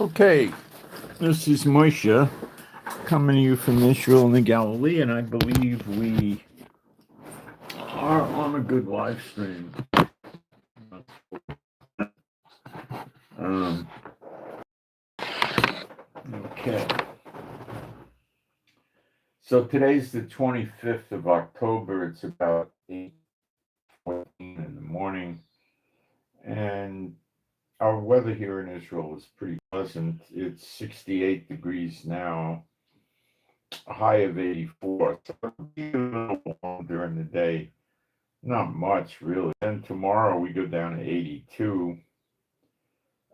Okay, this is Moshe coming to you from Israel and the Galilee, and I believe we are on a good live stream. Um, okay. So today's the 25th of October. It's about 8:14 in the morning, and our weather here in Israel is pretty pleasant. It's 68 degrees now, a high of 84. So it'll be a little warm during the day. Not much, really. Then tomorrow we go down to 82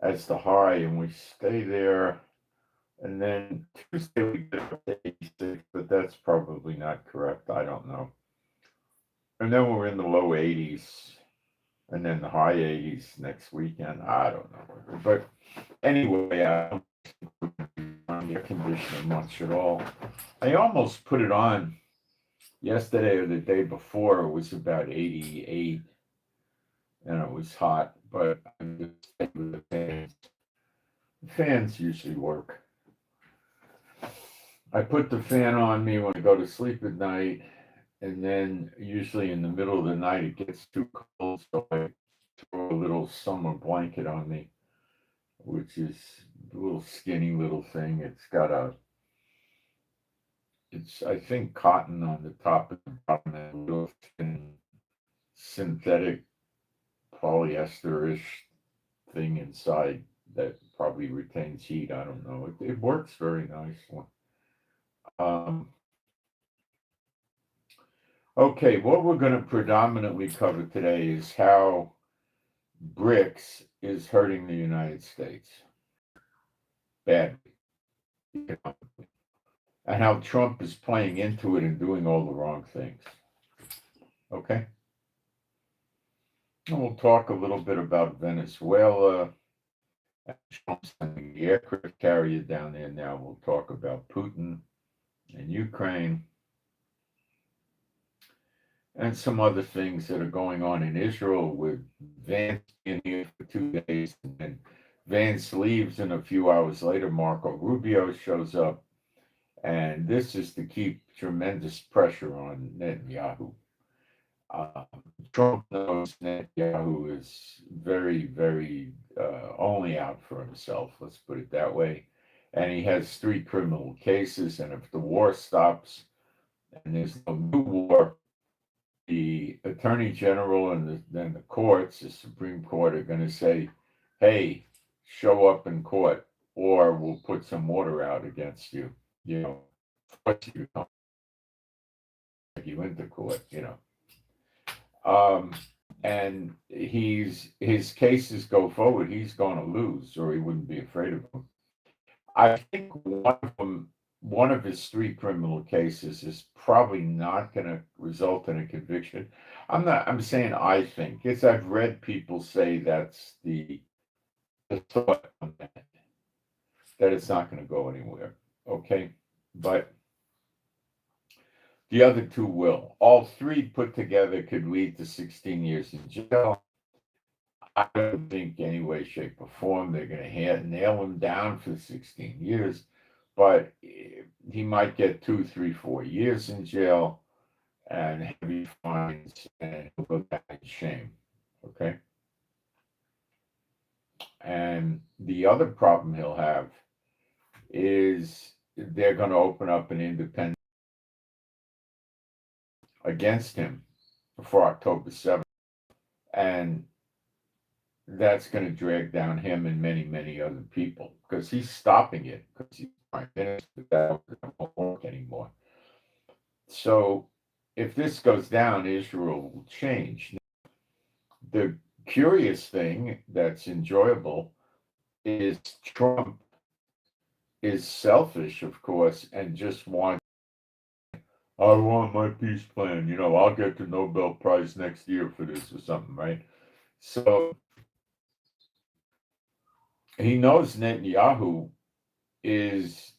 as the high, and we stay there. And then Tuesday we get up to 86, but that's probably not correct. I don't know. And then we're in the low 80s, and then the high 80s next weekend. I don't know. But anyway, I don't think we're going to be on the air conditioner much at all. I almost put it on yesterday or the day before. It was about 88. And it was hot, but I just stayed with the fans. The fans usually work. I put the fan on me when I go to sleep at night, and then usually in the middle of the night it gets too cold, so I throw a little summer blanket on me, which is a little skinny little thing. It's I think cotton on the top and the bottom, and a little thin synthetic polyester-ish thing inside that probably retains heat. I don't know. It works very nicely. Um, okay, what we're going to predominantly cover today is how BRICS is hurting the United States badly, economically, and how Trump is playing into it and doing all the wrong things. Okay? And we'll talk a little bit about Venezuela. Trump's sending the aircraft carrier down there now. We'll talk about Putin and Ukraine, and some other things that are going on in Israel with Vance in here for 2 days, and then Vance leaves, and a few hours later, Marco Rubio shows up, and this is to keep tremendous pressure on Netanyahu. Trump knows Netanyahu is very, very only out for himself, let's put it that way, and he has 3 criminal cases, and if the war stops and there's no new war, the attorney general and then the courts, the Supreme Court, are going to say, hey, show up in court, or we'll put some order out against you, force you to come, take you into court, and his cases go forward, he's going to lose, or he wouldn't be afraid of them. I think one of his 3 criminal cases is probably not going to result in a conviction. I'm saying I think. I've read people say that's the thought on that it's not going to go anywhere. Okay. But the other 2 will. All 3 put together could lead to 16 years in jail. I don't think any way, shape, or form they're going to nail him down for 16 years. But he might get 2, 3, 4 years in jail and heavy fines, and he'll go down in shame. Okay. And the other problem he'll have is they're going to open up an independent against him before October 7th. And that's going to drag down him and many, many other people, because he's stopping it, because he's prime minister. That won't work anymore. So if this goes down, Israel will change. The curious thing that's enjoyable is Trump is selfish, of course, and just wants, I want my peace plan. I'll get the Nobel Prize next year for this or something, right? So he knows Netanyahu is,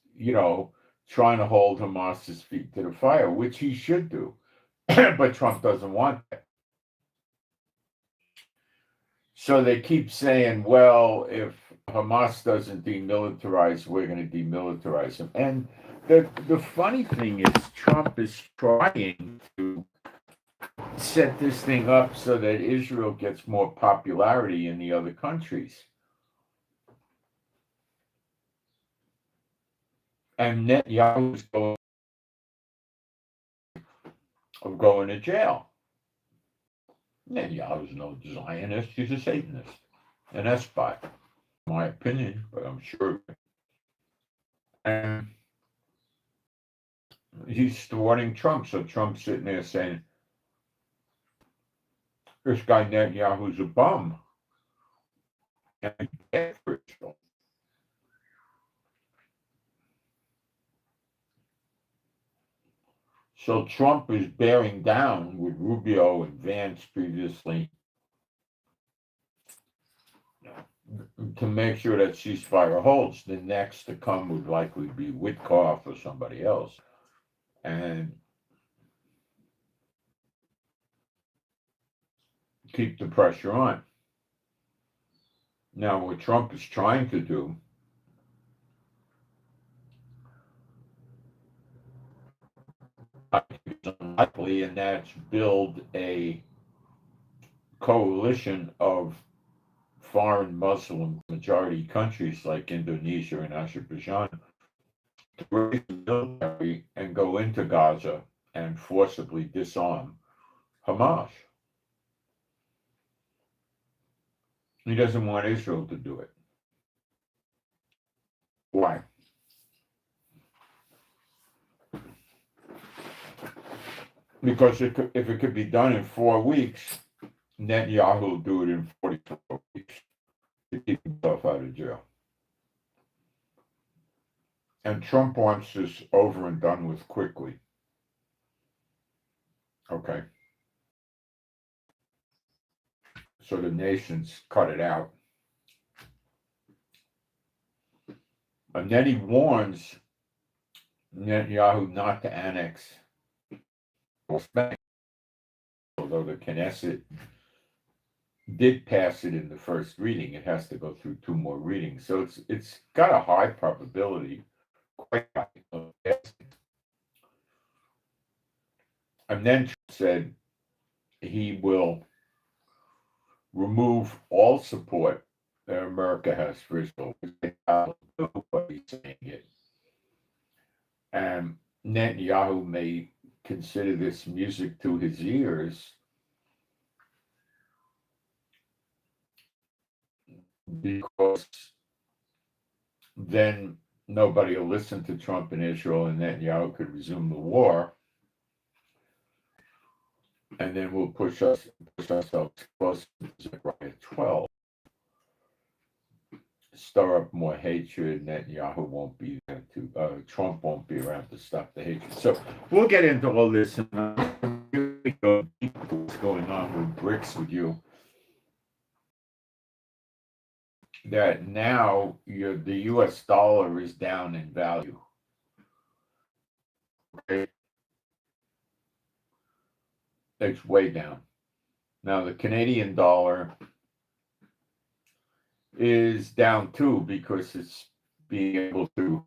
trying to hold Hamas's feet to the fire, which he should do. But Trump doesn't want that. So they keep saying, well, if Hamas doesn't demilitarize, we're going to demilitarize them. And the funny thing is, Trump is trying to set this thing up so that Israel gets more popularity in the other countries. And Netanyahu is going to jail. Netanyahu is no Zionist, he's a Satanist, an expire. My opinion, but I'm sure. And he's thwarting Trump, so Trump's sitting there saying, this guy Netanyahu's a bum. And bad for Israel. So Trump is bearing down with Rubio and Vance previously to make sure that ceasefire holds. The next to come would likely be Witkoff or somebody else. And keep the pressure on. Now, what Trump is trying to do is unlikely, and that's build a coalition of foreign Muslim majority countries like Indonesia and Azerbaijan to raise the military and go into Gaza and forcibly disarm Hamas. He doesn't want Israel to do it. Why? Because if it could be done in 4 weeks, Netanyahu will do it in 44 weeks to keep himself out of jail. And Trump wants this over and done with quickly. Okay. So the nations cut it out. And then he warns Netanyahu not to annex West Bank, although the Knesset did pass it in the first reading. It has to go through 2 more readings. So it's got a high probability, quite high, of passing. And then Trump said he will remove all support that America has for Israel. But he's saying it. And Netanyahu may consider this music to his ears because then nobody will listen to Trump in Israel, and Netanyahu could resume the war. And then we'll push ourselves closer to Zechariah 12. Stir up more hatred. Netanyahu won't be there to, Trump won't be around to stop the hatred. So we'll get into all this and really go deep into what's going on with BRICS with you. That now the US dollar is down in value. Okay. It's way down. Now the Canadian dollar is down too because it's being able to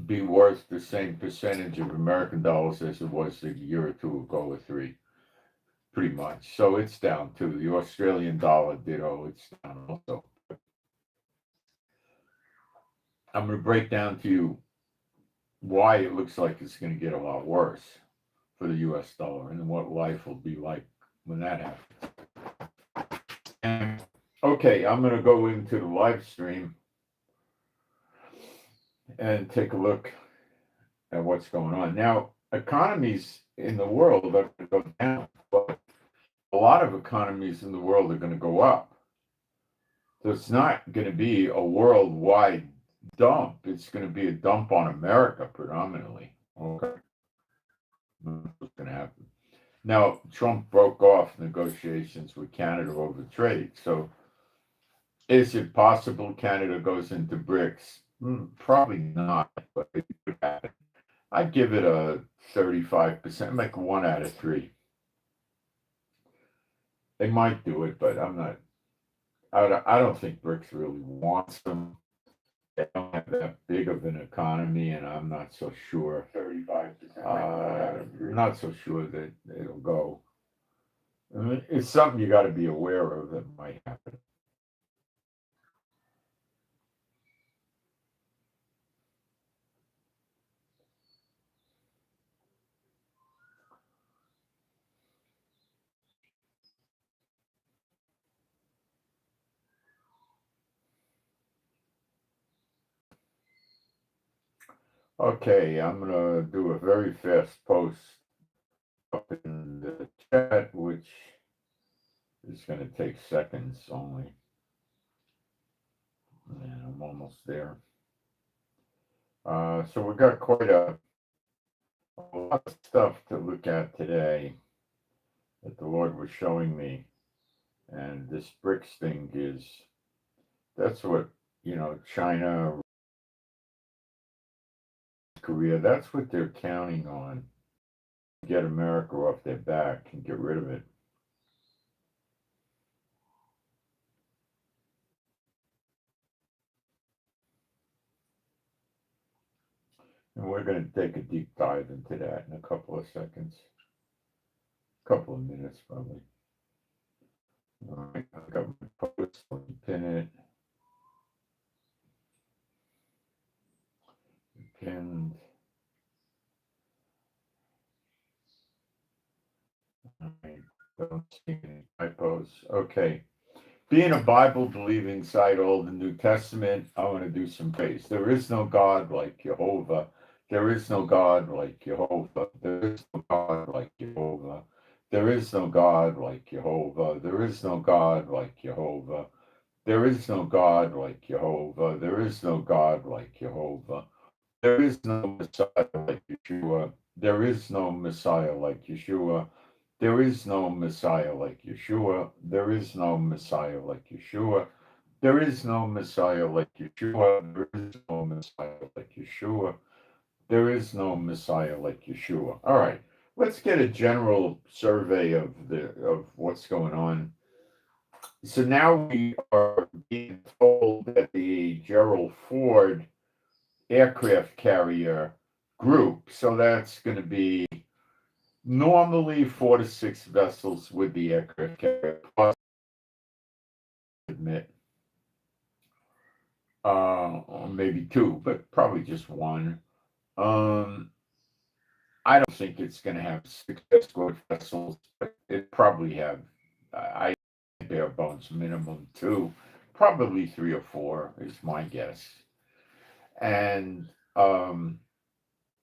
be worth the same percentage of American dollars as it was a year or 2 ago or 3, pretty much. So it's down too. The Australian dollar ditto, it's down also. I'm going to break down to you why it looks like it's going to get a lot worse for the US dollar and what life will be like when that happens. And, okay, I'm going to go into the live stream and take a look at what's going on. Now, economies in the world are going to go down, but a lot of economies in the world are going to go up. So it's not going to be a worldwide dump. It's going to be a dump on America predominantly. Okay. That's what's going to happen. Now, Trump broke off negotiations with Canada over trade. So is it possible Canada goes into BRICS? Probably not, but it could happen. I'd give it a 35%, like 1 out of 3. They might do it, but I'm not. I don't think BRICS really wants them. They don't have that big of an economy, and I'm not so sure. 35%. Not so sure that it'll go. I mean, it's something you got to be aware of that might happen. Okay, I'm gonna do a very fast post up in the chat, which is gonna take seconds only. And I'm almost there. So we got quite a lot of stuff to look at today that the Lord was showing me. And this BRICS thing is, that's what, China, Korea, that's what they're counting on. Get America off their back and get rid of it. And we're going to take a deep dive into that in a couple of seconds. A couple of minutes, probably. All right, I got my post. Let me pin it. Pinned. All right, don't see any typos. Okay. Being a Bible believing site, all the New Testament, I want to do some praise. There is no God like Jehovah. There is no God like Jehovah. There is no God like Jehovah. There is no God like Jehovah. There is no God like Jehovah. There is no God like Jehovah. There is no God like Jehovah. There is no Messiah like Yeshua. There is no Messiah like Yeshua. There is no Messiah like Yeshua. There is no Messiah like Yeshua. There is no Messiah like Yeshua. There is no Messiah like Yeshua. There is no Messiah like Yeshua. All right, let's get a general survey of what's going on. So now we are being told that the Gerald Ford aircraft carrier group, so that's going to be normally 4 to 6 vessels with the aircraft carrier, plus admit, or maybe 2, but probably just 1. I don't think it's going to have 6 escort vessels, but it probably have, I bare bones minimum 2, probably 3 or 4 is my guess. And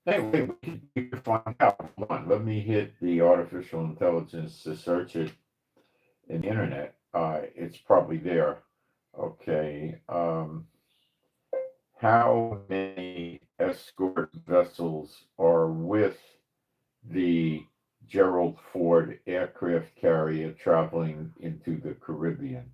anyway, we can find out. Hold on, let me hit the artificial intelligence to search it in the internet. It's probably there. Okay. How many escort vessels are with the Gerald Ford aircraft carrier traveling into the Caribbean?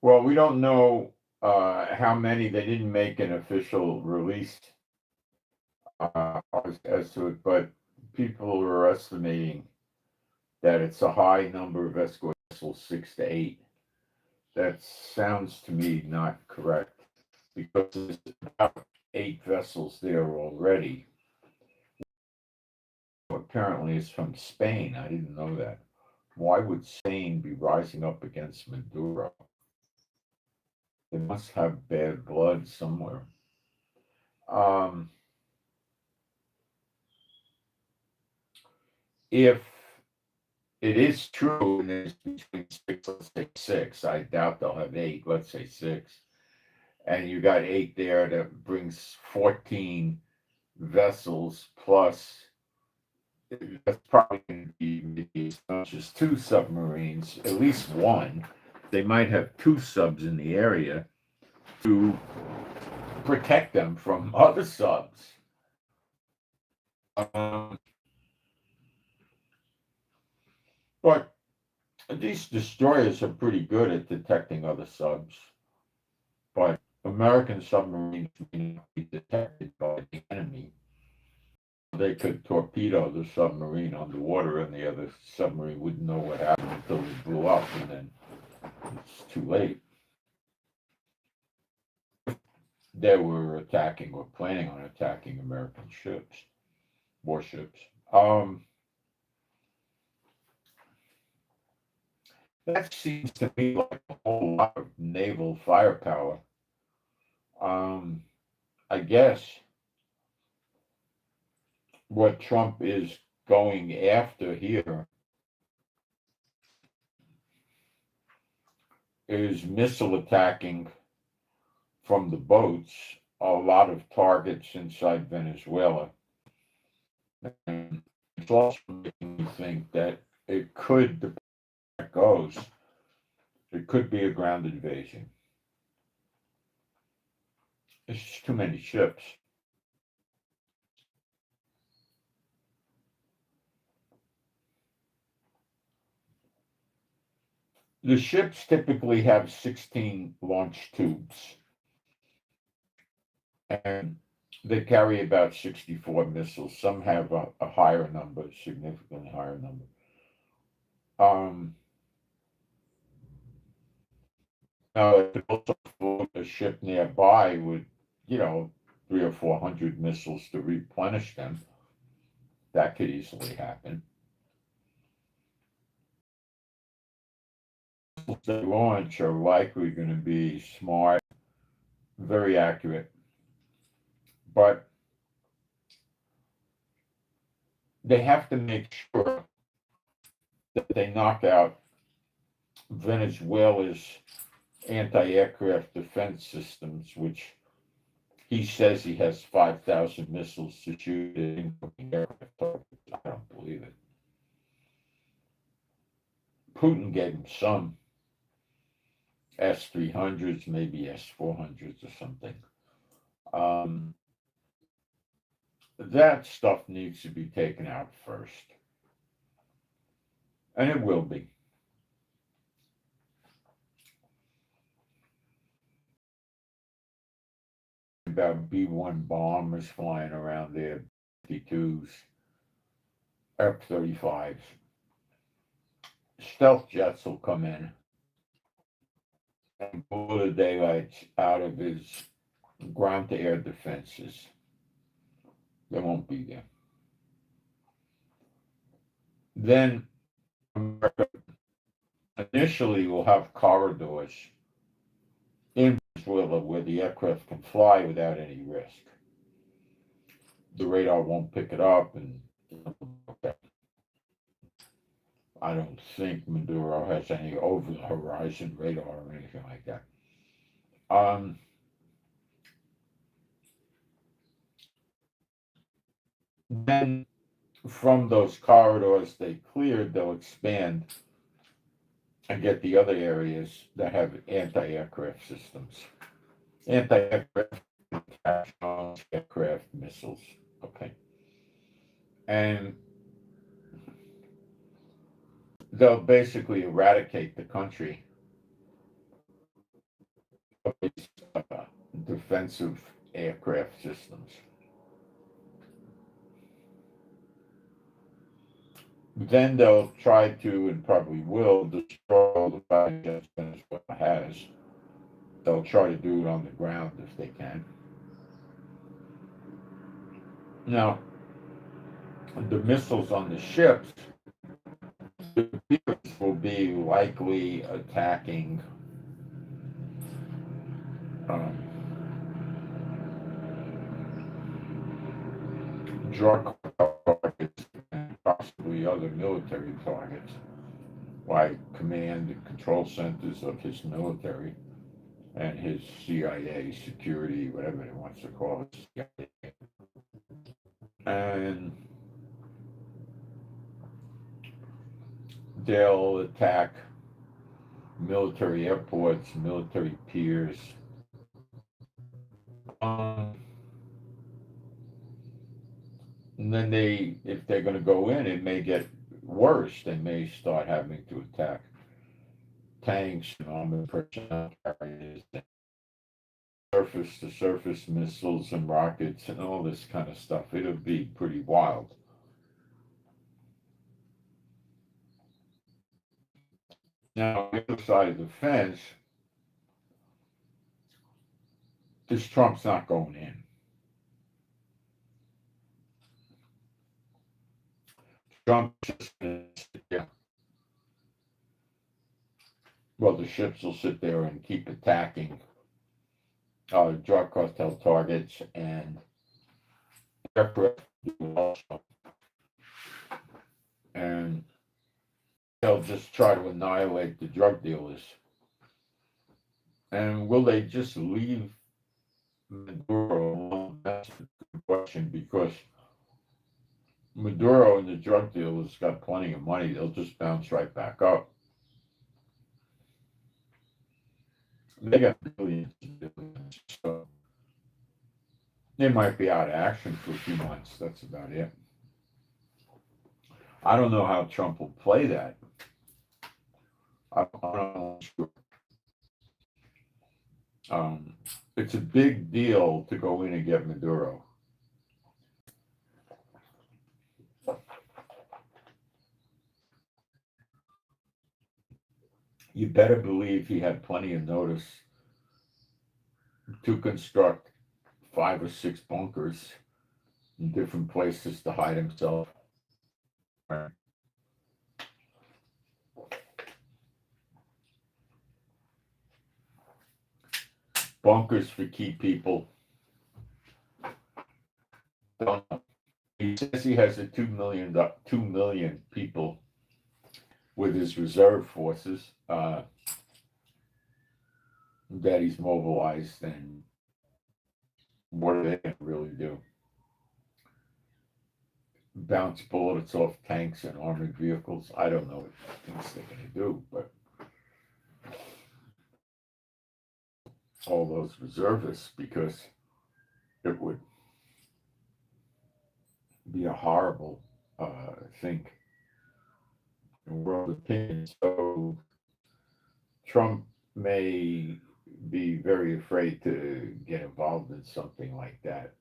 Well, we don't know how many. They didn't make an official release as to it, but people are estimating that it's a high number of escort vessels, 6 to 8. That sounds to me not correct because 8 vessels there already. Apparently, it's from Spain. I didn't know that. Why would Spain be rising up against Maduro? They must have bad blood somewhere. If it is true, and it's between 6, let's say 6, I doubt they'll have 8, let's say 6, and you got 8 there, that brings 14 vessels plus. That's probably going to be maybe as much as 2 submarines, at least one. They might have 2 subs in the area to protect them from other subs. But these destroyers are pretty good at detecting other subs. But American submarines may not be detected by the enemy. They could torpedo the submarine underwater, and the other submarine wouldn't know what happened until it blew up, and then it's too late. They were attacking or planning on attacking American ships, warships. That seems to me like a whole lot of naval firepower. I guess what Trump is going after here is missile attacking from the boats, a lot of targets inside Venezuela. And it's also making me think that it could, the way it goes, it could be a ground invasion. It's just too many ships. The ships typically have 16 launch tubes, and they carry about 64 missiles. Some have a higher number, significantly higher number. Now, it could also float a ship nearby with, 300 or 400 missiles to replenish them. That could easily happen. The launch are likely going to be smart, very accurate, but they have to make sure that they knock out Venezuela's anti-aircraft defense systems, which he says he has 5,000 missiles to shoot at incoming aircraft targets. I don't believe it. Putin gave him some S-300s, maybe S-400s or something. That stuff needs to be taken out first. And it will be. About B-1 bombers flying around there, B-2s, F-35s. Stealth jets will come in and blow the daylights out of his ground-to-air defenses. They won't be there. Then America initially will have corridors in Venezuela where the aircraft can fly without any risk. The radar won't pick it up, and I don't think Maduro has any over-the-horizon radar or anything like that. Then from those corridors they cleared, they'll expand and get the other areas that have anti-aircraft systems. Anti-aircraft, aircraft missiles. Okay. And they'll basically eradicate the country of these defensive aircraft systems. Then they'll try to, and probably will, destroy all the fighter jets Venezuela has. They'll try to do it on the ground if they can. Now, the missiles on the ships will be likely attacking um, drug targets and possibly other military targets, like command and control centers of his military and his CIA security, whatever he wants to call it, CIA. And they'll attack military airports, military piers. Um, and then if they're going to go in, it may get worse. They may start having to attack tanks and armored personnel carriers, surface to surface missiles and rockets and all this kind of stuff. It'll be pretty wild. Now, on the other side of the fence, this Trump's not going in. Trump just yeah. Well, the ships will sit there and keep attacking drug cartel targets and aircraft also, and they'll just try to annihilate the drug dealers. And will they just leave Maduro alone? That's a good question, because Maduro and the drug dealers got plenty of money. They'll just bounce right back up. They got billions and billions, so they might be out of action for a few months. That's about it. I don't know how Trump will play that. I'm not sure. It's a big deal to go in and get Maduro. You better believe he had plenty of notice to construct 5 or 6 bunkers in different places to hide himself. Bunkers for key people. He says he has 2 million people with his reserve forces that he's mobilized, and what are they going to really do? Bounce bullets off tanks and armored vehicles? I don't know what things they're going to do, but all those reservists, because it would be a horrible thing in world opinion. So Trump may be very afraid to get involved in something like that.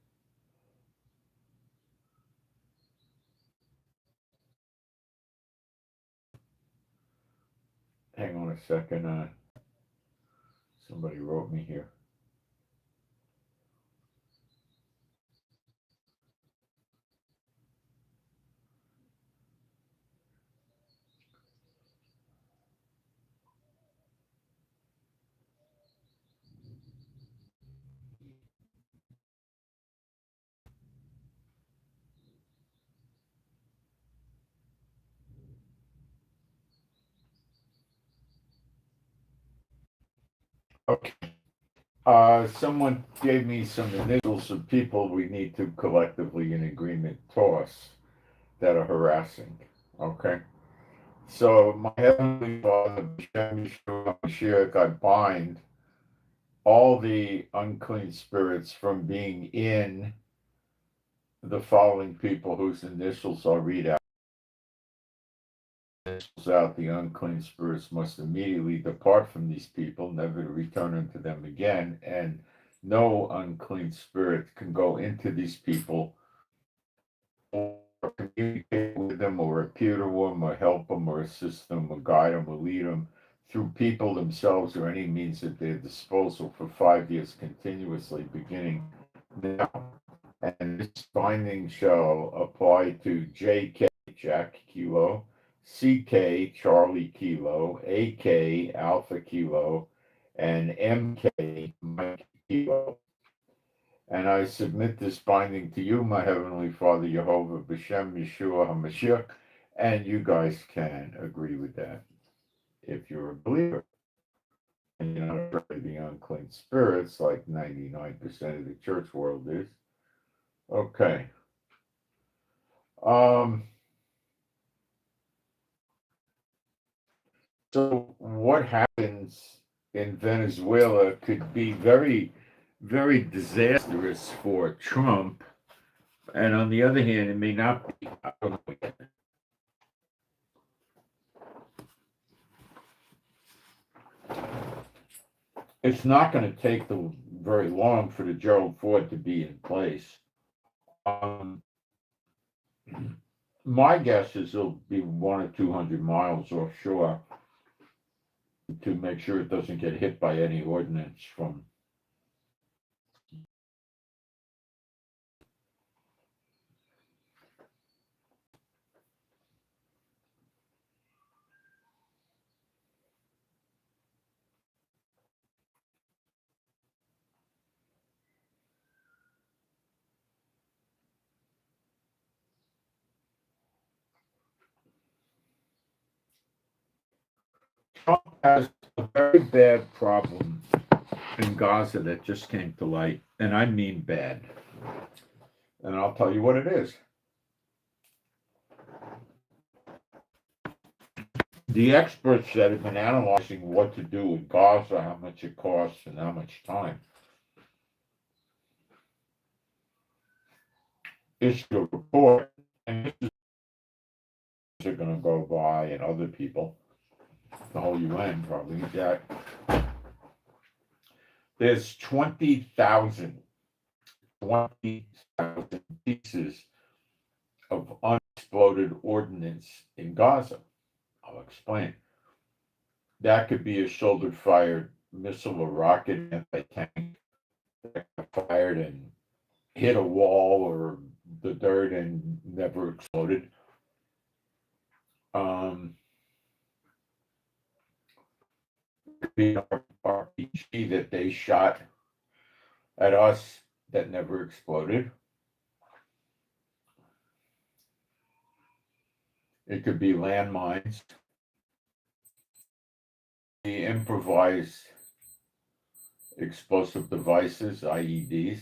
Hang on a second. Somebody wrote me here. Okay. Someone gave me some initials of people we need to collectively in agreement toss that are harassing. Okay. So my heavenly Father, I bind all the unclean spirits from being in the following people whose initials I'll read out. Out, the unclean spirits must immediately depart from these people, never to return unto them again, and no unclean spirit can go into these people or communicate with them or appear to them or help them or assist them or guide them or lead them through people themselves or any means at their disposal for 5 years continuously, beginning now. And this binding shall apply to JK, Jack Kilo, CK, Charlie Kilo, AK, Alpha Kilo, and MK, Mike Kilo. And I submit this binding to you, my heavenly Father, Jehovah, B'Shem, Yeshua, HaMashiach, and you guys can agree with that if you're a believer. And you're not afraid of the unclean spirits like 99% of the church world is. Okay. So what happens in Venezuela could be very, very disastrous for Trump. And on the other hand, it may not be. I don't know yet. It's not going to take very long for the Gerald Ford to be in place. My guess is it'll be 100 or 200 miles offshore to make sure it doesn't get hit by any ordnance from. Trump has a very bad problem in Gaza that just came to light, and I mean bad. And I'll tell you what it is. The experts that have been analyzing what to do with Gaza, how much it costs, and how much time, issued a report, and this is going to go by, and other people, the whole UN probably, that there's 20,000 pieces of unexploded ordnance in Gaza. I'll explain. That could be a shoulder-fired missile or rocket anti-tank that fired and hit a wall or the dirt and never exploded. Could be an RPG that they shot at us that never exploded. It could be landmines, the improvised explosive devices, IEDs,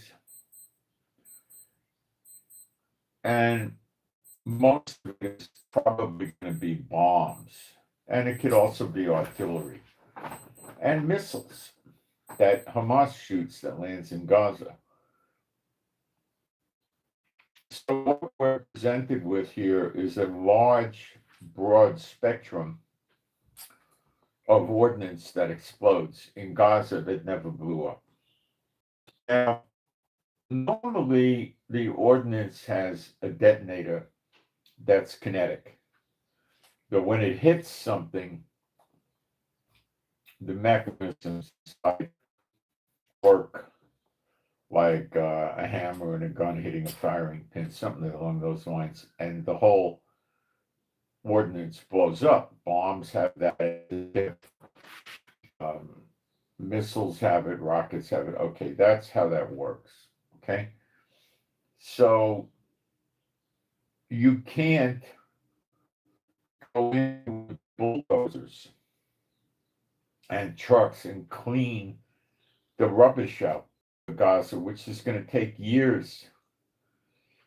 and most of it is probably going to be bombs, and it could also be artillery and missiles that Hamas shoots that lands in Gaza. So what we're presented with here is a large, broad spectrum of ordnance that explodes in Gaza that never blew up. Now, normally the ordnance has a detonator that's kinetic, but when it hits something, the mechanisms work like a hammer and a gun hitting a firing pin, something along those lines, and the whole ordnance blows up. Bombs have that, missiles have it, rockets have it. Okay, that's how that works. Okay, so you can't go in with bulldozers and trucks and clean the rubbish out of Gaza, which is going to take years.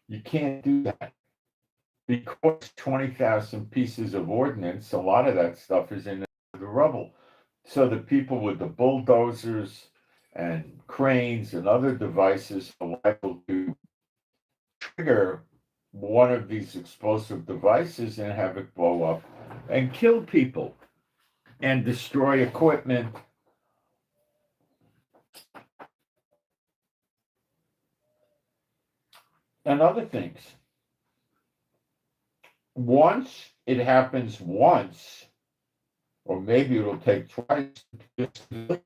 You can't do that because 20,000 pieces of ordnance, a lot of that stuff is in the rubble. So the people with the bulldozers and cranes and other devices are liable to trigger one of these explosive devices and have it blow up and kill people and destroy equipment. And other things. Once it happens once, or maybe it'll take twice,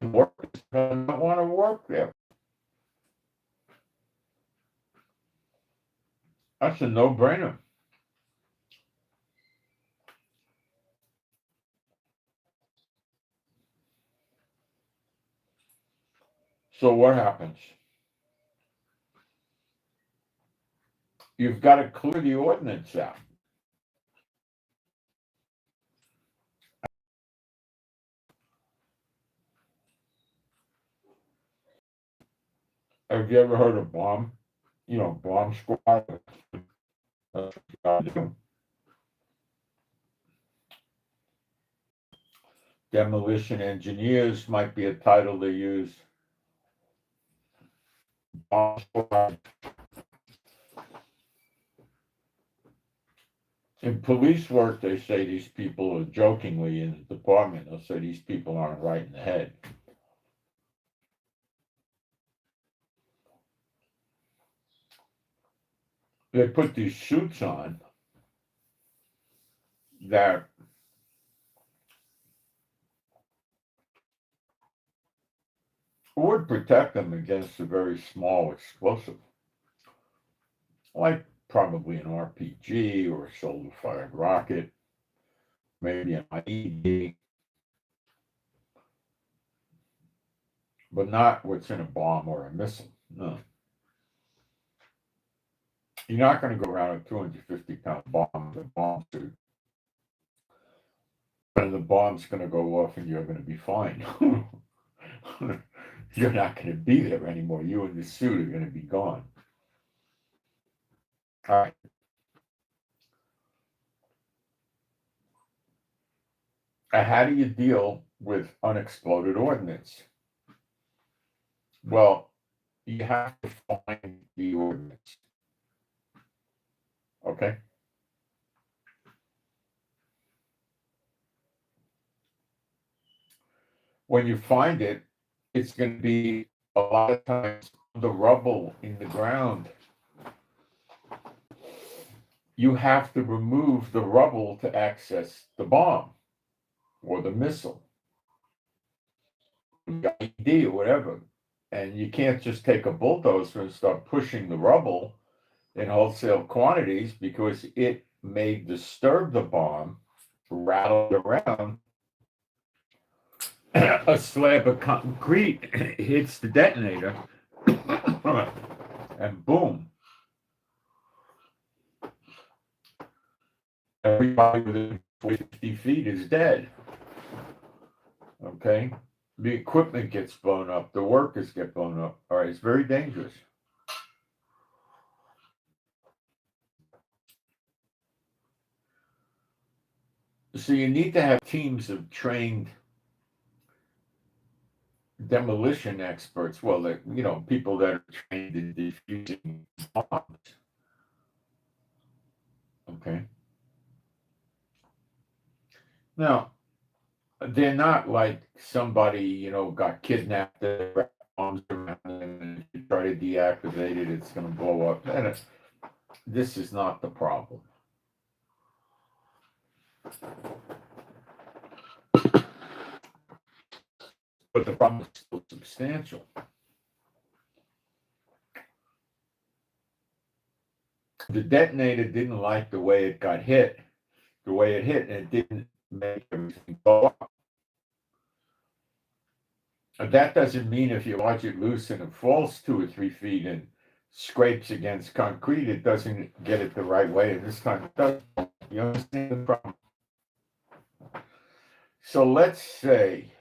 workers don't want to work there. That's a no-brainer. So what happens? You've got to clear the ordinance out. Have you ever heard of bomb? Bomb squad? That's what you gotta do. Demolition engineers might be a title they use. Bomb squad. In police work, they say these people are jokingly in the department. They'll say these people aren't right in the head. They put these suits on that would protect them against a very small explosive, like probably an RPG or a shoulder-fired rocket, maybe an IED, but not what's in a bomb or a missile. No. You're not going to go around a 250-pound bomb with a bomb suit. And the bomb's going to go off and you're going to be fine. You're not going to be there anymore. You and the suit are going to be gone. All right. How do you deal with unexploded ordnance? Well, you have to find the ordnance. Okay? When you find it, it's going to be a lot of times the rubble in the ground. You have to remove the rubble to access the bomb or the missile, the IED or whatever. And you can't just take a bulldozer and start pushing the rubble in wholesale quantities because it may disturb the bomb, rattle it around. A slab of concrete hits the detonator, and boom. Everybody within 50 feet is dead. Okay? The equipment gets blown up. The workers get blown up. All right, it's very dangerous. So you need to have teams of trained demolition experts. Well, people that are trained in defusing bombs. Okay. Now, they're not like somebody, got kidnapped, bombs around, and if you try to deactivate it, it's going to blow up. And this is not the problem. But the problem is still substantial. The detonator didn't like the way it got hit, and it didn't make everything go up. That doesn't mean if you watch it loose and it falls 2 or 3 feet and scrapes against concrete, it doesn't get it the right way. And this time it does. You understand the problem? So let's say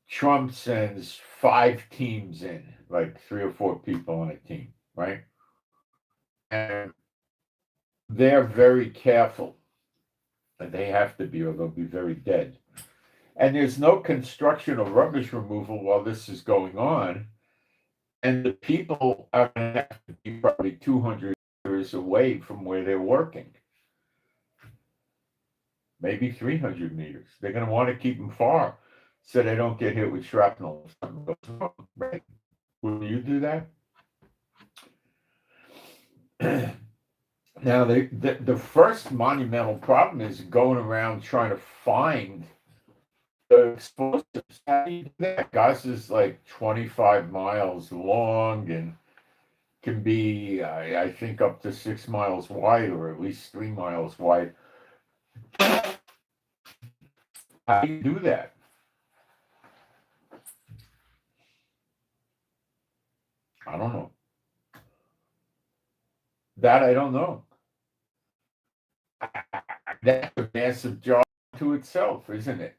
Trump sends 5 teams in, like 3 or 4 people on a team, right? And they're very careful. And they have to be, or they'll be very dead. And there's no construction or rubbish removal while this is going on. And the people are going to have to be probably 200 meters away from where they're working. Maybe 300 meters. They're going to want to keep them far so they don't get hit with shrapnel or something goes wrong, right? Will you do that? Now, the first monumental problem is going around trying to find the explosives. How do you do that? Gaza's like 25 miles long, and can be, I think, up to 6 miles wide or at least 3 miles wide. How do you do that? I don't know. That I don't know. That's a massive job to itself, isn't it?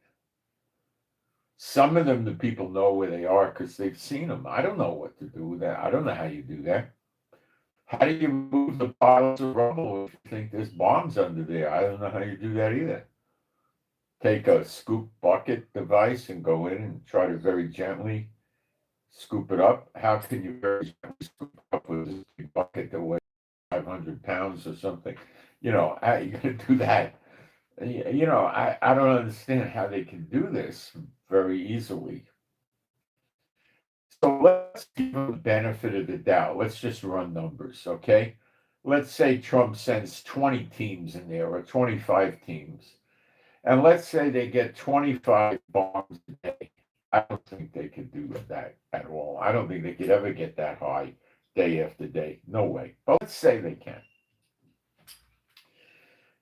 Some of them, the people know where they are because they've seen them. I don't know what to do with that. I don't know how you do that. How do you move the piles of rubble if you think there's bombs under there? I don't know how you do that either. Take a scoop bucket device and go in and try to very gently scoop it up. How can you very gently scoop it up with this big bucket that weighs 500 pounds or something? How are you going to do that? I don't understand how they can do this very easily. So let's give them the benefit of the doubt. Let's just run numbers, okay? Let's say Trump sends 20 teams in there or 25 teams. And let's say they get 25 bombs a day. I don't think they could do that at all. I don't think they could ever get that high day after day. No way. But let's say they can.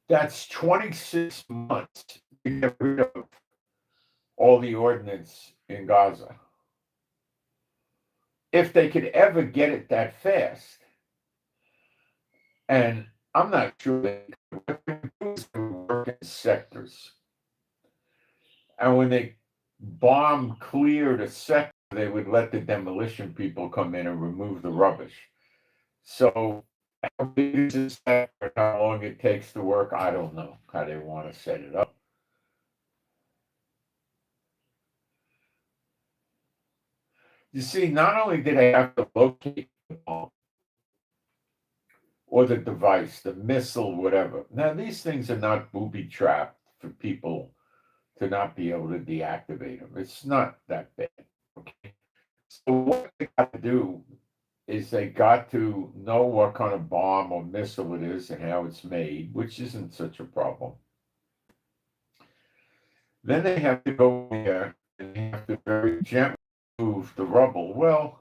That's 26 months to get rid of all the ordnance in Gaza. If they could ever get it that fast, and I'm not sure they work in sectors. And when they bomb cleared a sector, they would let the demolition people come in and remove the rubbish. So how big is this sector, how long it takes to work, I don't know how they want to set it up. You see, not only did they have to locate the bomb or the device, the missile, whatever. Now, these things are not booby trapped for people to not be able to deactivate them. It's not that bad. Okay. So what they got to do is they got to know what kind of bomb or missile it is and how it's made, which isn't such a problem. Then they have to go there and they have to very gently move the rubble. Well,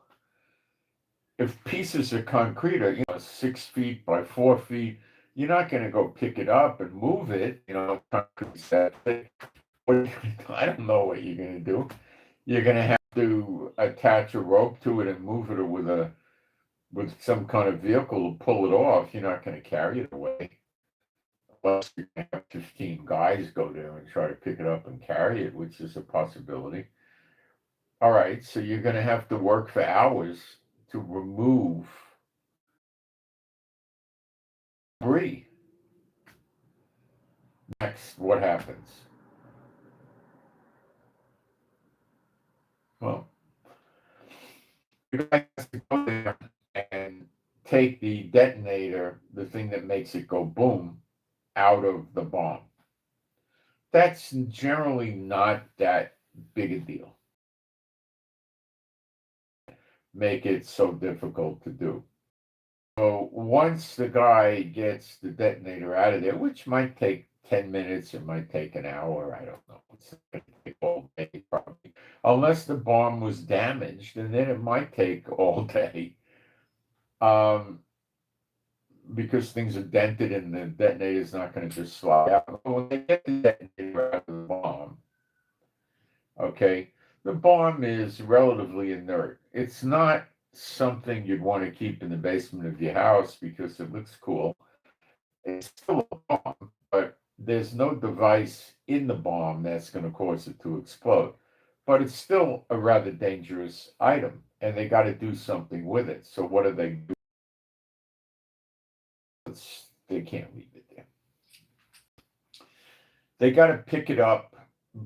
if pieces of concrete are 6 feet by 4 feet, you're not going to go pick it up and move it. Concrete's that thick. I don't know what you're going to do. You're going to have to attach a rope to it and move it with some kind of vehicle to pull it off. You're not going to carry it away. Unless you have 15 guys go there and try to pick it up and carry it, which is a possibility. All right, so you're going to have to work for hours to remove debris. Next, what happens? Well, you guys have to go there and take the detonator, the thing that makes it go boom, out of the bomb. That's generally not that big a deal. Make it so difficult to do. So once the guy gets the detonator out of there, which might take 10 minutes, it might take an hour, I don't know. It's going to take all day probably. Unless the bomb was damaged, and then it might take all day. Because things are dented and the detonator is not going to just slide out. When they get the detonator out of the bomb, okay, the bomb is relatively inert. It's not something you'd want to keep in the basement of your house because it looks cool. It's still a bomb, but there's no device in the bomb that's going to cause it to explode. But it's still a rather dangerous item, and they got to do something with it. So what do they do? They can't leave it there. They got to pick it up,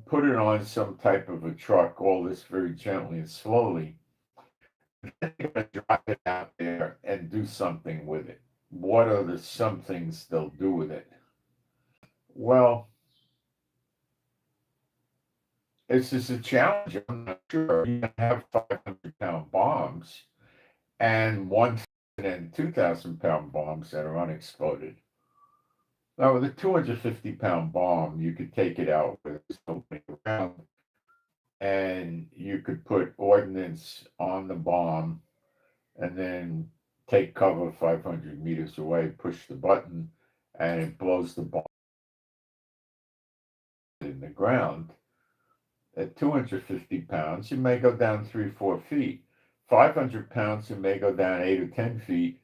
put it on some type of a truck, all this very gently and slowly. Then they're going to drop it out there and do something with it. What are the some things they'll do with it? Well, this is a challenge. I'm not sure. You can have 500-pound bombs and 1,000 and 2,000-pound bombs that are unexploded. Now, with a 250-pound bomb, you could take it out with something around, and you could put ordnance on the bomb and then take cover 500 meters away, push the button, and it blows the bomb in the ground. At 250 pounds, you may go down 3-4 feet. 500 pounds, you may go down 8 or 10 feet.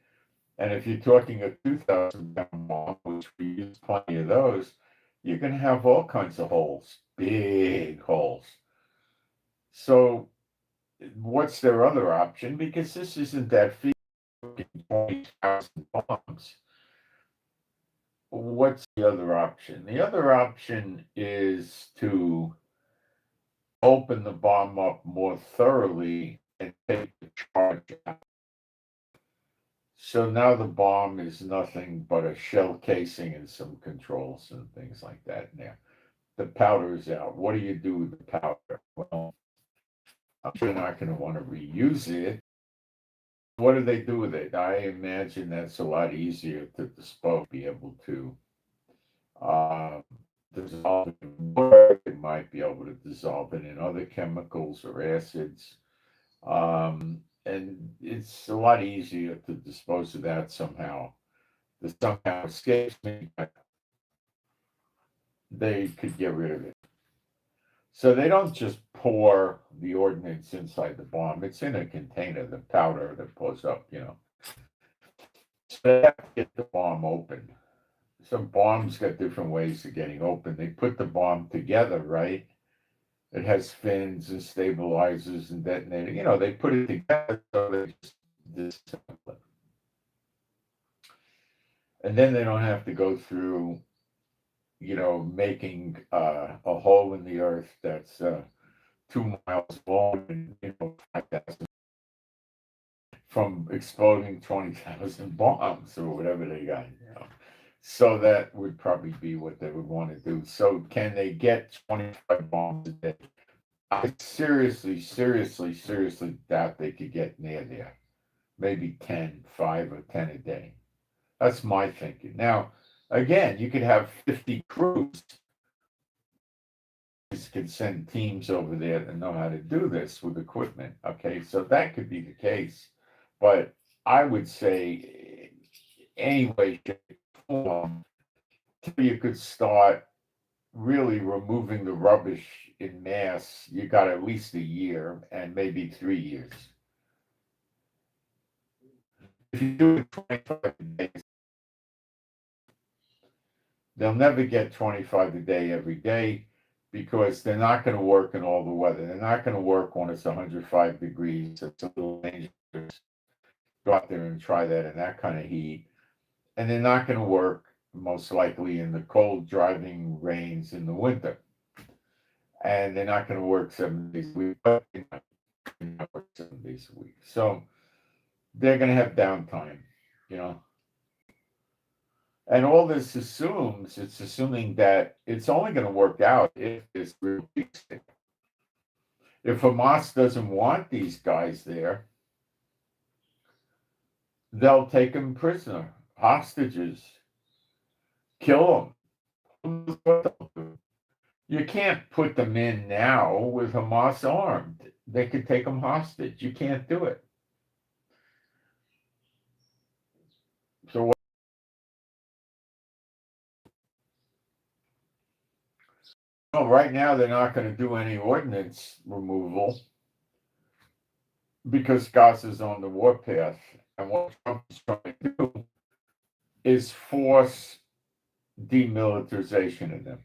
And if you're talking a 2,000-pound bomb, which we use plenty of those, you can have all kinds of holes, big holes. So what's their other option? Because this isn't that feasible, 20,000 bombs. What's the other option? The other option is to open the bomb up more thoroughly and take the charge out. So now the bomb is nothing but a shell casing and some controls and things like that in there. The powder is out. What do you do with the powder? Well, you're not going to want to reuse it. What do they do with it? I imagine that's a lot easier to dispose, be able to dissolve it in water. They might be able to dissolve it in other chemicals or acids. And it's a lot easier to dispose of that somehow. This somehow escapes me, but they could get rid of it. So they don't just pour the ordnance inside the bomb. It's in a container, the powder that blows up, So they have to get the bomb open. Some bombs got different ways of getting open. They put the bomb together, right? It has fins and stabilizers and detonator. They put it together so they just disassemble it. And then they don't have to go through, making a hole in the earth that's 2 miles long and 5,000 from exploding 20,000 bombs or whatever they got. So that would probably be what they would want to do. So can they get 25 bombs a day? I seriously doubt they could get near there. Maybe 5 or 10 a day. That's my thinking. Now, again, you could have 50 crews. You could send teams over there that know how to do this with equipment. Okay, so that could be the case. But I would say, anyway, you could start really removing the rubbish in mass. You got at least a year and maybe 3 years. If you do it 25 days, they'll never get 25 a day every day because they're not going to work in all the weather. They're not going to work when it's 105 degrees. It's a little dangerous. Go out there and try that in that kind of heat. And they're not going to work most likely in the cold driving rains in the winter. And they're not going to work 7 days a week, but they're not work 7 days a week. So they're going to have downtime, And all this it's assuming that it's only going to work out if it's real peace. If Hamas doesn't want these guys there, they'll take them prisoner, hostages, kill them. You can't put them in now with Hamas armed. They could take them hostage. You can't do it. So right now they're not going to do any ordnance removal because Gaza's on the warpath. And what Trump is trying to do is force demilitarization of them.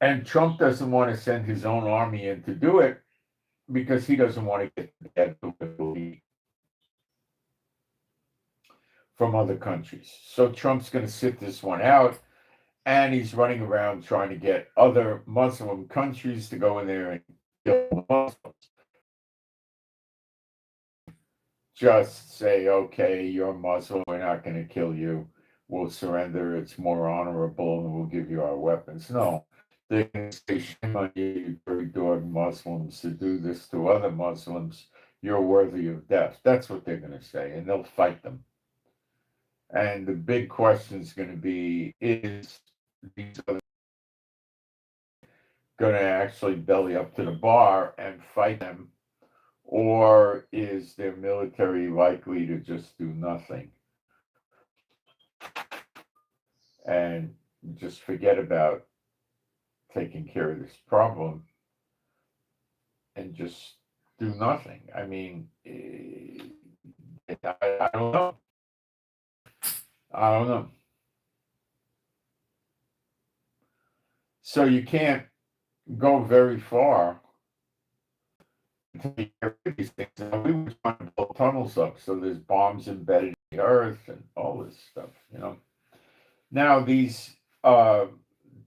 And Trump doesn't want to send his own army in to do it because he doesn't want to get bad publicity from other countries. So Trump's going to sit this one out, and he's running around trying to get other Muslim countries to go in there and kill the Muslims. Just say, okay, you're Muslim, we're not going to kill you. We'll surrender. It's more honorable, and we'll give you our weapons. No, they're going to say, shame on you, you dirty dog Muslims, to do this to other Muslims. You're worthy of death. That's what they're going to say, and they'll fight them. And the big question is going to be, is these other going to actually belly up to the bar and fight them, or is their military likely to just do nothing and just forget about taking care of this problem and just do nothing? I mean, I don't know. I don't know. So you can't go very far until you get rid of these things. Now, we were trying to build tunnels up, so there's bombs embedded in the earth and all this stuff. Now, these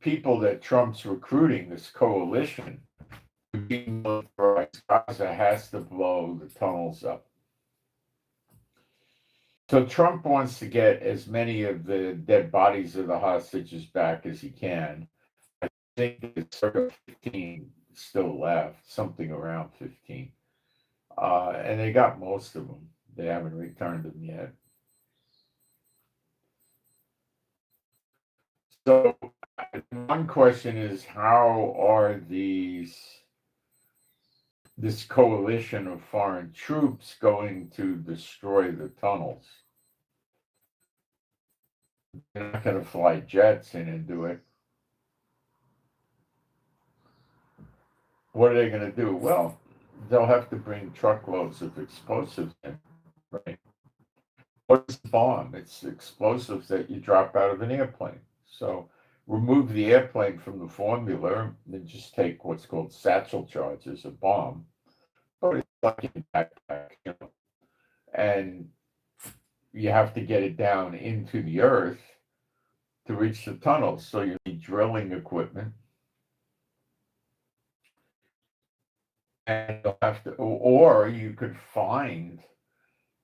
people that Trump's recruiting, this coalition, to demilitarize Gaza, has to blow the tunnels up. So Trump wants to get as many of the dead bodies of the hostages back as he can. I think it's sort of 15 still left, something around 15. And they got most of them. They haven't returned them yet. So one question is, how are this coalition of foreign troops going to destroy the tunnels? They're not going to fly jets in and do it. What are they going to do? Well, they'll have to bring truckloads of explosives in, right? What is a bomb? It's explosives that you drop out of an airplane. So remove the airplane from the formula and just take what's called satchel charges, a bomb, put it like in a backpack, and you have to get it down into the earth to reach the tunnels. So you need drilling equipment. And you'll have to, or you could find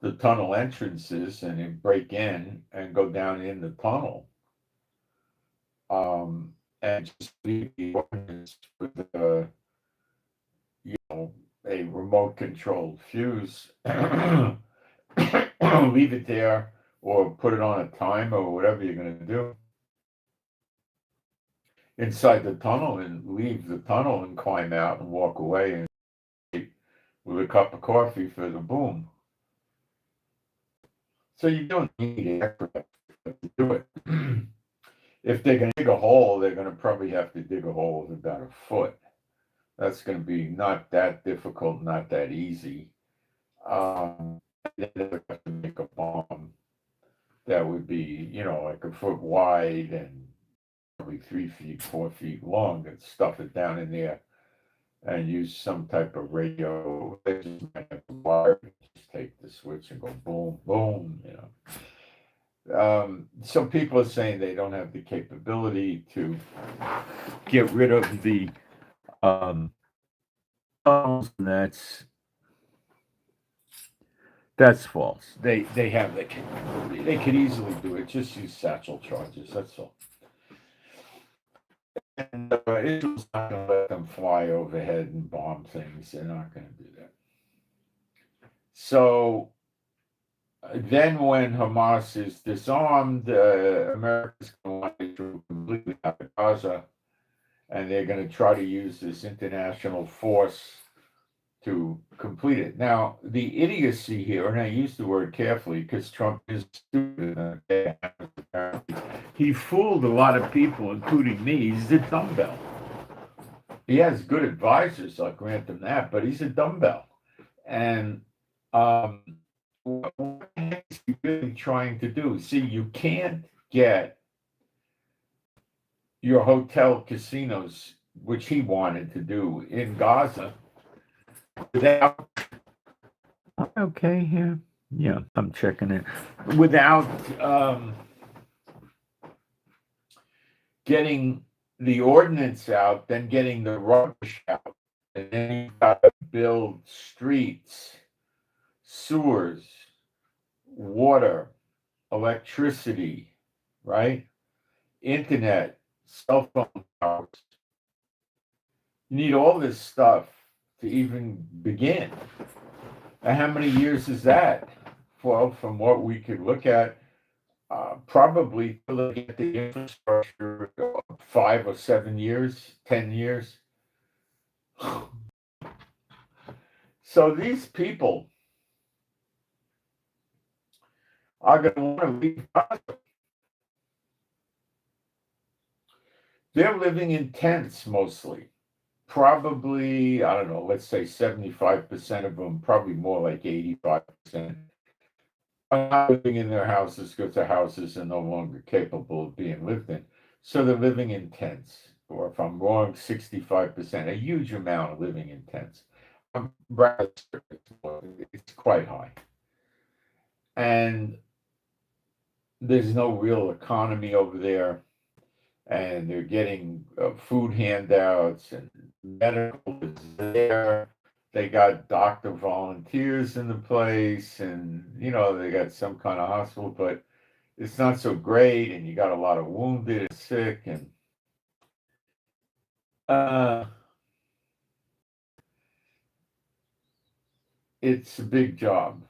the tunnel entrances and then break in and go down in the tunnel. And just leave the ordinance with a remote controlled fuse, leave it there, or put it on a timer or whatever you're going to do inside the tunnel, and leave the tunnel and climb out and walk away and with a cup of coffee for the boom. So you don't need extra to do it. If they're going to dig a hole, they're going to probably have to dig a hole of about a foot. That's going to be not that difficult, not that easy. Then they would have to make a bomb that would be, like a foot wide and probably 3 feet, 4 feet long, and stuff it down in there and use some type of radio. They just might have to wire, just take the switch and go boom, boom, Some people are saying they don't have the capability to get rid of the tunnels, and that's false. They have the capability. They could easily do it. Just use satchel charges. That's all. And Israel's not going to let them fly overhead and bomb things. They're not going to do that. So then when Hamas is disarmed, America's going to want Israel completely out of Gaza, and they're going to try to use this international force to complete it. Now, the idiocy here, and I use the word carefully because Trump is stupid, he fooled a lot of people, including me. He's a dumbbell. He has good advisors, I'll grant him that, but he's a dumbbell. And what is he really trying to do? See, you can't get your hotel casinos, which he wanted to do in Gaza, without. Okay, yeah, I'm checking it. Without getting the ordinance out, then getting the rubbish out, and then you've got to build streets, sewers, water, electricity, right? Internet, cell phone towers. You need all this stuff to even begin. And how many years is that? Well, from what we could look at, probably to look at the infrastructure, 5 or 7 years, 10 years. So these people are going to want to leave Gaza. They're living in tents mostly. Probably, I don't know, let's say 75% of them, probably more like 85%, are not living in their houses because their houses are no longer capable of being lived in. So they're living in tents, or if I'm wrong, 65%, a huge amount of living in tents. It's quite high. And there's no real economy over there. And they're getting food handouts and medical is there. They got doctor volunteers in the place, and they got some kind of hospital, but it's not so great. And you got a lot of wounded and sick, and uh, it's a big job.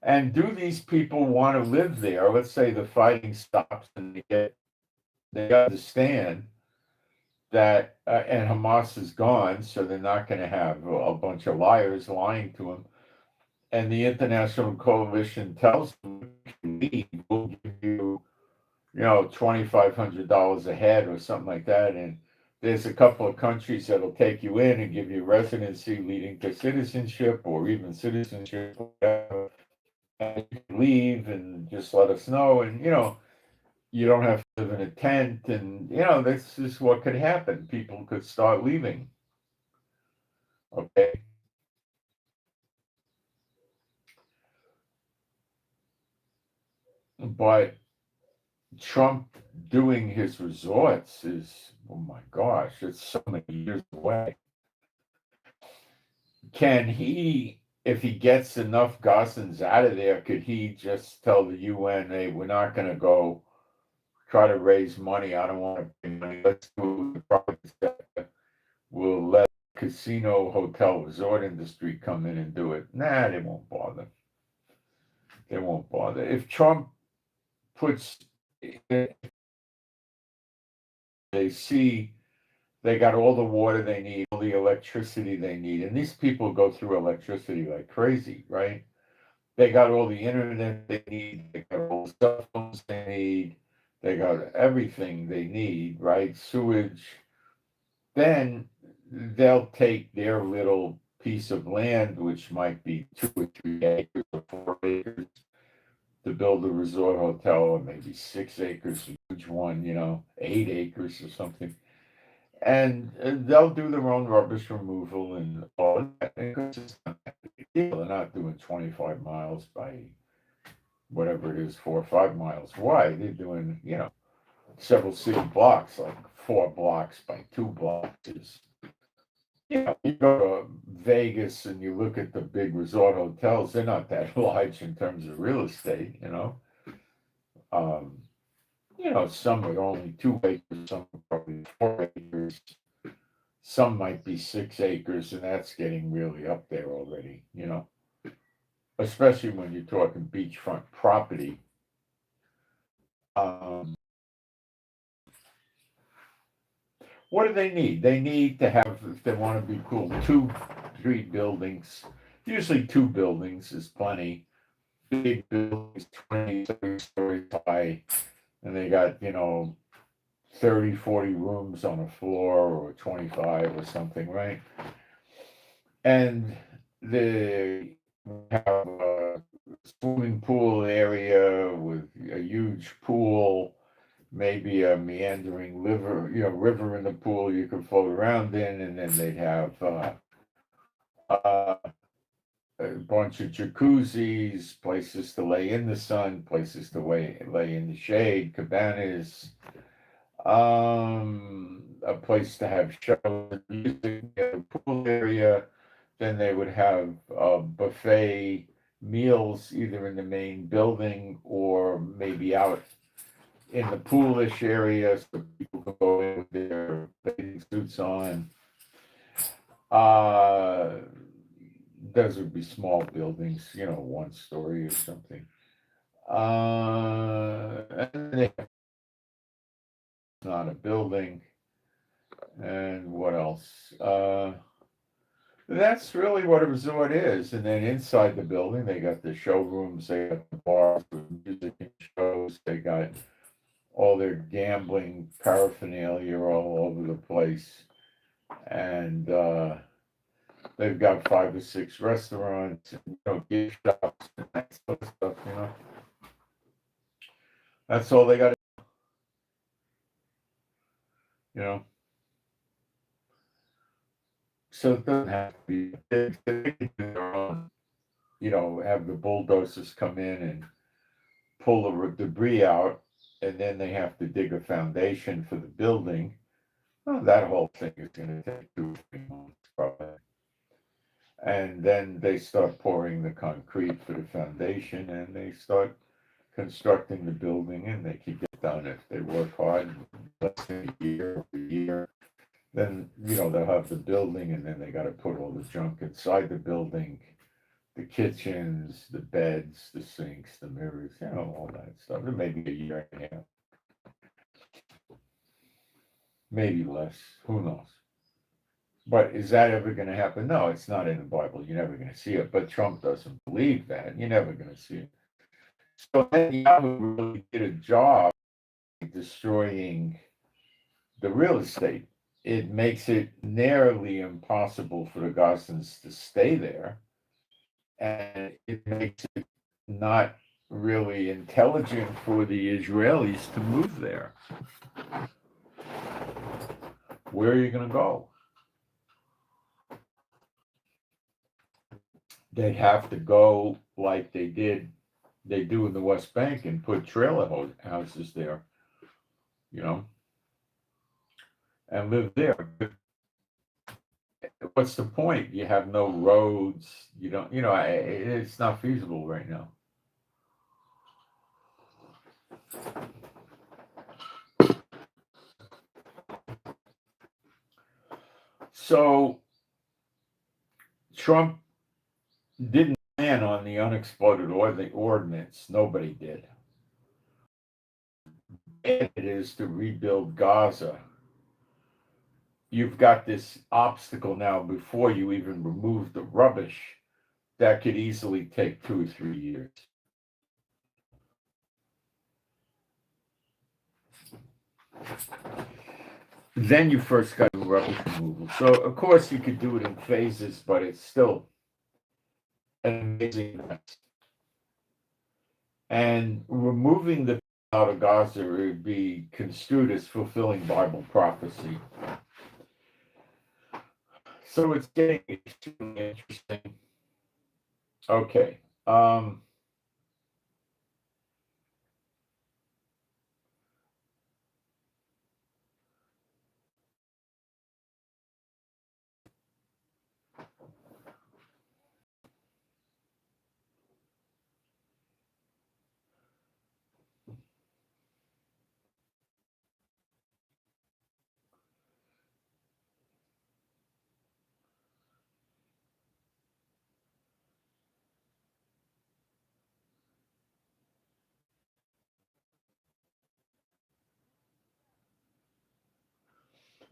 And do these people want to live there? Let's say the fighting stops and they understand that, and Hamas is gone, so they're not going to have a bunch of liars lying to them. And the international coalition tells them, leave, we'll give you, $2,500 a head or something like that. And there's a couple of countries that'll take you in and give you residency leading to citizenship or even citizenship, whatever. And you can leave and just let us know. And, you don't have to live in a tent. And, this is what could happen. People could start leaving. Okay. But Trump doing his resorts is, oh my gosh, it's so many years away. Can he, if he gets enough Gazans out of there, could he just tell the UN, hey, we're not going to go try to raise money. I don't want to pay money. Let's do the private sector. We'll let casino, hotel, resort industry come in and do it. Nah, they won't bother. They won't bother. If Trump puts, they see they got all the water they need, all the electricity they need, and these people go through electricity like crazy, right? They got all the internet they need, they got all the cell phones they need, they got everything they need, right? Sewage. Then they'll take their little piece of land, which might be 2 or 3 acres or 4 acres, to build a resort hotel, or maybe 6 acres, a huge one, 8 acres or something. And they'll do their own rubbish removal and all of that. It's not that big a deal. They're not doing 25 miles by whatever it is, 4 or 5 miles wide. They're doing, several city blocks, like 4 blocks by 2 blocks. You go to Vegas and you look at the big resort hotels, they're not that large in terms of real estate. Um, some are only 2 acres, some are probably 4 acres. Some might be 6 acres, and that's getting really up there already. Especially when you're talking beachfront property. Um, what do they need? They need to have, if they want to be cool, 2, 3 buildings. Usually 2 buildings is plenty. Big buildings, 20, 30 stories high, and they got, 30, 40 rooms on a floor, or 25 or something, right? And they have a swimming pool area with a huge pool, maybe a meandering river in the pool you could float around in, and then they'd have uh, a bunch of jacuzzis, places to lay in the sun, places to lay in the shade, cabanas, a place to have shows, music, a pool area. Then they would have buffet meals either in the main building or maybe out in the poolish area, so people can go in with their bathing suits on. Uh, those would be small buildings, 1 story or something. And it's not a building. And what else? That's really what a resort is. And then inside the building, they got the showrooms, they got the bars with music and shows, they got all their gambling paraphernalia all over the place. And they've got 5 or 6 restaurants, and, gift shops, and that sort of stuff. That's all they got, you know. So it doesn't have to be big. They can do their own, have the bulldozers come in and pull the debris out, and then they have to dig a foundation for the building. Well, that whole thing is going to take 2 or 3 months probably. And then they start pouring the concrete for the foundation, and they start constructing the building, and they can get done if they work hard, less than a year. Then, they'll have the building, and then they got to put all the junk inside the building, the kitchens, the beds, the sinks, the mirrors, all that stuff. It may be a year and a half, maybe less. Who knows? But is that ever going to happen? No, it's not in the Bible. You're never going to see it. But Trump doesn't believe that. You're never going to see it. So Netanyahu really did a job destroying the real estate. It makes it nearly impossible for the Gazans to stay there, and it makes it not really intelligent for the Israelis to move there. Where are you going to go? They'd have to go like they do in the West Bank and put trailer houses there, and live there. What's the point? You have no roads. You don't, it's not feasible right now. So Trump didn't plan on the unexploded ordnance. Nobody did. It is to rebuild Gaza. You've got this obstacle now before you even remove the rubbish that could easily take 2 or 3 years. Then you first got to do rubbish removal. So of course you could do it in phases, but it's still an amazing mess. And removing the out of Gaza would be construed as fulfilling Bible prophecy. So it's getting extremely interesting. Okay.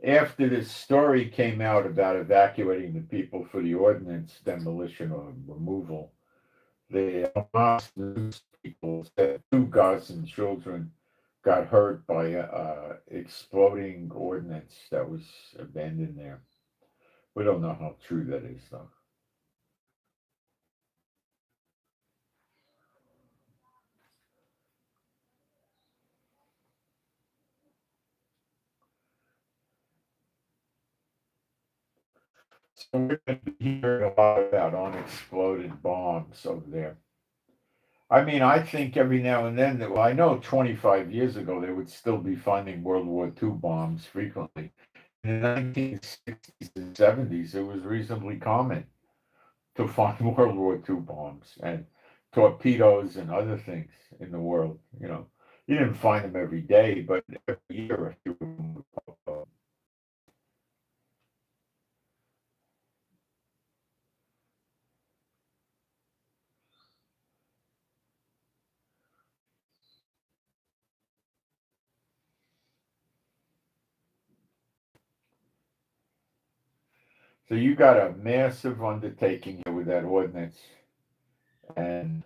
After this story came out about evacuating the people for the ordnance demolition or removal, the Hamas news people said 2 Gazan children got hurt by exploding ordnance that was abandoned there. We don't know how true that is, though. So we're going to be hearing a lot about unexploded bombs over there. I mean, I think every now and then, I know 25 years ago they would still be finding World War II bombs frequently. In the 1960s and 70s, it was reasonably common to find World War II bombs and torpedoes and other things in the world. You didn't find them every day, but every year or two of them would pop up. So you got a massive undertaking here with that ordinance. And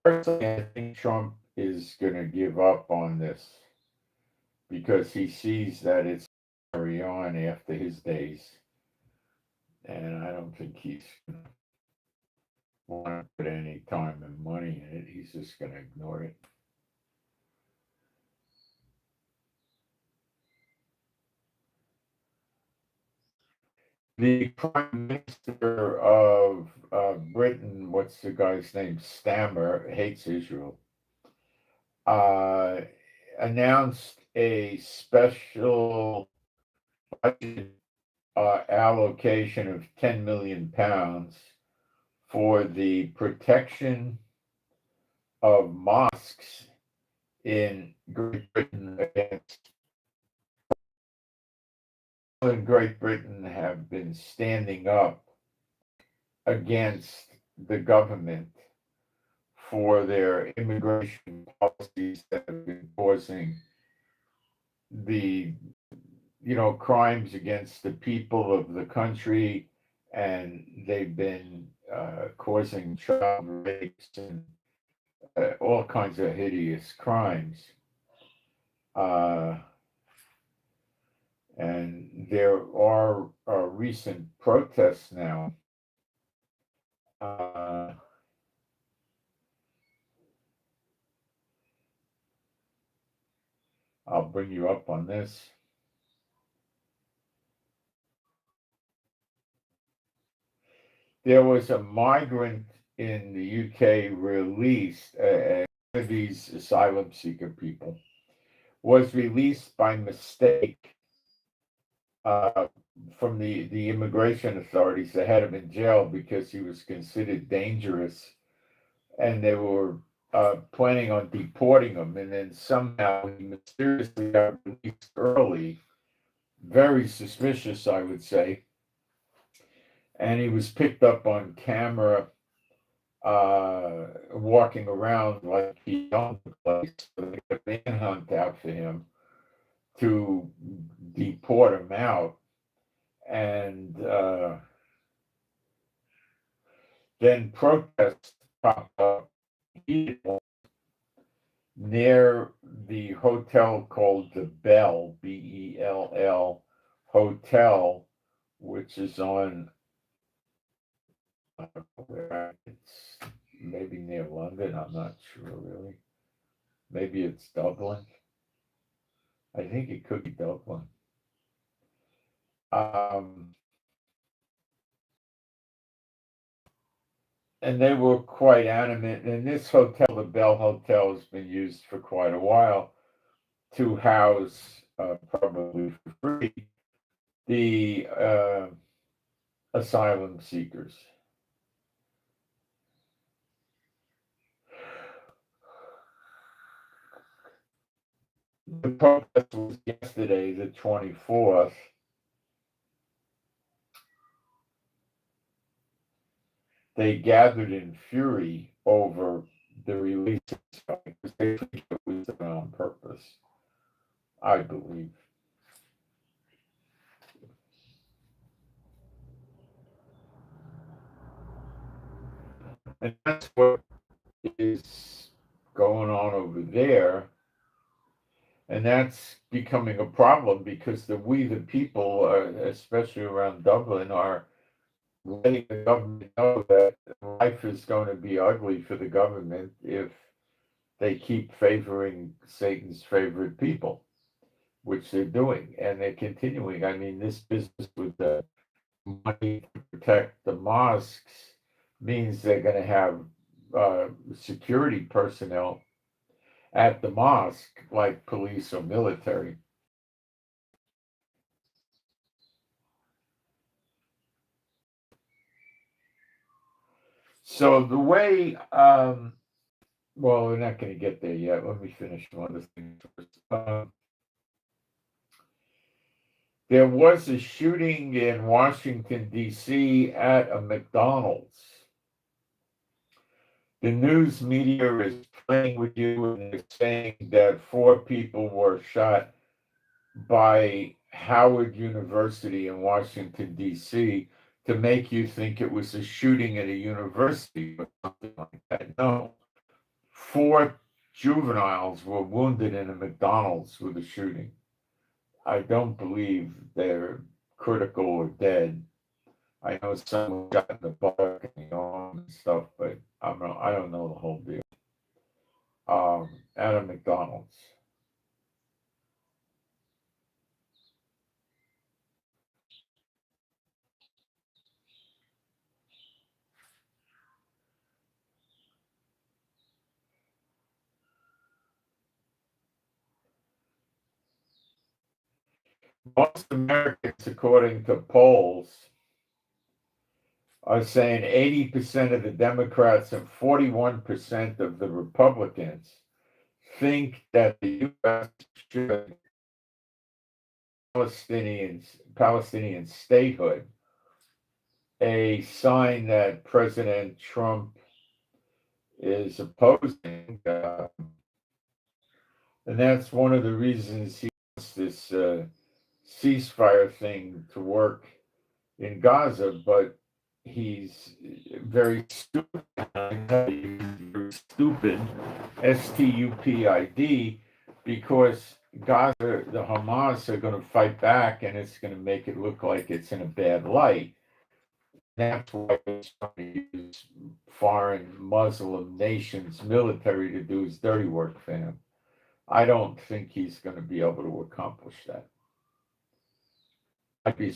personally, I think Trump is going to give up on this because he sees that it's carry on after his days. And I don't think he's going to want to put any time and money in it. He's just going to ignore it. The Prime Minister of Britain, what's the guy's name? Stammer, hates Israel, uh, announced a special budget allocation of £10 million for the protection of mosques in Great Britain against. In Great Britain have been standing up against the government for their immigration policies that have been causing the crimes against the people of the country, and they've been causing child rapes and all kinds of hideous crimes. And there are recent protests now. I'll bring you up on this. There was a migrant in the UK released, one of these asylum seeker people was released by mistake from the immigration authorities. They had him in jail because he was considered dangerous, and they were planning on deporting him. And then somehow he mysteriously got released early, very suspicious, I would say. And he was picked up on camera walking around like he owned the place. So they got a manhunt out for him to deport him out. And then protests popped up near the hotel called the Bell, Bell Hotel, which is on, where it's maybe near London. I'm not sure really. Maybe it's Dublin. I think it could be Dublin. And they were quite animate. And this hotel, the Bell Hotel, has been used for quite a while to house, probably for free, the asylum seekers. The protest was yesterday, the 24th. They gathered in fury over the release because they think it was done on purpose, I believe. And that's what is going on over there. And that's becoming a problem because we the people, especially around Dublin, are letting the government know that life is going to be ugly for the government if they keep favoring Satan's favorite people, which they're doing. And they're continuing. I mean, this business with the money to protect the mosques means they're going to have security personnel at the mosque, like police or military. So the way, well, we're not going to get there yet. Let me finish one of the things first. There was a shooting in Washington, D.C. at a McDonald's. The news media is playing with you and they're saying that 4 people were shot by Howard University in Washington, D.C., to make you think it was a shooting at a university or something like that. No, 4 juveniles were wounded in a McDonald's with a shooting. I don't believe they're critical or dead. I know someone got in the butt and the arm and stuff, but I don't know the whole deal. At a McDonald's. Most Americans, according to polls, are saying 80% of the Democrats and 41% of the Republicans think that the U.S. should Palestinian statehood, a sign that President Trump is opposing, and that's one of the reasons he wants this ceasefire thing to work in Gaza, but he's very stupid. Very stupid, stupid, because Gaza, the Hamas are going to fight back, and it's going to make it look like it's in a bad light. That's why he's trying to use foreign Muslim nations' military to do his dirty work for him. I don't think he's going to be able to accomplish that. I'd be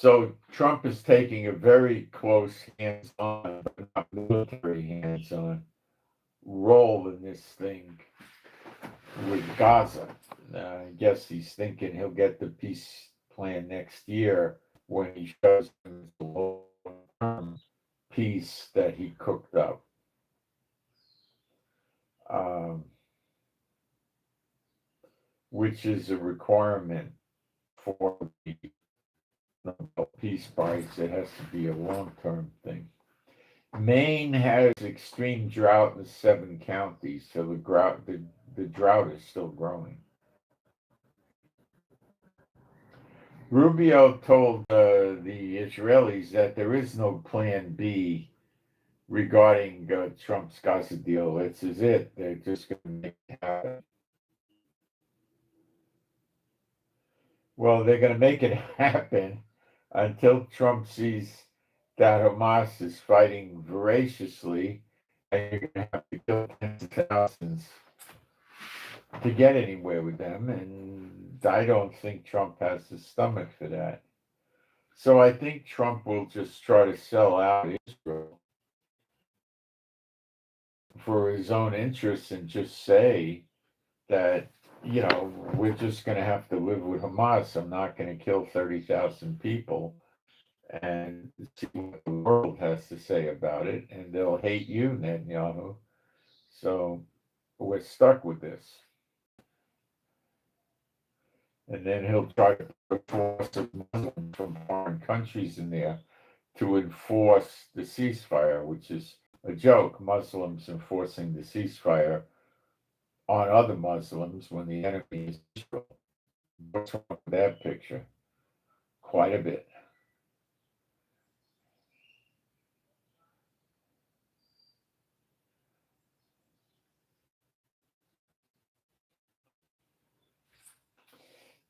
So Trump is taking a very close hands-on, but not military hands-on role in this thing with Gaza. I guess he's thinking he'll get the peace plan next year when he shows him the long-term peace that he cooked up. Which is a requirement for the Nobel Peace Prize. It has to be a long-term thing. Maine has extreme drought in 7 counties, so the drought is still growing. Rubio told the Israelis that there is no plan B regarding Trump's Gaza deal. This is it. They're just going to make it happen. Well, they're going to make it happen until Trump sees that Hamas is fighting voraciously, and you're going to have to kill tens of thousands to get anywhere with them. And I don't think Trump has the stomach for that. So I think Trump will just try to sell out Israel for his own interests and just say that, we're just going to have to live with Hamas. I'm not going to kill 30,000 people, and see what the world has to say about it, and they'll hate you, Netanyahu. So we're stuck with this. And then he'll try to put a force of Muslims from foreign countries in there to enforce the ceasefire, which is a joke. Muslims enforcing the ceasefire on other Muslims when the enemy is Israel. What's wrong with that picture? Quite a bit.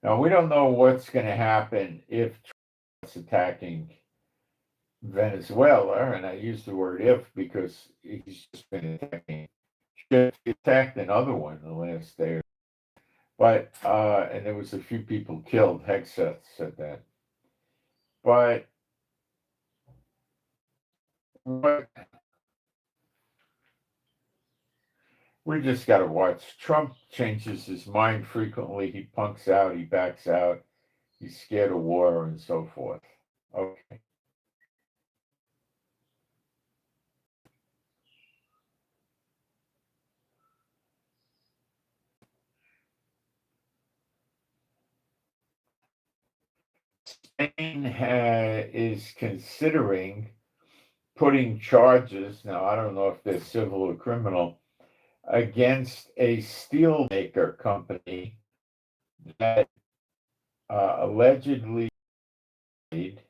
Now, we don't know what's going to happen if Trump's attacking Venezuela, and I use the word if because he's just been attacking. He attacked another one the last day, but and there was a few people killed. Hegseth said that, but what we just got to watch. Trump changes his mind frequently. He punks out. He backs out. He's scared of war and so forth. Okay. Spain is considering putting charges, now I don't know if they're civil or criminal, against a steelmaker company that allegedly made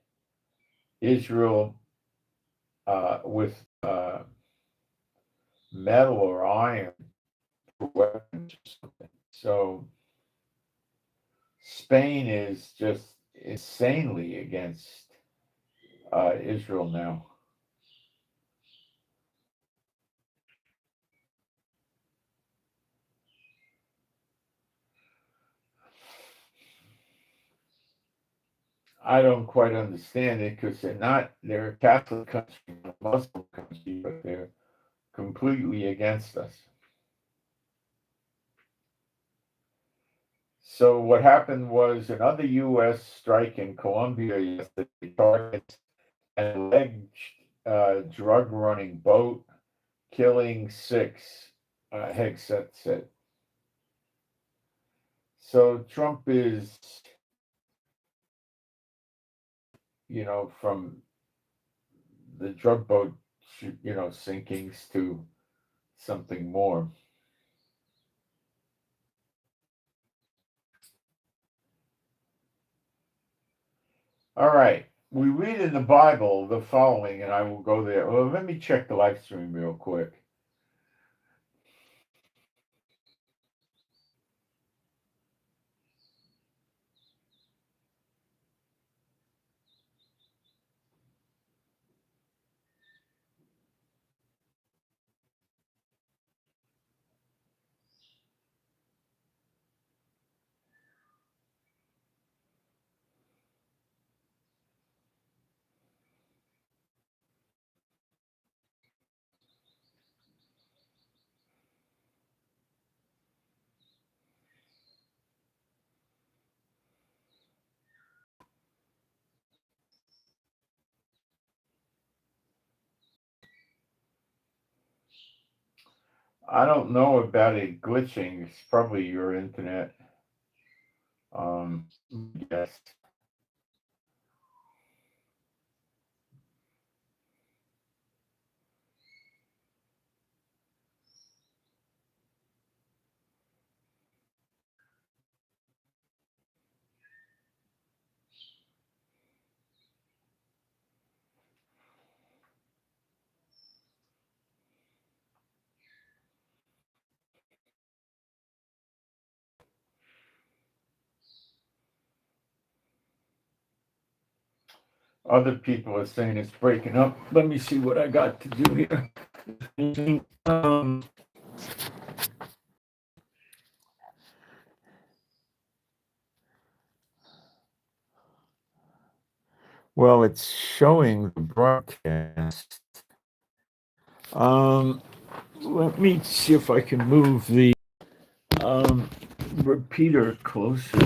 Israel with metal or iron for weapons or something. So Spain is just insanely against Israel now. I don't quite understand it because they're a Catholic country, not a Muslim country, but they're completely against us. So what happened was another U.S. strike in Colombia yesterday targets an alleged drug running boat, killing 6, Hegseth said. So Trump is, from the drug boat, sinkings to something more. All right. We read in the Bible the following, and I will go there. Well, let me check the live stream real quick. I don't know about it glitching. It's probably your internet. Yes. Other people are saying it's breaking up. Let me see what I got to do here. Well, it's showing the broadcast. Let me see if I can move the repeater closer.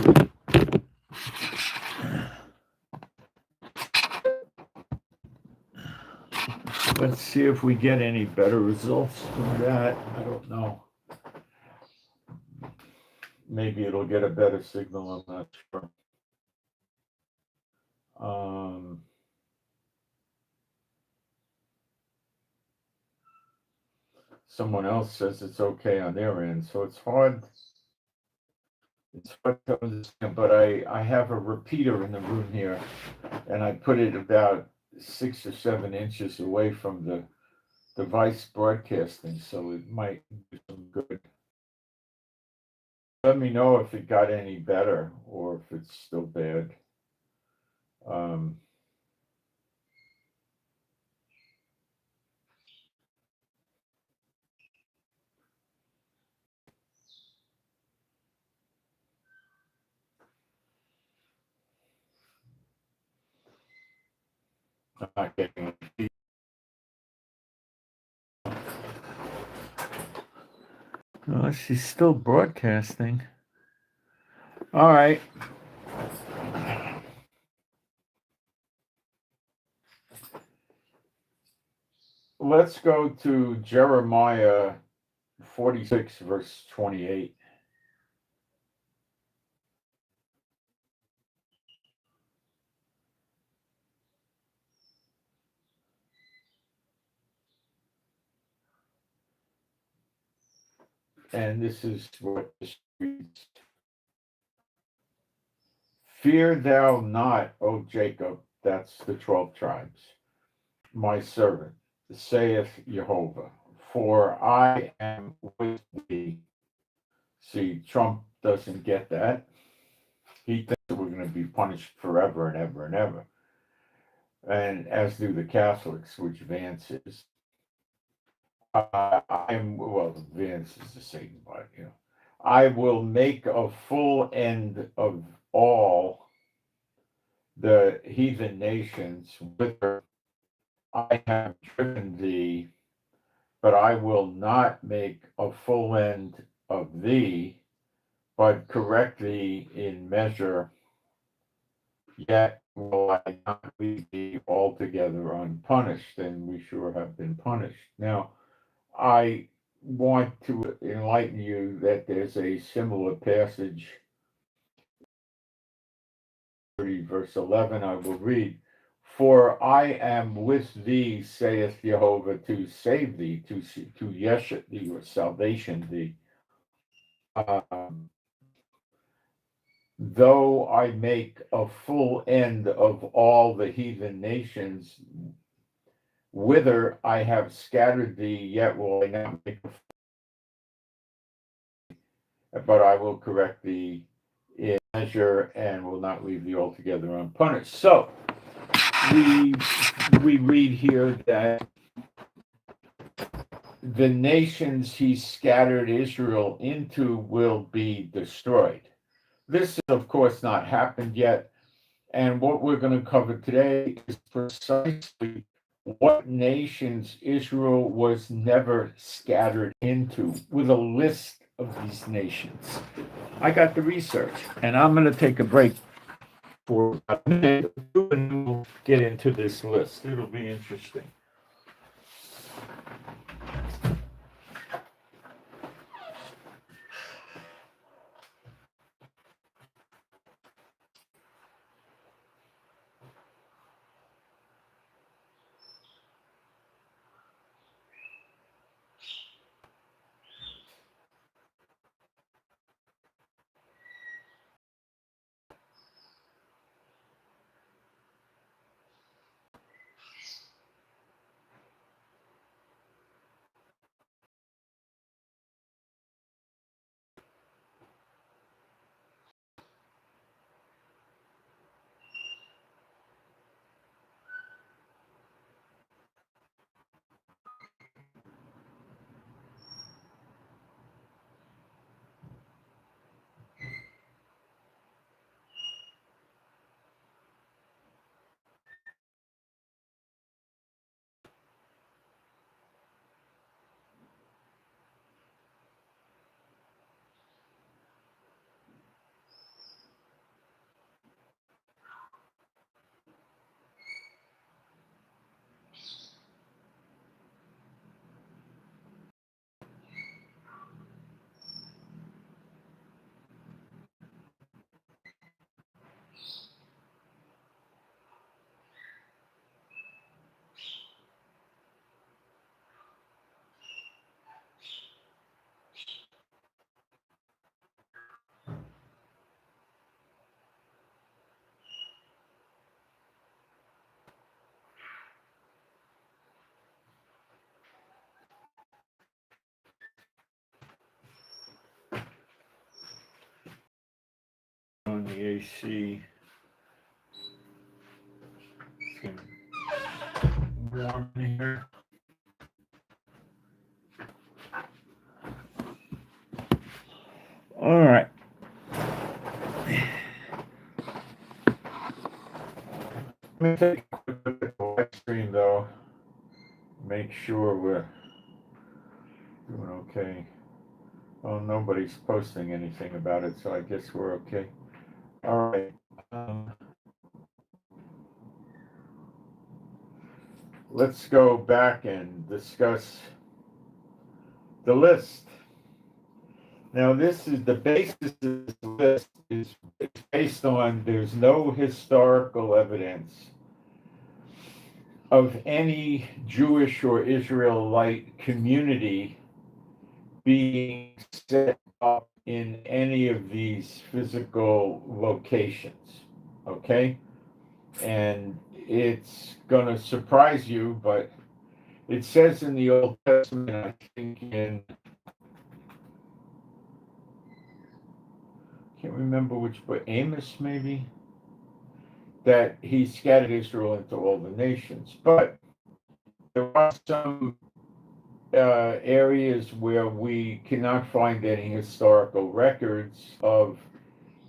Let's see if we get any better results from that. I don't know. Maybe it'll get a better signal. I'm not sure. Someone else says it's okay on their end, so it's hard. It's hard to understand, but I have a repeater in the room here, and I put it about 6 or 7 inches away from the device broadcasting, so it might do some good. Let me know if it got any better or if it's still bad. I'm not getting it. Oh, she's still broadcasting. All right. Let's go to Jeremiah 46, verse 28. and this is what this reads. Fear thou not, O Jacob, that's the 12 tribes, my servant, saith Jehovah, for I am with thee. See, Trump doesn't get that. He thinks that we're going to be punished forever and ever and ever. And as do the Catholics, which Vance is. Vance is the Satan, but I will make a full end of all the heathen nations whither I have driven thee, but I will not make a full end of thee, but correct thee in measure, yet will I not leave thee altogether unpunished, and we sure have been punished. Now, I want to enlighten you that there's a similar passage, verse 11, I will read. For I am with thee, saith Jehovah, to save thee, to yeshet thee, or salvation thee. Though I make a full end of all the heathen nations, whither I have scattered thee, yet will I not make but I will correct thee in measure and will not leave thee altogether unpunished. So we read here that the nations he scattered Israel into will be destroyed. This has, of course, not happened yet. And what we're going to cover today is precisely what nations Israel was never scattered into, with a list of these nations. I got the research, and I'm going to take a break for a minute and we'll get into this list. It'll be interesting. On the AC, it's getting warm in here. All right. Let me take a quick look at the live stream, though. Make sure we're doing okay. Well, nobody's posting anything about it, so I guess we're okay. All right. Let's go back and discuss the list. Now, this is the basis of this list is based on there's no historical evidence of any Jewish or Israelite community being set up in any of these physical locations. Okay? And it's going to surprise you, but it says in the Old Testament, I think can't remember which, but Amos maybe, that he scattered Israel into all the nations. But there are some areas where we cannot find any historical records of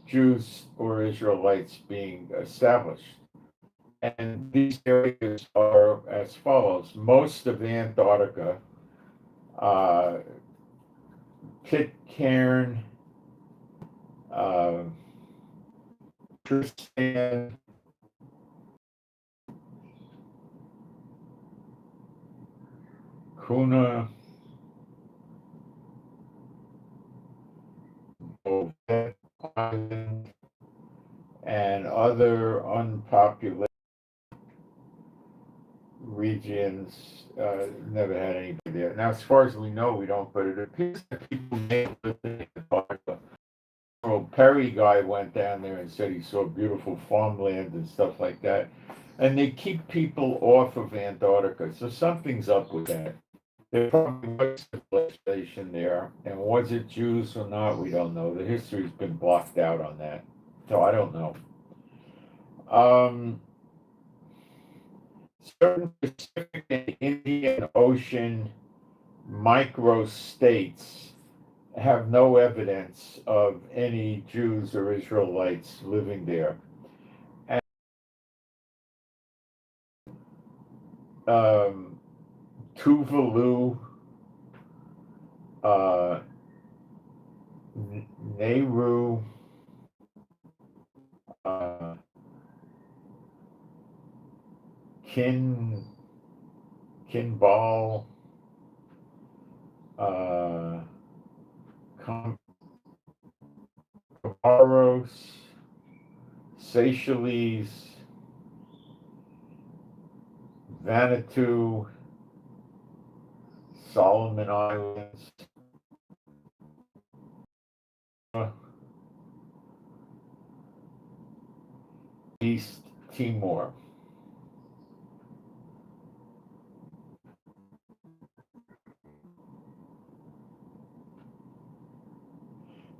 Jews or Israelites being established. And these areas are as follows: most of Antarctica, uh, Pitcairn, uh, Tristan, Kuna, Bovet Island, and other unpopulated regions. Never had anybody there. Now, as far as we know, we don't, but it appears that people may live in Antarctica. Well, Perry guy went down there and said he saw beautiful farmland and stuff like that. And they keep people off of Antarctica, so something's up with that. There probably was civilization there, and was it Jews or not, we don't know. The history's been blocked out on that, so I don't know. Certain Pacific and Indian Ocean microstates have no evidence of any Jews or Israelites living there. And Tuvalu, Nauru, Kinbal, Comoros, Seychelles, Vanuatu, Solomon Islands, East Timor.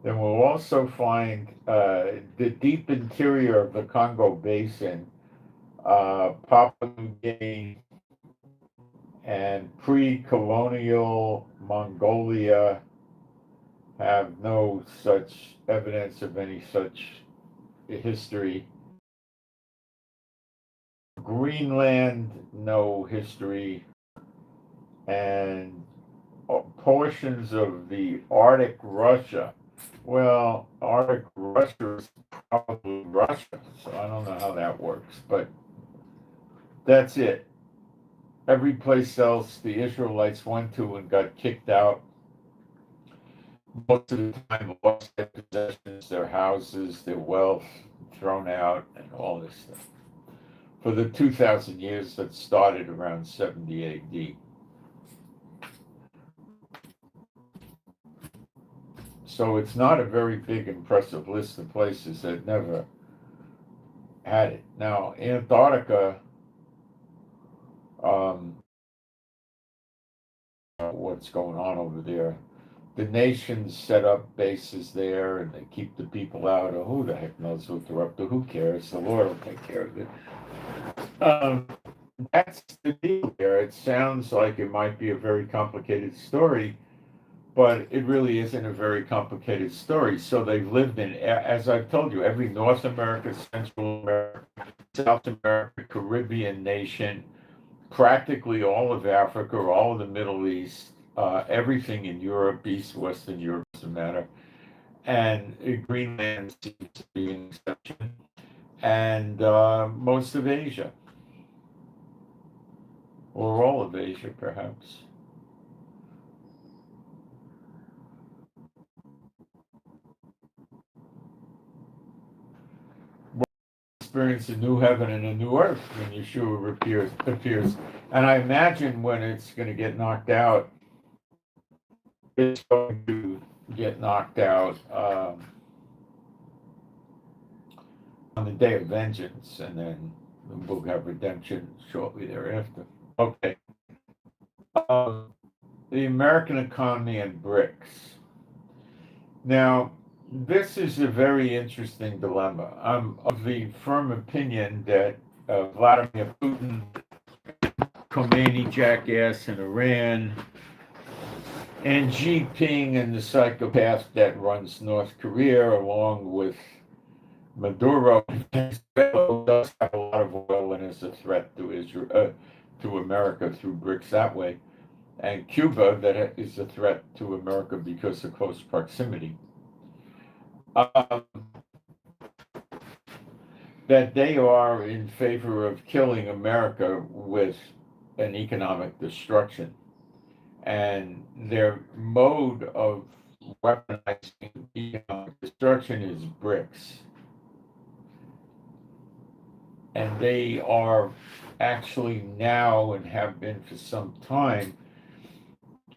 Then we'll also find the deep interior of the Congo Basin, Papua New Guinea, and pre-colonial Mongolia have no such evidence of any such history. Greenland, no history. And portions of the Arctic Russia. Well, Arctic Russia is probably Russia, so I don't know how that works, but that's it. Every place else the Israelites went to and got kicked out, most of the time lost their possessions, their houses, their wealth, thrown out, and all this stuff. For the 2,000 years that started around 70 AD. So it's not a very big, impressive list of places that never had it. Now, Antarctica, what's going on over there? The nations set up bases there, and they keep the people out. Or who the heck knows what they're up to? Who cares? The Lord will take care of it. That's the deal here. It sounds like it might be a very complicated story, but it really isn't a very complicated story. So they've lived in, as I've told you, every North America, Central America, South America, Caribbean nation, practically all of Africa, all of the Middle East, everything in Europe, East, Western Europe, doesn't matter. And Greenland seems to be an exception. And most of Asia, or all of Asia, perhaps. Experience a new heaven and a new earth when Yeshua appears. And I imagine when it's going to get knocked out, is going to get knocked out on the day of vengeance, and then we'll have redemption shortly thereafter. Okay. The American economy and BRICS. Now, this is a very interesting dilemma. I'm of the firm opinion that Vladimir Putin, Khomeini jackass in Iran, and Xi Jinping and the psychopath that runs North Korea, along with Maduro, does have a lot of oil and is a threat to Israel, to America through BRICS that way, and Cuba that is a threat to America because of close proximity. That they are in favor of killing America with an economic destruction. And their mode of weaponizing economic destruction is BRICS. And they are actually now, and have been for some time,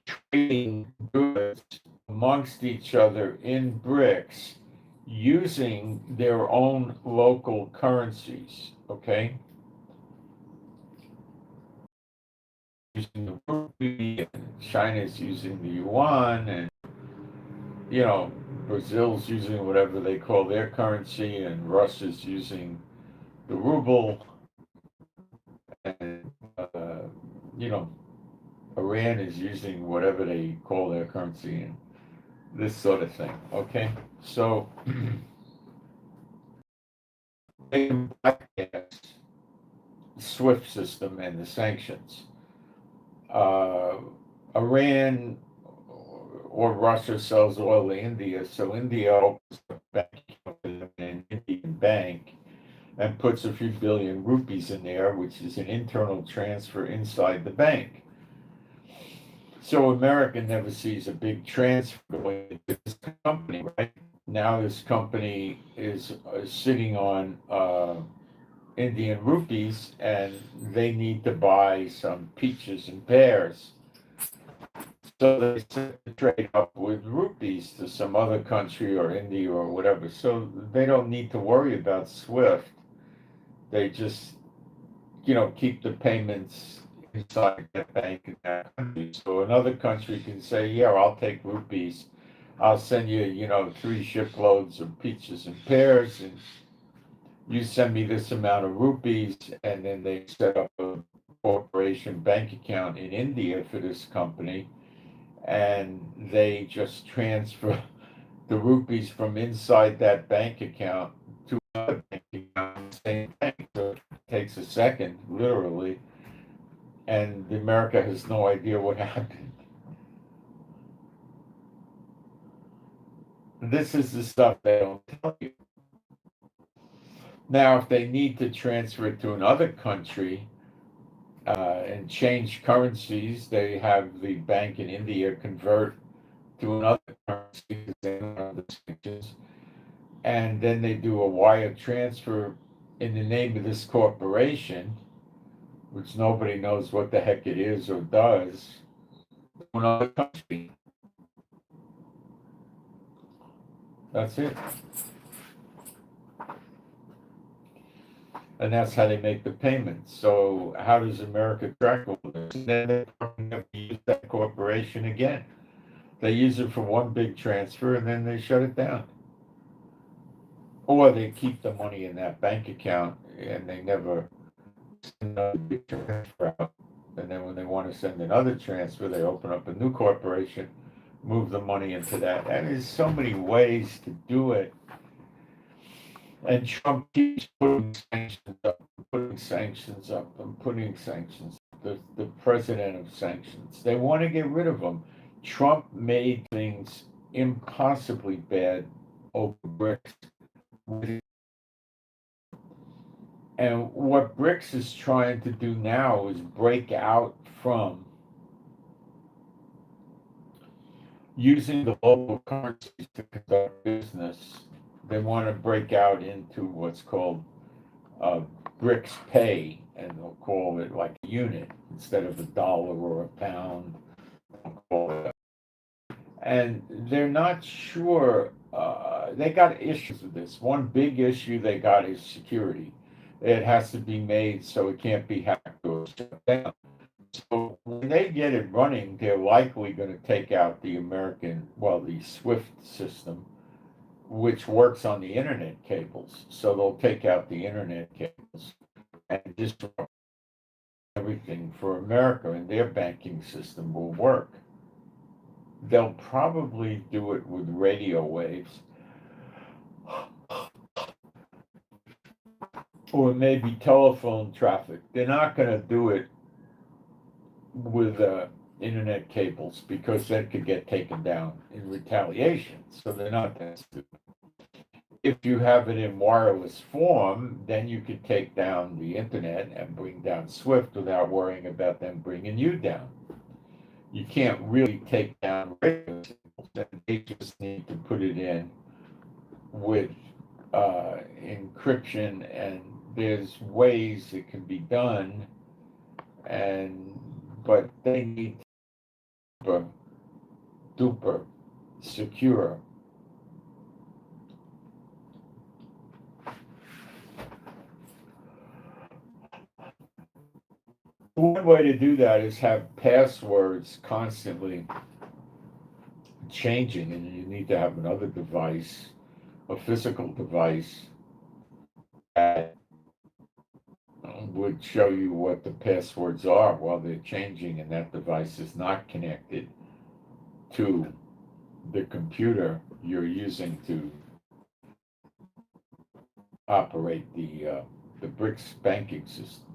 trading goods amongst each other in BRICS using their own local currencies, okay? Using the rupee, and China's using the yuan, and Brazil's using whatever they call their currency, and Russia's using the ruble, and Iran is using whatever they call their currency, and this sort of thing. Okay, so they can bypass the SWIFT system and the sanctions. Iran or Russia sells oil to India, so India opens a bank account in an Indian bank and puts a few billion rupees in there, which is an internal transfer inside the bank. So America never sees a big transfer going to this company, right? Now this company is sitting on Indian rupees, and they need to buy some peaches and pears. So they set the trade up with rupees to some other country or India or whatever. So they don't need to worry about SWIFT. They just, keep the payments inside that bank in that country. So another country can say, yeah, I'll take rupees. I'll send you, 3 shiploads of peaches and pears, and you send me this amount of rupees, and then they set up a corporation bank account in India for this company, and they just transfer the rupees from inside that bank account to another bank account, the same bank. So it takes a second, literally, and America has no idea what happened. This is the stuff they don't tell you. Now, if they need to transfer it to another country and change currencies, they have the bank in India convert to another currency because they don't have the sanctions, and then they do a wire transfer in the name of this corporation, which nobody knows what the heck it is or does, to another country. That's it. And that's how they make the payments. So how does America track all this? And then they probably have to use that corporation again. They use it for one big transfer, and then they shut it down. Or they keep the money in that bank account, and they never send another big transfer out. And then when they want to send another transfer, they open up a new corporation, move the money into that. And there's so many ways to do it. And Trump keeps putting sanctions up, putting sanctions up, and putting sanctions. The president of sanctions. They want to get rid of him. Trump made things impossibly bad over BRICS. And what BRICS is trying to do now is break out from using the local currencies to conduct business. They want to break out into what's called BRICS pay, and they'll call it like a unit instead of a dollar or a pound. They'll call it and they're not sure. They got issues with this. One big issue they got is security. It has to be made so it can't be hacked or shut down. So when they get it running, they're likely going to take out the the SWIFT system, which works on the internet cables. So they'll take out the internet cables and disrupt everything for America, and their banking system will work. They'll probably do it with radio waves, or maybe telephone traffic. They're not going to do it with internet cables because that could get taken down in retaliation. So they're not that stupid. If you have it in wireless form, then you could take down the internet and bring down Swift without worrying about them bringing you down. You can't really take down radio signals, and they just need to put it in with encryption, and there's ways it can be done, but they need super duper secure. One way to do that is have passwords constantly changing, and you need to have another device, a physical device, that would show you what the passwords are while they're changing, and that device is not connected to the computer you're using to operate the BRICS banking system.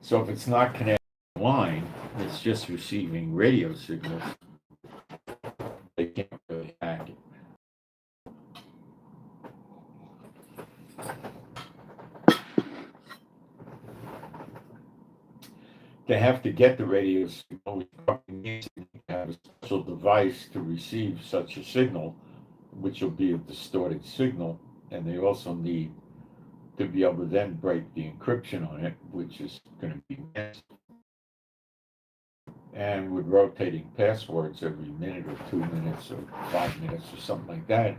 So if it's not connected online, it's just receiving radio signals. They can't really hack it. They have to get the radio signal, which probably means they have a special device to receive such a signal, which will be a distorted signal, and they also need to be able to then break the encryption on it, which is going to be massive. And with rotating passwords every minute or 2 minutes or 5 minutes or something like that,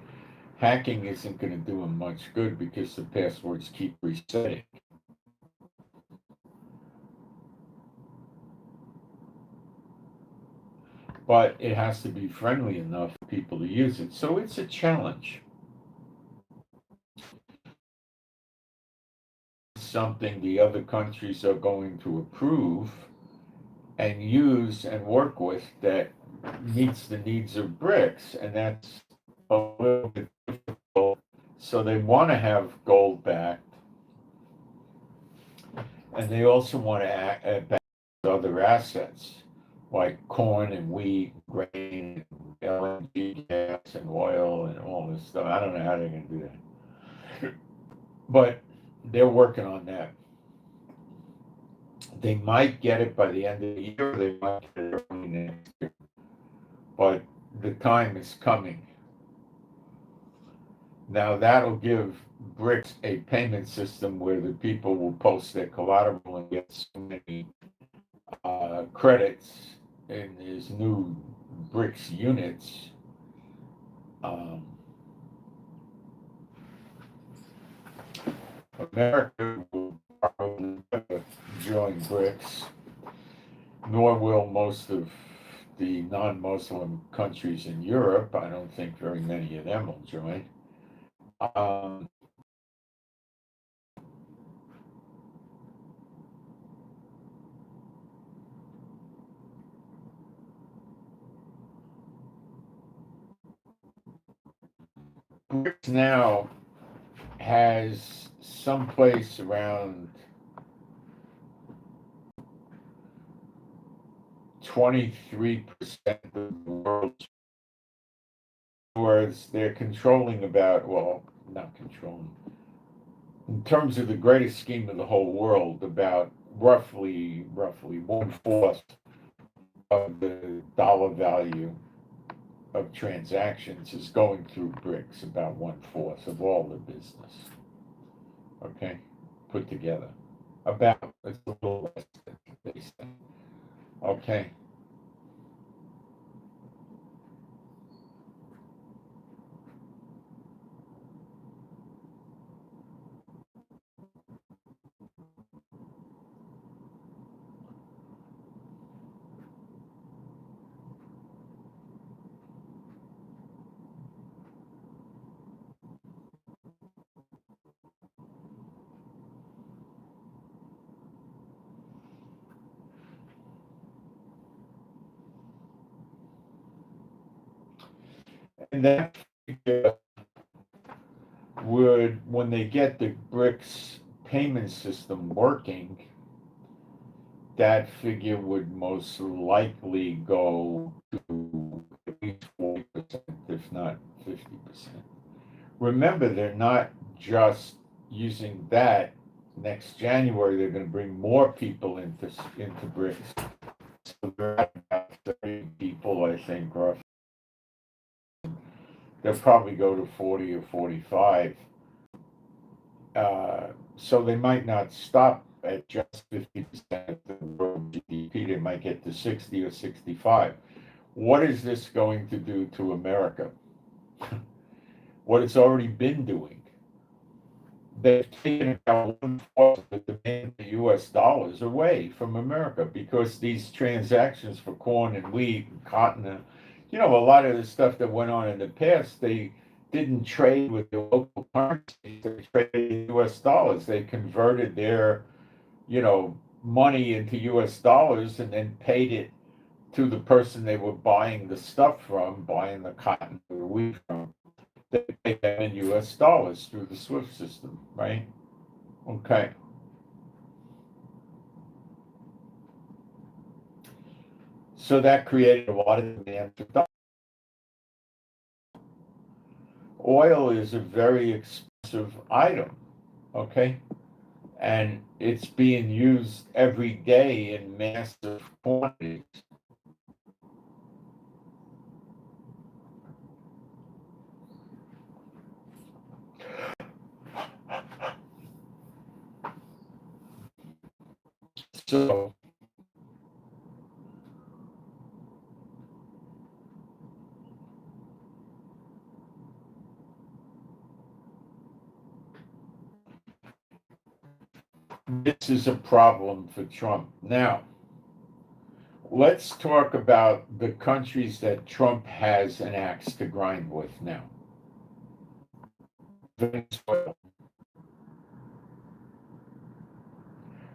hacking isn't going to do them much good because the passwords keep resetting. But it has to be friendly enough for people to use it. So it's a challenge. Something the other countries are going to approve and use and work with that meets the needs of BRICS, and that's a little bit difficult. So they want to have gold backed, and they also want to back other assets like corn and wheat, grain, and LNG gas and oil and all this stuff. I don't know how they're going to do that, but they're working on that. They might get it by the end of the year, or they might get it early next year. But the time is coming. Now that'll give BRICS a payment system where the people will post their collateral and get so many credits in these new BRICS units. America will probably never join BRICS, nor will most of the non-Muslim countries in Europe. I don't think very many of them will join. BRICS now has someplace around 23% of the world. In other words, they're controlling not controlling, in terms of the greatest scheme of the whole world, about roughly 1/4 of the dollar value of transactions is going through BRICS, about 1/4 of all the business. Okay, put together. It's a little less than they say. Okay. And that figure would, when they get the BRICS payment system working, that figure would most likely go to at least 40%, if not 50%. Remember, they're not just using that. Next January, they're going to bring more people into BRICS. So they're at about 30 people, I think, roughly. They'll probably go to 40 or 45. So they might not stop at just 50% of the world GDP. They might get to 60 or 65. What is this going to do to America? What it's already been doing. They've taken about 1/4 of the demand for US dollars away from America because these transactions for corn and wheat and cotton and, a lot of the stuff that went on in the past, they didn't trade with the local currencies, they traded in US dollars. They converted their, money into US dollars and then paid it to the person they were buying the stuff from, buying the cotton or the wheat from. They pay them in US dollars through the SWIFT system, right? Okay. So that created a lot of demand for dollars. Oil is a very expensive item, okay? And it's being used every day in massive quantities. So this is a problem for Trump. Now, let's talk about the countries that Trump has an axe to grind with now. Venezuela.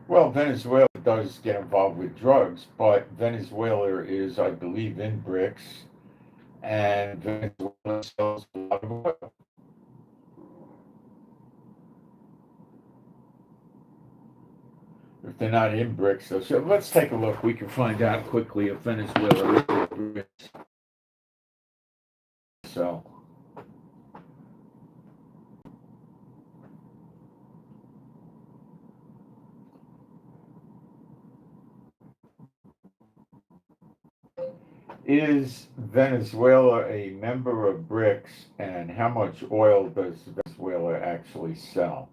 Well, Venezuela does get involved with drugs, but Venezuela is, I believe, in BRICS, and Venezuela sells a lot of oil. If they're not in BRICS, though. So let's take a look. We can find out quickly if Venezuela is in BRICS. So, is Venezuela a member of BRICS, and how much oil does Venezuela actually sell?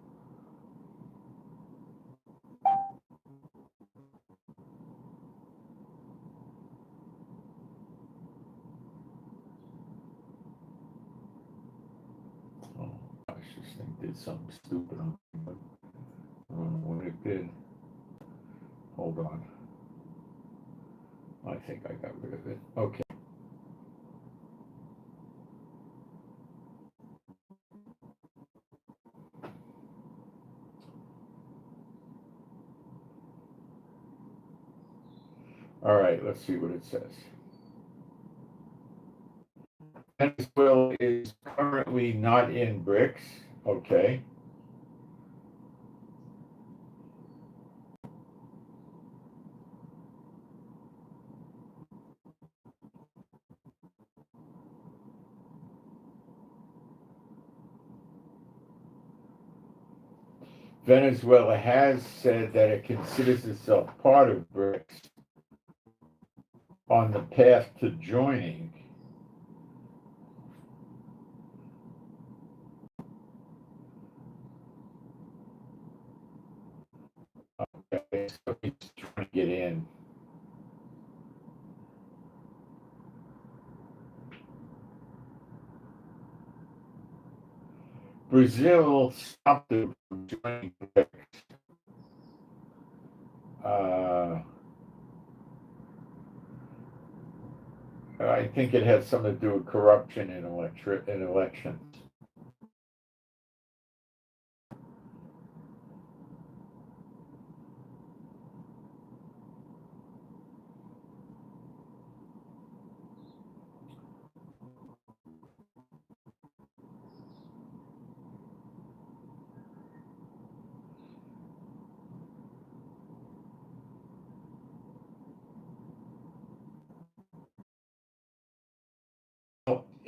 Oh, gosh, this thing did something stupid on me, but I don't know what it did. Hold on. I think I got rid of it. Okay. All right, let's see what it says. Venezuela is currently not in BRICS. Okay. Venezuela has said that it considers itself part of BRICS on the path to joining. Okay, so he's trying to get in. Brazil stopped it from joining BRICS. I think it has something to do with corruption in elections.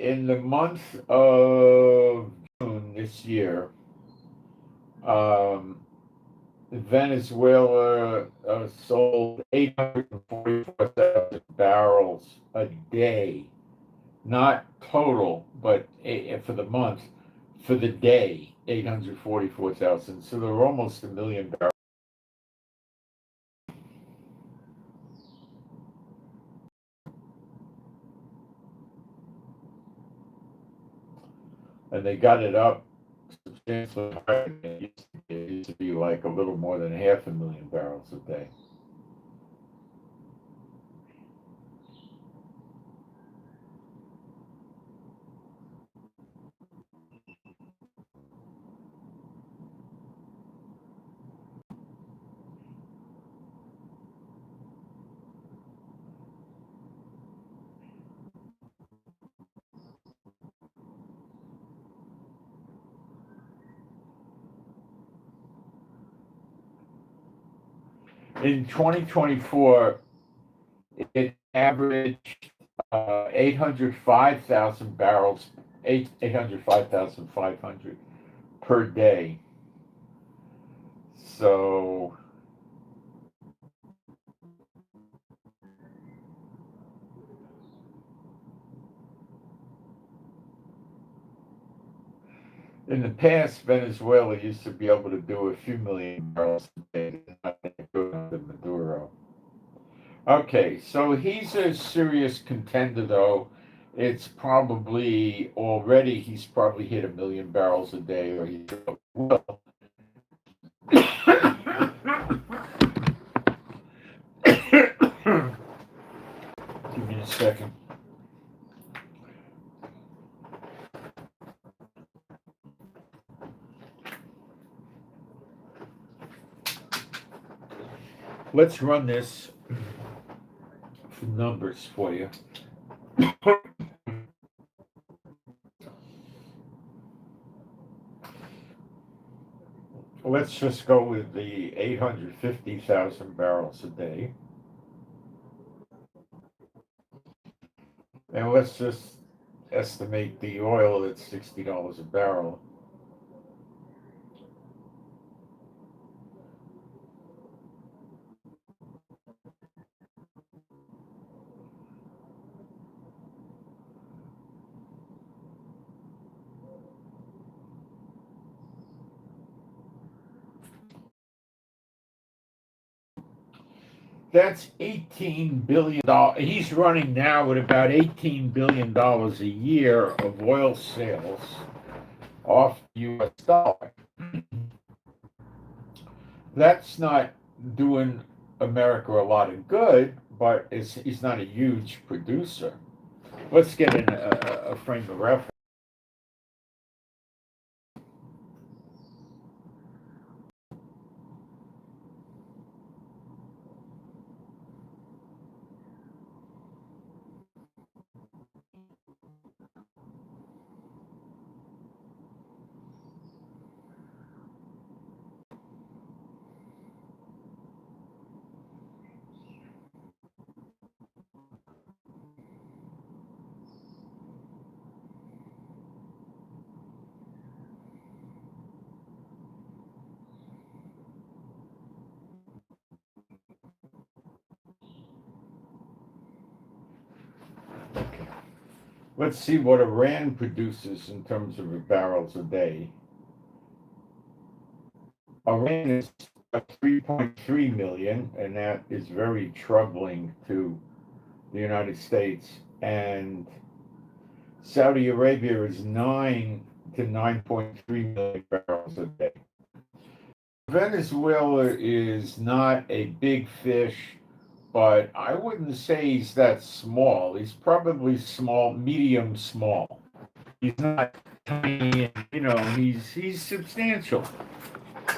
in the month of June this year, Venezuela sold 844,000 barrels a day, not total, but for the month, for the day, 844,000. So they're almost a million barrels. And they got it up substantially higher than it used to be. It used to be like a little more than 500,000 barrels a day. In 2024, it averaged 805,000 barrels, 805,500 per day. So in the past, Venezuela used to be able to do a few million barrels a day, not good under Maduro. Okay, so he's a serious contender, though. It's probably already, he's probably hit a million barrels a day, or he will. Give me a second. Let's run this for numbers for you. Let's just go with the 850,000 barrels a day. And let's just estimate the oil at $60 a barrel. That's $18 billion. He's running now at about $18 billion a year of oil sales off the US dollar. That's not doing America a lot of good, but he's not a huge producer. Let's get in a frame of reference. Okay. Let's see what Iran produces in terms of barrels a day. Iran is 3.3 million, and that is very troubling to the United States. And Saudi Arabia is 9 to 9.3 million barrels a day. Venezuela is not a big fish, but I wouldn't say he's that small. He's probably small, medium small. He's not tiny, he's substantial.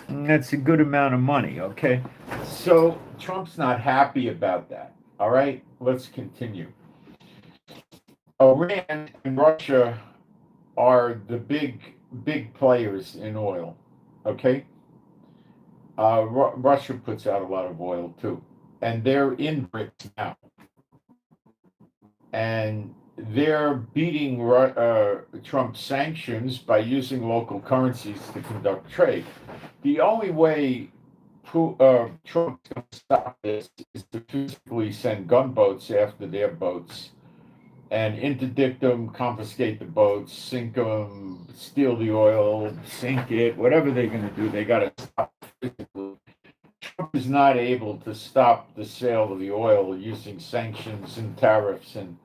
And that's a good amount of money, okay? So Trump's not happy about that. All right, let's continue. Iran and Russia are the big players in oil, okay? Russia puts out a lot of oil too, and they're in BRICS now. And they're beating Trump's sanctions by using local currencies to conduct trade. The only way Trump's going to stop this is to physically send gunboats after their boats and interdict them, confiscate the boats, sink them, steal the oil, sink it, whatever they're going to do, they got to stop physically. Trump is not able to stop the sale of the oil using sanctions and tariffs and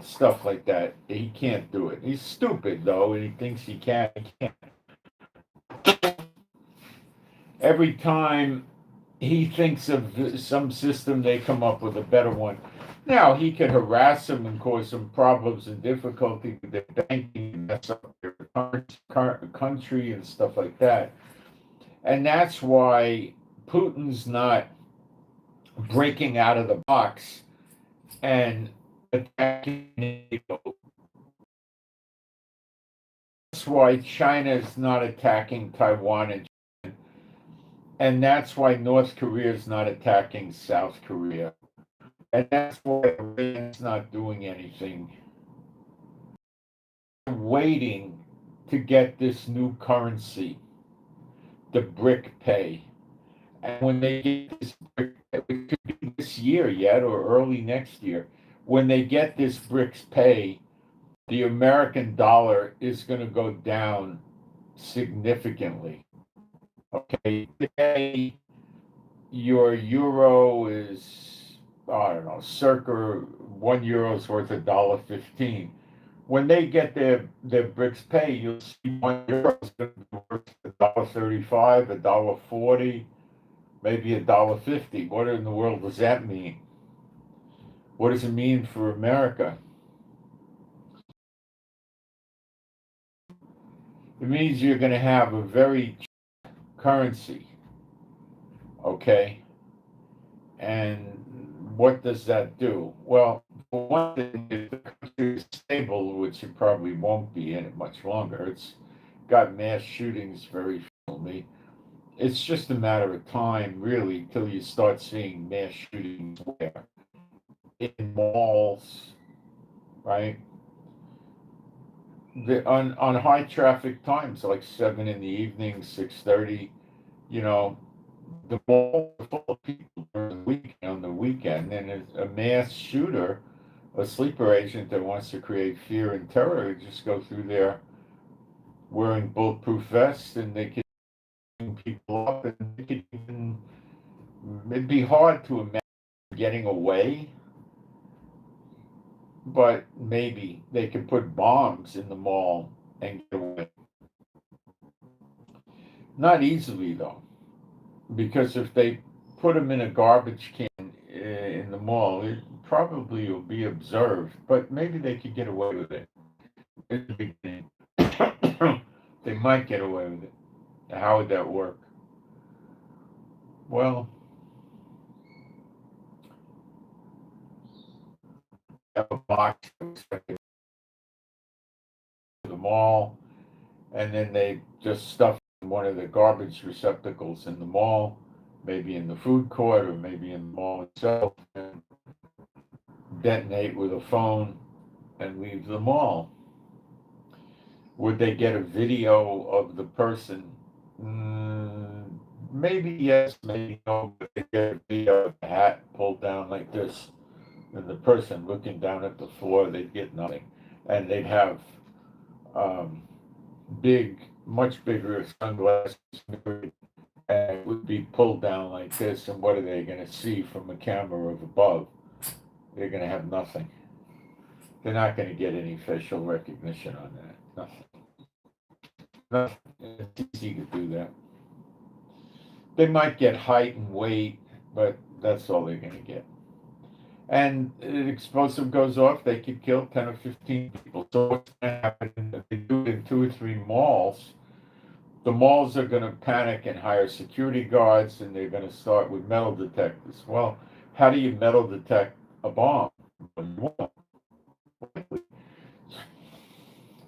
stuff like that. He can't do it. He's stupid though, and he thinks he can. He can't. Every time he thinks of some system, they come up with a better one. Now he could harass them and cause some problems and difficulty with their banking, mess up their country and stuff like that. And that's why Putin's not breaking out of the box and attacking NATO. That's why China is not attacking Taiwan, and that's why North Korea is not attacking South Korea. And that's why Iran's not doing anything. They're waiting to get this new currency, the brick pay. And when they get this brick, it could be this year yet or early next year. When they get this BRICS pay, the American dollar is going to go down significantly. Okay, today your euro is, I don't know, circa €1 is worth $1.15. When they get their BRICS pay, you'll see €1 is going to be worth $1.35, $1.40, maybe $1.50. What in the world does that mean? What does it mean for America? It means you're going to have a very cheap currency, okay? And what does that do? Well, for one thing, if the country is stable, which it probably won't be in it much longer, it's got mass shootings very frequently. It's just a matter of time, really, till you start seeing mass shootings where in malls, right? On high traffic times, like 7 in the evening, 6:30, you know, the mall is full of people during the week on the weekend, and a mass shooter, a sleeper agent that wants to create fear and terror, just go through there wearing bulletproof vests, and they can shoot people up, and they could even, it'd be hard to imagine getting away, but maybe they could put bombs in the mall and get away. Not easily though, because if they put them in a garbage can in the mall, it probably will be observed, but maybe they could get away with it in the beginning. They might get away with it. How would that work? Well, have a box to the mall, and then they just stuff in one of the garbage receptacles in the mall, maybe in the food court or maybe in the mall itself, and detonate with a phone and leave the mall. Would they get a video of the person? Maybe yes, maybe no, but they get a video of the hat pulled down like this, and the person looking down at the floor, they'd get nothing. And they'd have um, big, much bigger sunglasses, and it would be pulled down like this, and what are they going to see from a camera of above? They're going to have nothing. They're not going to get any facial recognition on that. Nothing. Nothing. It's easy to do that. They might get height and weight, but that's all they're going to get. And an explosive goes off, they could kill 10 or 15 people. So what's going to happen if they do it in 2 or 3 malls? The malls are going to panic and hire security guards, and they're going to start with metal detectors. Well, how do you metal detect a bomb?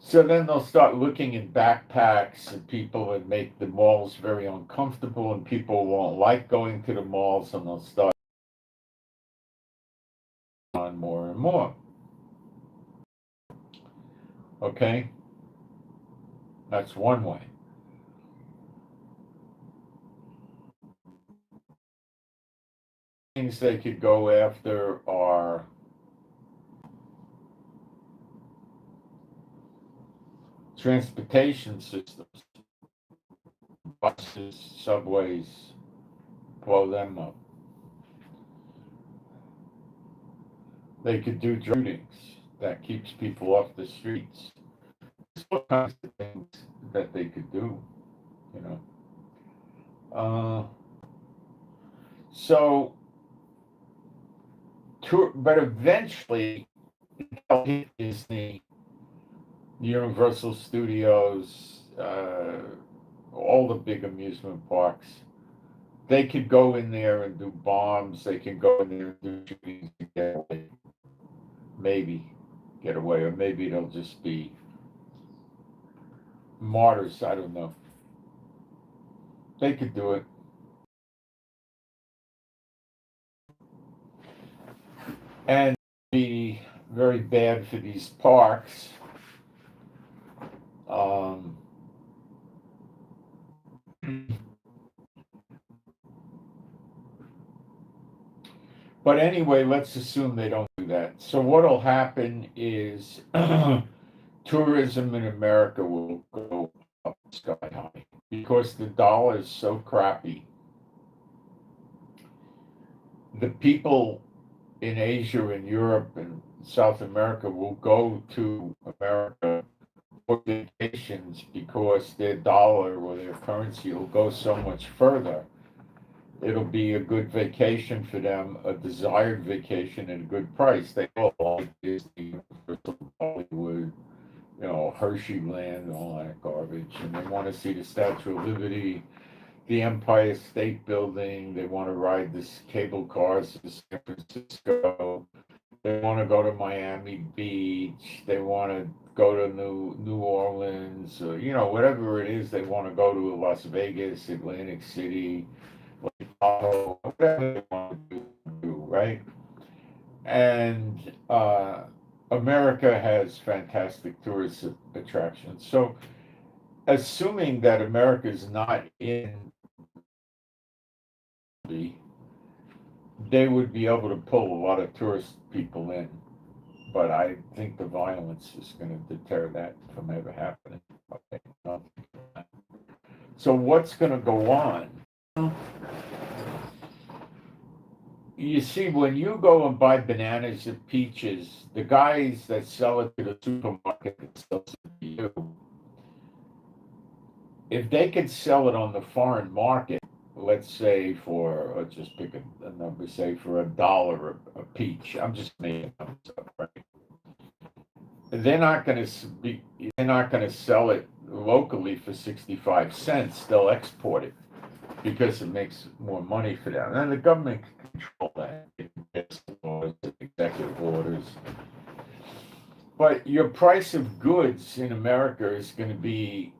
So then they'll start looking in backpacks at people and make the malls very uncomfortable, and people won't like going to the malls, and they'll start on more and more. Okay? That's one way. Things they could go after are transportation systems, buses, subways, blow them up. They could do shootings. That keeps people off the streets. There's all kinds of things that they could do, you know. So, but eventually, they'll hit Disney, Universal Studios, all the big amusement parks. They could go in there and do bombs. They can go in there and do shootings and get away. Maybe get away, or maybe they'll just be martyrs. I don't know. They could do it. And be very bad for these parks. Um, but anyway, let's assume they don't do that. So what'll happen is tourism in America will go up sky high because the dollar is so crappy. The people in Asia and Europe and South America will go to America for vacations because their dollar or their currency will go so much further. It'll be a good vacation for them, a desired vacation at a good price. They all like Disney, Hollywood, Hershey Land, all that garbage, and they want to see the Statue of Liberty, the Empire State Building. They want to ride this cable cars to San Francisco. They want to go to Miami Beach. They want to go to New Orleans, or, whatever it is they want to go to, Las Vegas, Atlantic City, whatever they want to do, right? And America has fantastic tourist attractions. So, assuming that America is not in, they would be able to pull a lot of tourist people in. But I think the violence is going to deter that from ever happening. Okay. So what's going to go on? You see, when you go and buy bananas and peaches, the guys that sell it to the supermarket that sells it to you, if they could sell it on the foreign market, let's say for, let's just pick a number, say for $1 a peach. I'm just making numbers up, right? They're not going to sell it locally for 65 cents. They'll export it because it makes more money for them. And the government can control that. It gets laws, executive orders. But your price of goods in America is going to be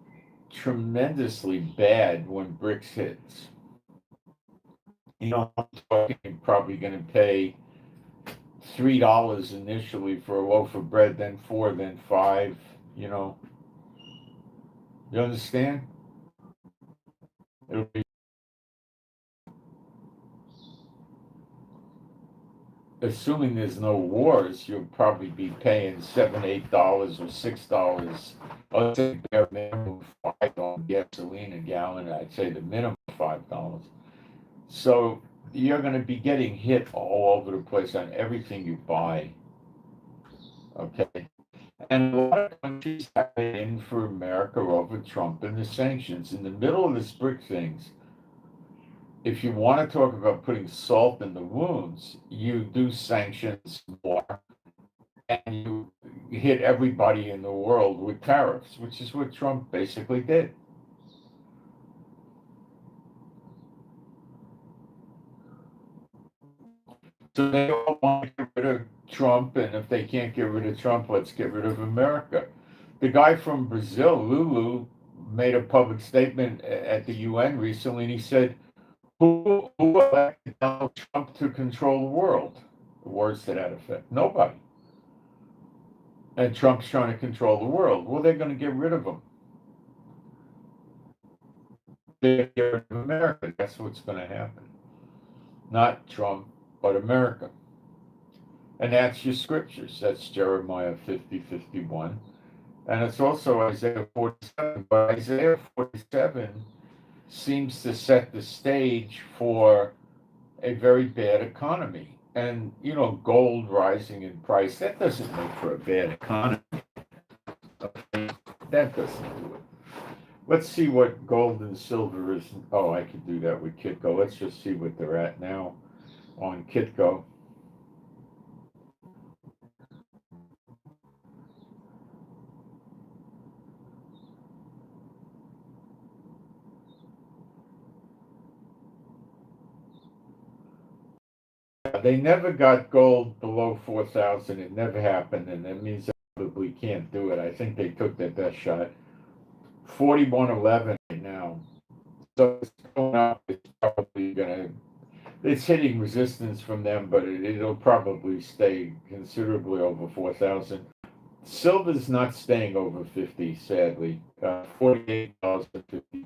tremendously bad when BRICS hits. I'm talking probably going to pay $3 initially for a loaf of bread, then 4, then 5. You understand? It'll be, assuming there's no wars, you'll probably be paying $7, $8, or $6. I'd say bare minimum $5 gasoline a gallon. I'd say the minimum $5. So you're going to be getting hit all over the place on everything you buy. Okay. And a lot of countries have it in for America over Trump and the sanctions. In the middle of this BRIC things, if you want to talk about putting salt in the wounds, you do sanctions more and you hit everybody in the world with tariffs, which is what Trump basically did. So they all want to get rid of Trump, and if they can't get rid of Trump, let's get rid of America. The guy from Brazil, Lulu, made a public statement at the UN recently, and he said, who elected Donald Trump to control the world? Words to that effect. Nobody. And Trump's trying to control the world. Well, they're going to get rid of them. They're going to get rid of America. That's what's going to happen. Not Trump, but America. And that's your scriptures. That's Jeremiah 50:51. And it's also Isaiah 47. But Isaiah 47 seems to set the stage for a very bad economy. And, gold rising in price, that doesn't make for a bad economy. That doesn't do it. Let's see what gold and silver is. Oh, I could do that with Kitco. Let's just see what they're at now on Kitco. They never got gold below 4,000. It never happened, and that means they probably can't do it. I think they took their best shot. 41.11 right now. So it's going up. It's probably it's hitting resistance from them, but it'll probably stay considerably over 4,000. Silver's not staying over 50, sadly. $48.52.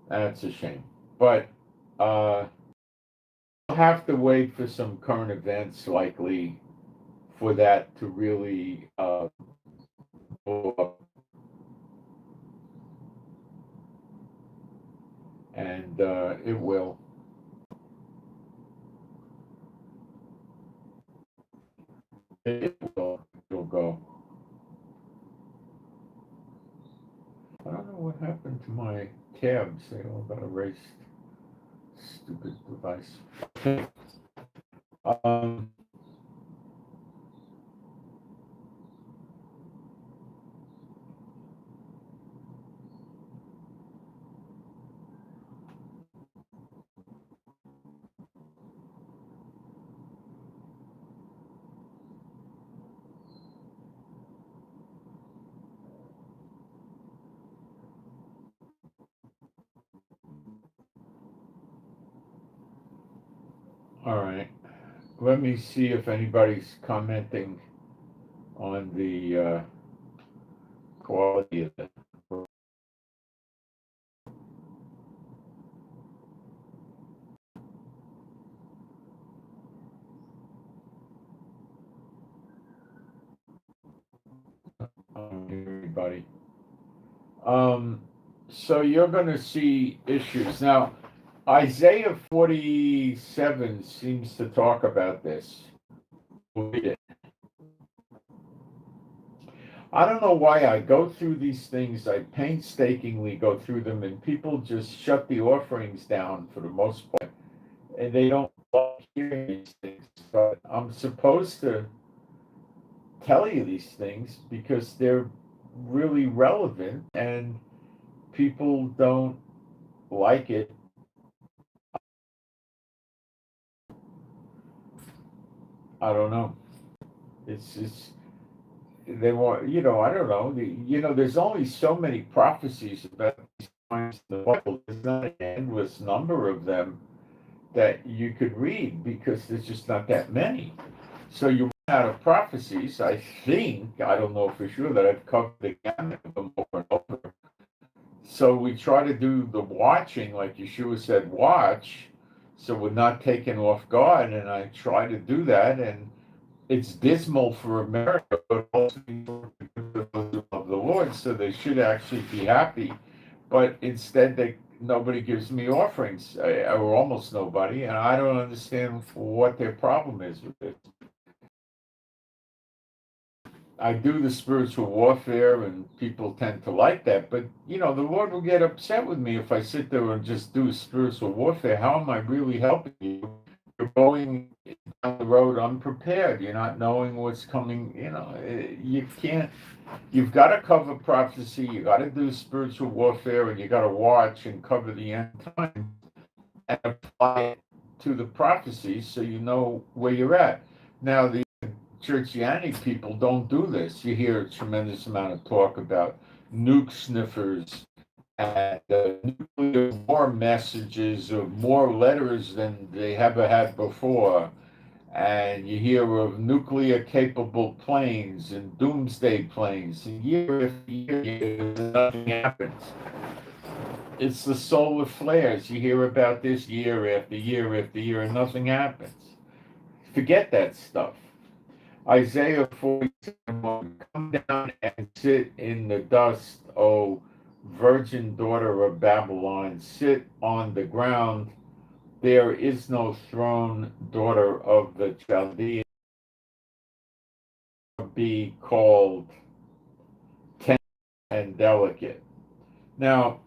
That's a shame. But we'll have to wait for some current events likely for that to really blow up. And it will. It will. It'll go. I don't know what happened to my tabs. They all got erased. Stupid device. Um, all right. Let me see if anybody's commenting on the quality of the. Everybody. So you're going to see issues now. Isaiah 47 seems to talk about this. Read it. I don't know why I go through these things. I painstakingly go through them, and people just shut the offerings down for the most part, and they don't like hearing these things. But I'm supposed to tell you these things because they're really relevant, and people don't like it. I don't know. It's they want, I don't know. There's only so many prophecies about these times in the Bible. There's not an endless number of them that you could read because there's just not that many. So you run out of prophecies. I think, I don't know for sure, that I've covered the gamut of them over and over. So we try to do the watching, like Yeshua said, watch, so we're not taken off guard. And I try to do that, and it's dismal for America, but also for those of the Lord, so they should actually be happy. But instead, nobody gives me offerings, or almost nobody, and I don't understand what their problem is with it. I do the spiritual warfare, and people tend to like that. But the Lord will get upset with me if I sit there and just do spiritual warfare. How am I really helping you? You're going down the road unprepared. You're not knowing what's coming. You can't. You've got to cover prophecy. You got to do spiritual warfare, and you got to watch and cover the end time and apply it to the prophecies so you know where you're at. Now the churchianity people don't do this. You hear a tremendous amount of talk about nuke sniffers and nuclear war messages or more letters than they ever had before. and you hear of nuclear capable planes and doomsday planes, and year after year, nothing happens. It's the solar flares. You hear about this year after year after year, and nothing happens. Forget that stuff. Isaiah 47, come down and sit in the dust, O virgin daughter of Babylon, sit on the ground. There is no throne, daughter of the Chaldeans, be called tender and delicate. Now,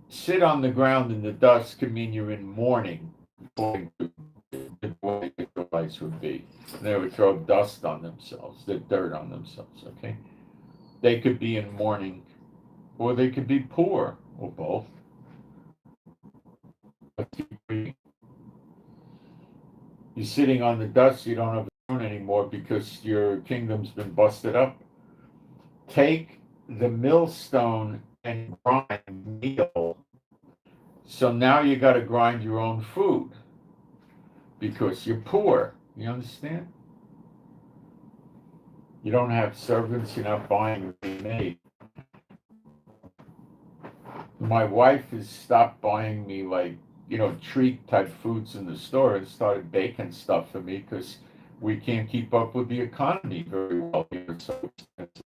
sit on the ground in the dust can mean you're in mourning, according to the way the Israelites would be. They would throw dust on themselves, the dirt on themselves, okay? They could be in mourning, or they could be poor, or both. You're sitting on the dust, you don't have a throne anymore because your kingdom's been busted up. Take the millstone and grind meal. So now you got to grind your own food because you're poor. You understand? You don't have servants, you're not buying made. My wife has stopped buying me, like, treat type foods in the store, and started baking stuff for me because we can't keep up with the economy very well here. It's so expensive.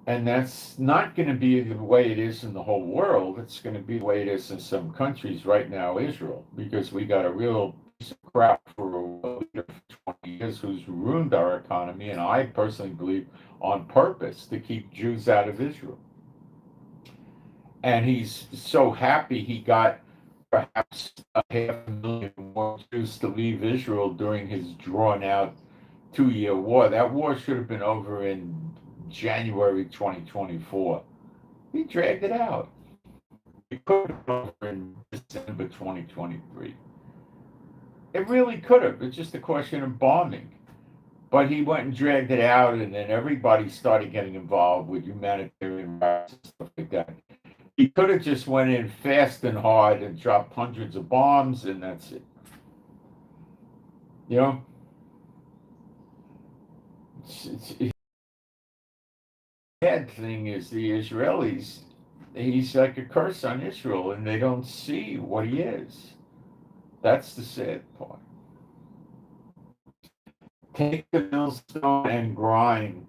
And that's not going to be the way it is in the whole world. It's going to be the way it is in some countries right now, Israel, because we got a real piece of crap for a leader for 20 years who's ruined our economy, and I personally believe on purpose to keep Jews out of Israel. And he's so happy he got perhaps 500,000 more Jews to leave Israel during his drawn-out 2-year war. That war should have been over in January 2024. He dragged it out. He could have been over in December 2023. It really could have. It's just a question of bombing. But he went and dragged it out, and then everybody started getting involved with humanitarian rights and stuff like that. He could have just went in fast and hard and dropped hundreds of bombs, and that's it. You know? The bad thing is the Israelis, he's like a curse on Israel, and they don't see what he is. That's the sad part. Take the millstone and grind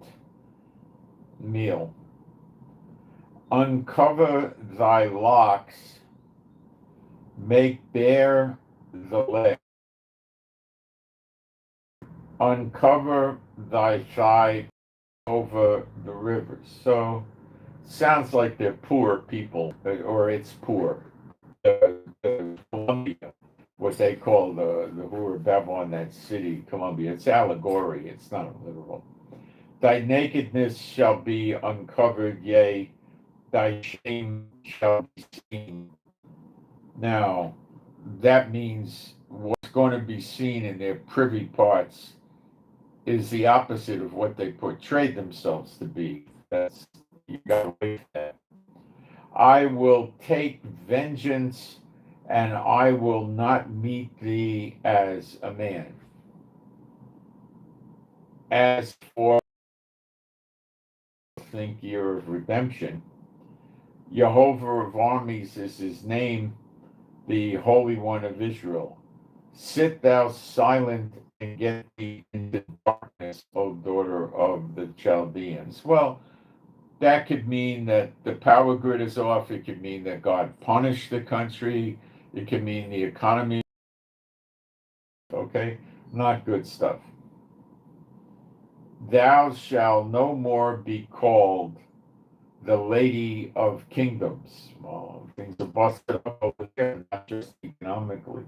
meal. Uncover thy locks, make bare the leg. Uncover thy thigh over the rivers. So, sounds like they're poor people, or it's poor. Columbia, what they call the who are Babylon, that city, Columbia. It's allegory, it's not literal. Thy nakedness shall be uncovered, yea, thy shame shall be seen. Now, that means what's going to be seen in their privy parts is the opposite of what they portrayed themselves to be. That's, you gotta wait for that. I will take vengeance, and I will not meet thee as a man. As for think year of redemption, Jehovah of armies is his name, the Holy One of Israel. Sit thou silent and get thee into darkness, O daughter of the Chaldeans. Well, that could mean that the power grid is off. It could mean that God punished the country. It could mean the economy. Okay, not good stuff. Thou shalt no more be called the Lady of Kingdoms. Well, things are busted up over there, not just economically.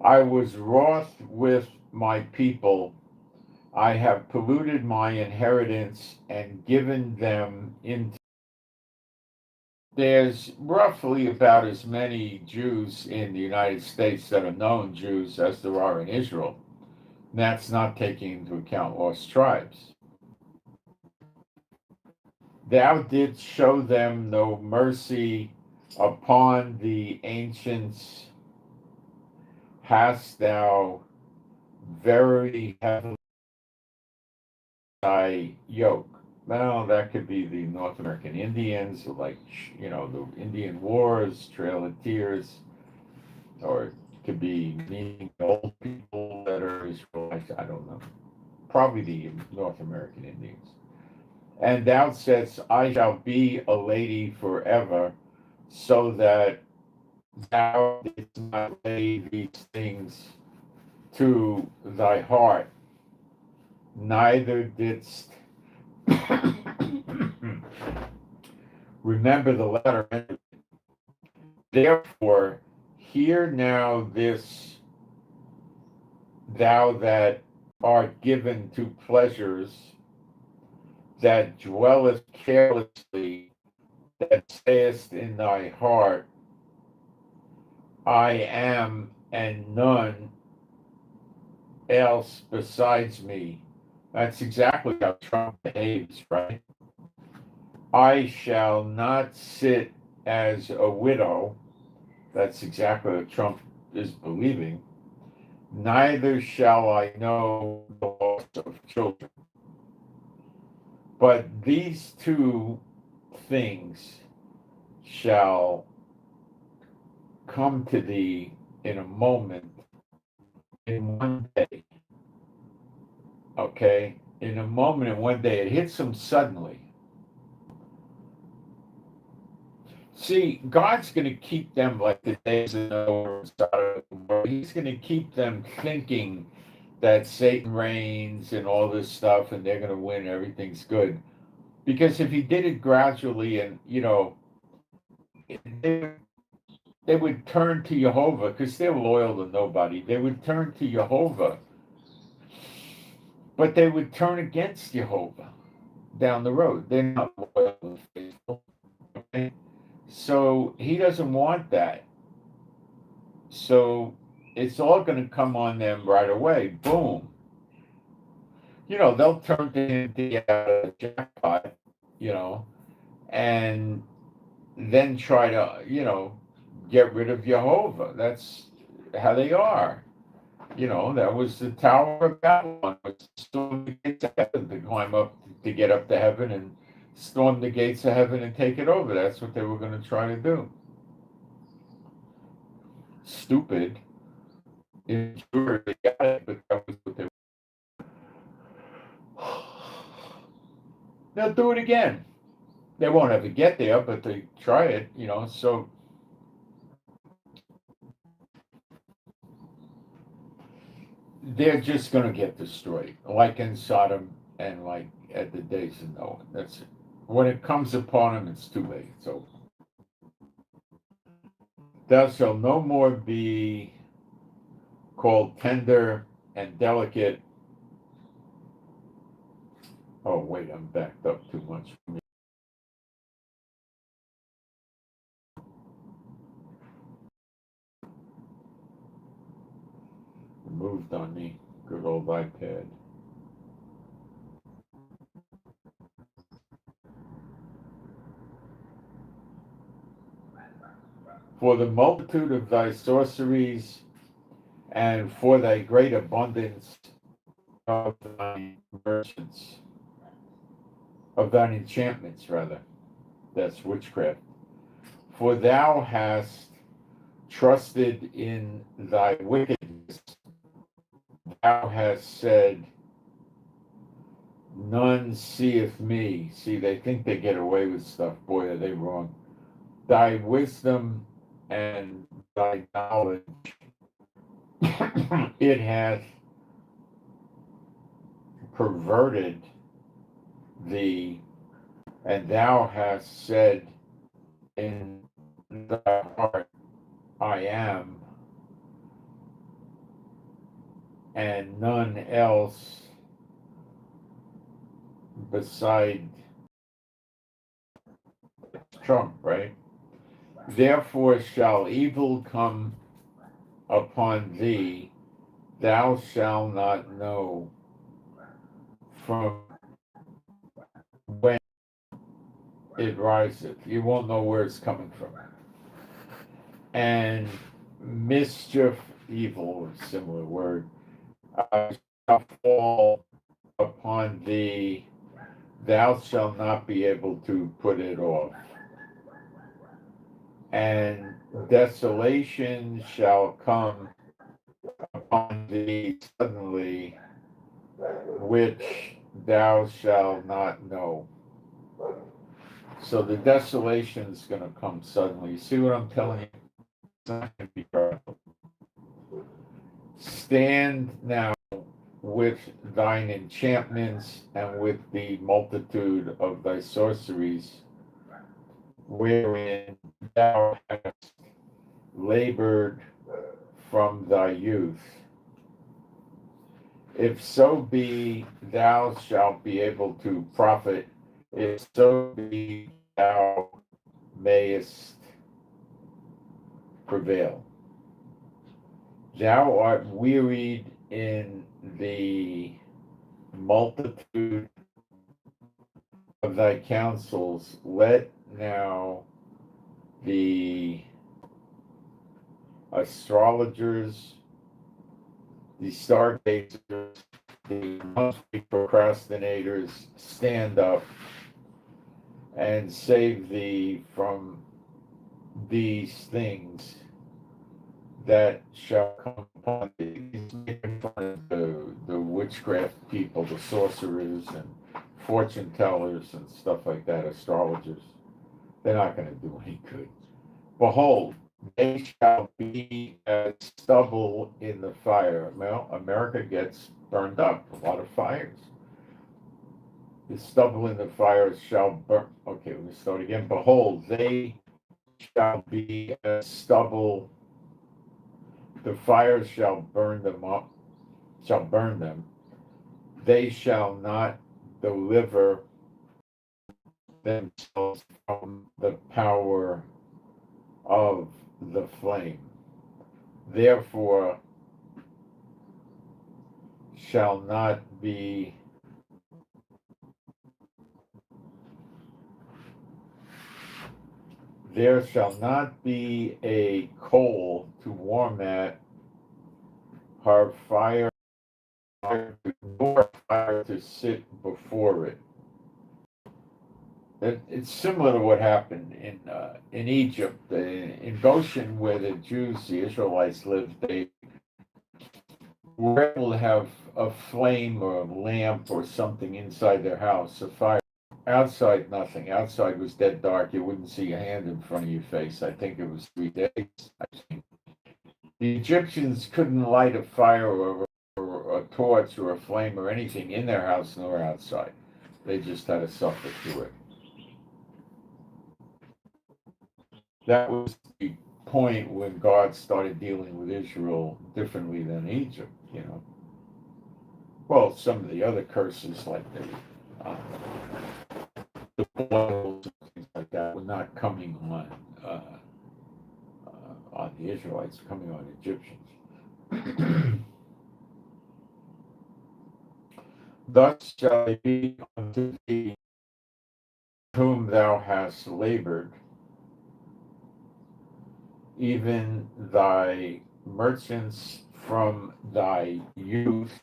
I was wroth with my people. I have polluted my inheritance and given them into. There's roughly about as many Jews in the United States that are known Jews as there are in Israel. And that's not taking into account lost tribes. Thou didst show them no mercy upon the ancients hast thou very heavily thy yoke. Well, that could be the North American Indians, like, the Indian Wars, Trail of Tears, or it could be meaning old people that are Israelites. I don't know. Probably the North American Indians. And thou saidst, I shall be a lady forever, so that thou didst not lay these things to thy heart, neither didst remember the letter. Therefore, hear now this, thou that art given to pleasures, that dwellest carelessly, that sayest in thy heart, I am, and none else besides me. That's exactly how Trump behaves, right? I shall not sit as a widow. That's exactly what Trump is believing. Neither shall I know the loss of children. But these two things shall come to thee in a moment, in one day. Okay? In a moment, in one day. It hits them suddenly. See, God's going to keep them like the days of Noah and Sodom and Gomorrah. He's going to keep them thinking that Satan reigns and all this stuff, and they're going to win, everything's good. Because if he did it gradually, and they would turn to Jehovah, because they're loyal to nobody. They would turn to Jehovah, but they would turn against Jehovah down the road. They're not loyal and faithful. Okay? So he doesn't want that. So it's all going to come on them right away. Boom. They'll turn to him to get out of the jackpot, and then try to, get rid of Jehovah. That's how they are. That was the Tower of Babylon, was storm the gates of heaven, to climb up, to get up to heaven and storm the gates of heaven and take it over. That's what they were going to try to do. Stupid. Sure, they got it, but that was what they were. They'll do it again. They won't ever get there, but they try it, so they're just going to get destroyed, like in Sodom and like at the days of Noah. That's it. When it comes upon them, it's too late. So, thou shalt no more be called tender and delicate. Oh, wait, I'm backed up too much. It moved on me. Good old iPad. For the multitude of thy sorceries and for thy great abundance of thine merchants, of thine enchantments, rather. That's witchcraft. For thou hast trusted in thy wickedness. Thou hast said, none seeth me. See, they think they get away with stuff. Boy, are they wrong. Thy wisdom and thy knowledge, it hath perverted thee, and thou hast said in thy heart, I am, and none else beside Trump, right? Therefore shall evil come upon thee, thou shalt not know from when it riseth. You won't know where it's coming from. And mischief evil, a similar word, shall fall upon thee, thou shalt not be able to put it off. And desolation shall come upon thee suddenly, which thou shalt not know. So the desolation is going to come suddenly. You see what I'm telling you? It's not going to be powerful. Stand now with thine enchantments and with the multitude of thy sorceries, wherein thou hast labored from thy youth. If so be thou shalt be able to profit, if so be thou mayest prevail. Thou art wearied in the multitude of thy counsels. Let now the astrologers, the stargazers, the monthly procrastinators stand up and save thee from these things that shall come upon thee. He's making fun of the witchcraft people, the sorcerers and fortune tellers and stuff like that, astrologers. They're not going to do any good. Behold, they shall be as stubble in the fire. Well, America gets burned up, a lot of fires. The stubble in the fire shall burn. Okay, let me start again. Behold, they shall be as stubble. The fire shall burn them up, shall burn them. They shall not deliver themselves from the power of the flame. Therefore shall not be there shall not be a coal to warm at, her fire, nor fire to sit before it. It's similar to what happened in Egypt, in Goshen, where the Jews, the Israelites lived. They were able to have a flame or a lamp or something inside their house, a fire. Outside, nothing. Outside was dead dark. You wouldn't see a hand in front of your face. I think it was 3 days. I think the Egyptians couldn't light a fire or a torch or a flame or anything in their house nor outside. They just had to suffer through it. That was the point when God started dealing with Israel differently than Egypt, you know. Well, some of the other curses, like the boils and things like that, were not coming on the Israelites, coming on Egyptians. Thus shall they be unto thee whom thou hast labored, even thy merchants from thy youth.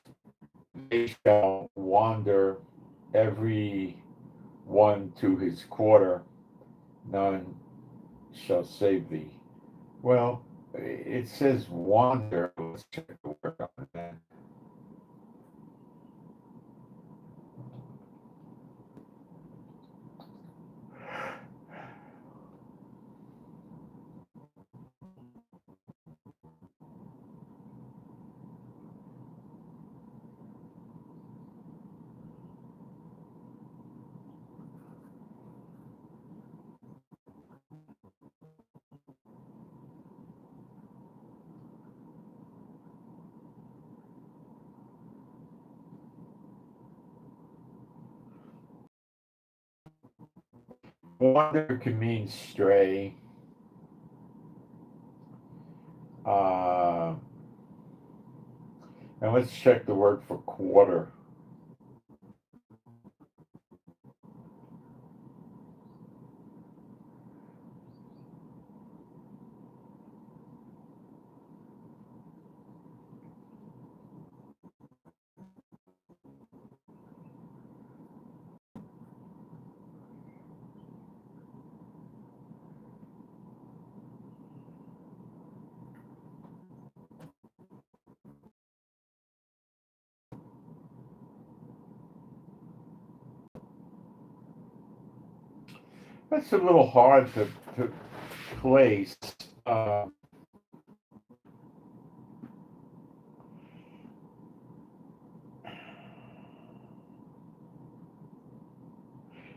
They shall wander every one to his quarter, none shall save thee. Well, it says wander. Let's check the word on that. Wander can mean stray. And let's check the word for quarter. That's a little hard to place. Uh,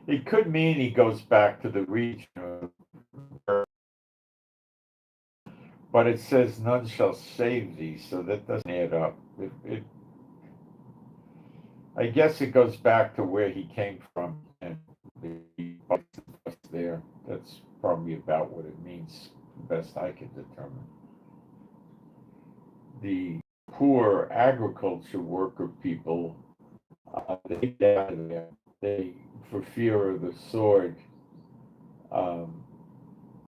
it could mean he goes back to the region, but it says none shall save thee, so that doesn't add up. I guess it goes back to where he came from and the there. That's probably about what it means, best I can determine. The poor agriculture worker people, they get out of there. They, for fear of the sword, um,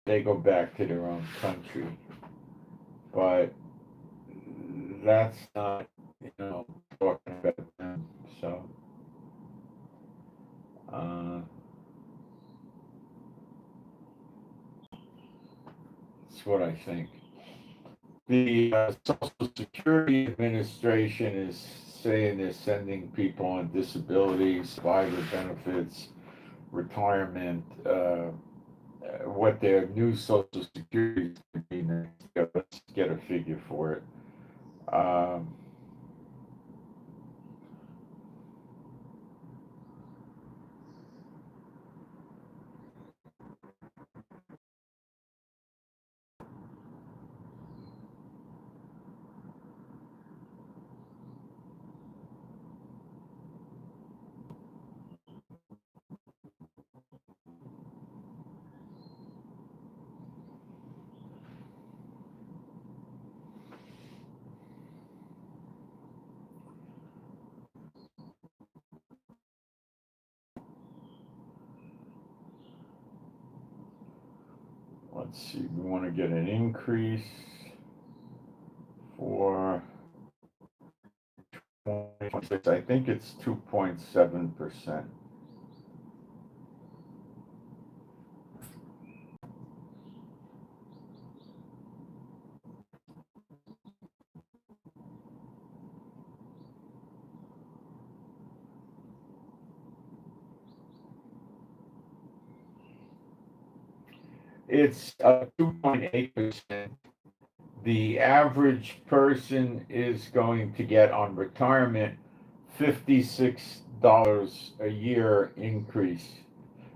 they go back to their own country. But that's not, talking about them. So, uh, that's what I think. The Social Security Administration is saying they're sending people on disability, survivor benefits, retirement, what their new Social Security is going to be next. Let's get a figure for it. Um, let's see, we want to get an increase for 2026. I think it's 2.7%. It's 2.8%. The average person is going to get on retirement $56 a year increase,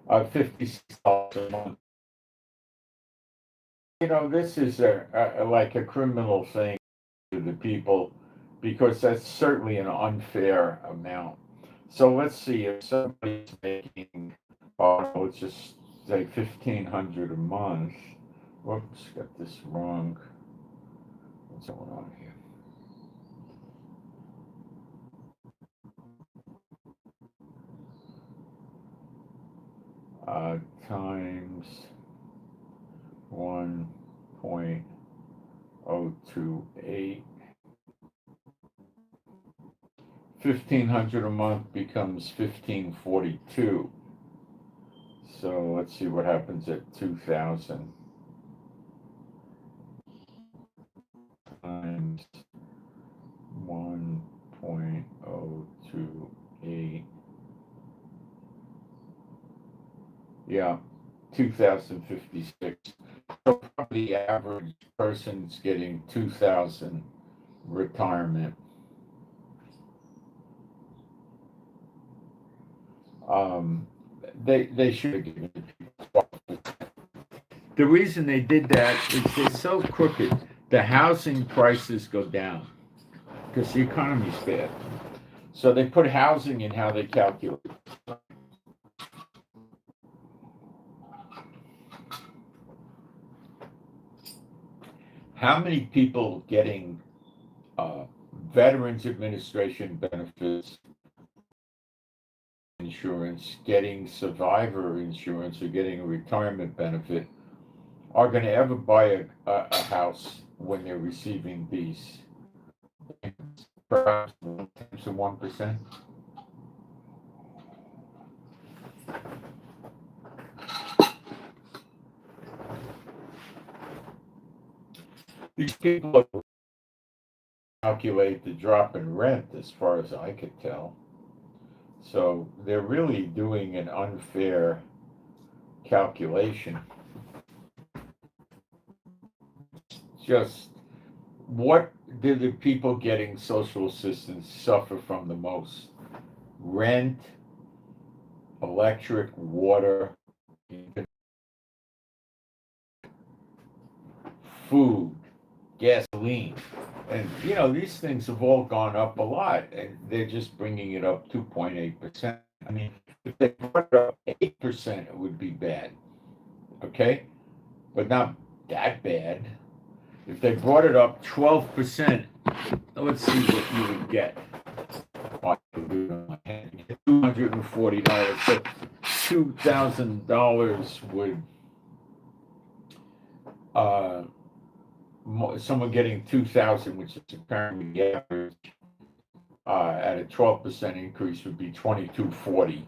$56 a month. This is like a criminal thing to the people because that's certainly an unfair amount. So let's see if somebody's making, let's just say 1,500 a month. Whoops, got this wrong. What's going on here? Times 1.028. 1,500 a month becomes 1,542. So let's see what happens at 2,000 times 1.028. Yeah, 2,056. So probably the average person's getting 2,000 retirement. They should have given people. The reason they did that is they're so crooked. The housing prices go down because the economy's bad. So they put housing in how they calculate. How many people getting Veterans Administration benefits, insurance, getting survivor insurance, or getting a retirement benefit are going to ever buy a house when they're receiving these? Perhaps 1%. These people calculate the drop in rent, as far as I could tell. So they're really doing an unfair calculation. Just what do the people getting social assistance suffer from the most? Rent, electric, water, food, gasoline. And, these things have all gone up a lot, and they're just bringing it up 2.8%. I mean, if they brought it up 8%, it would be bad, okay? But not that bad. If they brought it up 12%, let's see what you would get. $240. So $2,000 would, someone getting 2,000, which is apparently the average, at a 12% increase would be 2,240.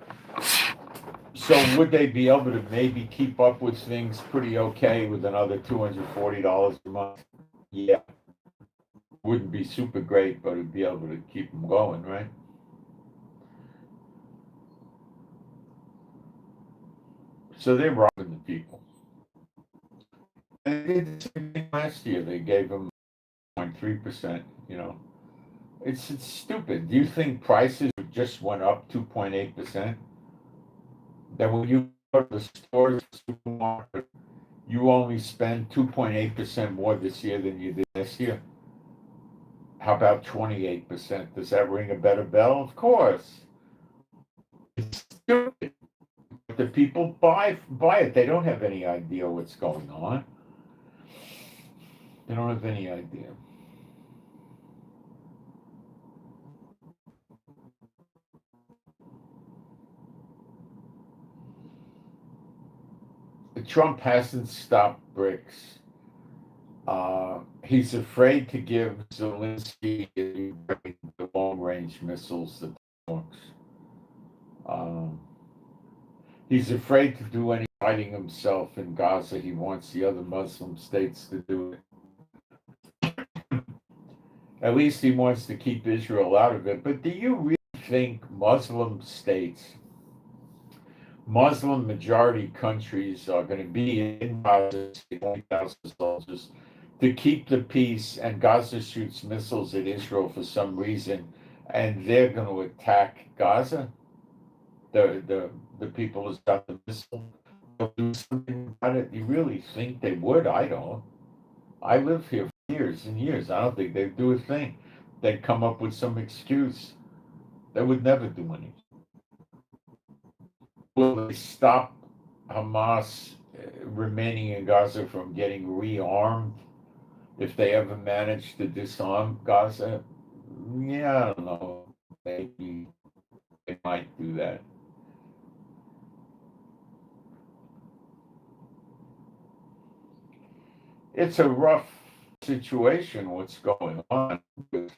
So would they be able to maybe keep up with things pretty okay with another $240 a month? Yeah. Wouldn't be super great, but it'd be able to keep them going, right? So they're robbing the people. And they did the same thing last year. They gave them 0.3%, It's stupid. Do you think prices just went up 2.8%? That when you go to the stores, supermarket, you only spend 2.8% more this year than you did last year? How about 28%? Does that ring a better bell? Of course. It's stupid. But the people buy it. They don't have any idea what's going on. They don't have any idea. Trump hasn't stopped BRICS. He's afraid to give Zelensky the long-range missiles that talks. He's afraid to do any fighting himself in Gaza. He wants the other Muslim states to do it. At least he wants to keep Israel out of it. But do you really think Muslim states, Muslim majority countries are going to be in Gaza, 20,000 soldiers, to keep the peace, and Gaza shoots missiles at Israel for some reason, and they're going to attack Gaza? The people who's got the missile, they'll do something about it? You really think they would? I don't. I live here for years and years. I don't think they'd do a thing. They'd come up with some excuse. They would never do anything. Will they stop Hamas remaining in Gaza from getting rearmed if they ever manage to disarm Gaza? Yeah, I don't know. Maybe they might do that. It's a rough situation, what's going on with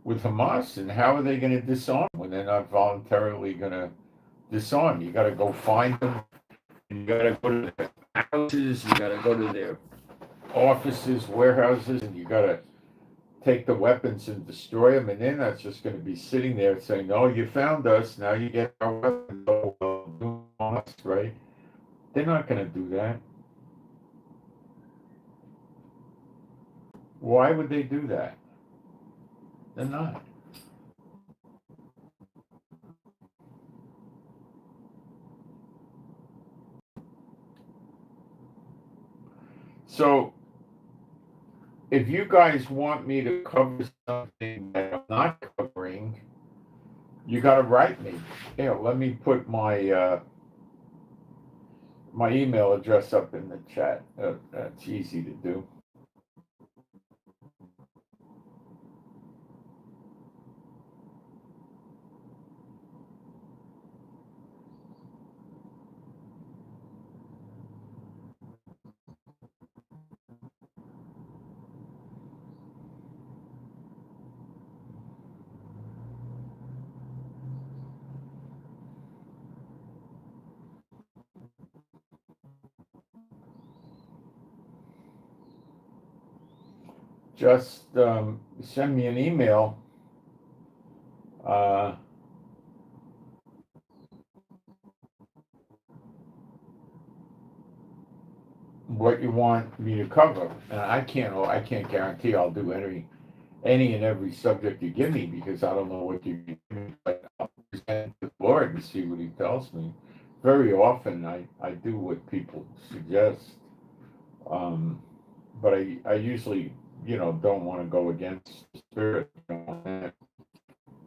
Hamas, and how are they going to disarm when they're not voluntarily going to disarm? You got to go find them. You got to go to their houses. You got to go to their offices, warehouses, and you got to take the weapons and destroy them. And they're not just going to be sitting there saying, "Oh, you found us. Now you get our weapons." Oh, well, do us, right? They're not going to do that. Why would they do that? They're not. So, if you guys want me to cover something that I'm not covering, you got to write me. Here, let me put my my email address up in the chat. That's easy to do. Just send me an email. what you want me to cover, and I can't guarantee I'll do any and every subject you give me because I don't know what you give me, but I'll present to the Lord and see what He tells me. Very often, I do what people suggest, um, but I usually, don't want to go against the Spirit.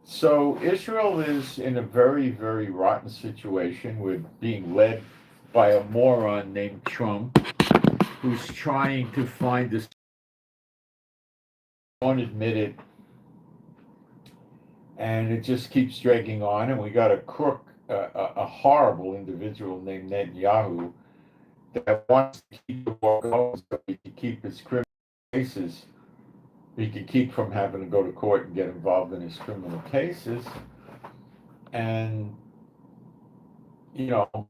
So Israel is in a very, very rotten situation with being led by a moron named Trump, who's trying to find this unadmitted, and it just keeps dragging on. And we got a crook, a horrible individual named Netanyahu that wants to keep the war going so he can keep his criminal cases. He can keep from having to go to court and get involved in his criminal cases. And, you know,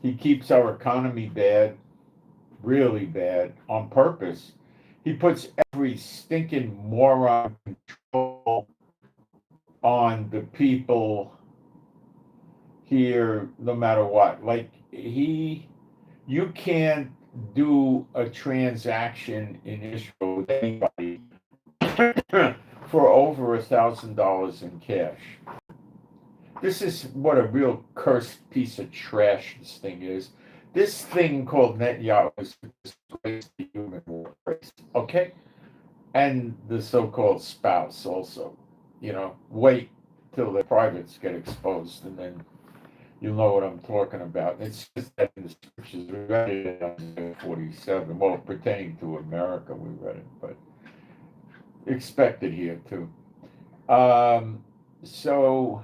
he keeps our economy bad, really bad, on purpose. He puts every stinking moron control on the people here, no matter what. Like, you can't do a transaction in Israel with anybody for over $1,000 in cash. This is what a real cursed piece of trash this thing is. This thing called Netanyahu is a disgrace to human race, okay? And the so-called spouse also. Wait till the privates get exposed, and then you'll know what I'm talking about. It's just that in the scriptures, we read it in Isaiah 47. Well, pertaining to America, we read it, but expected here too. So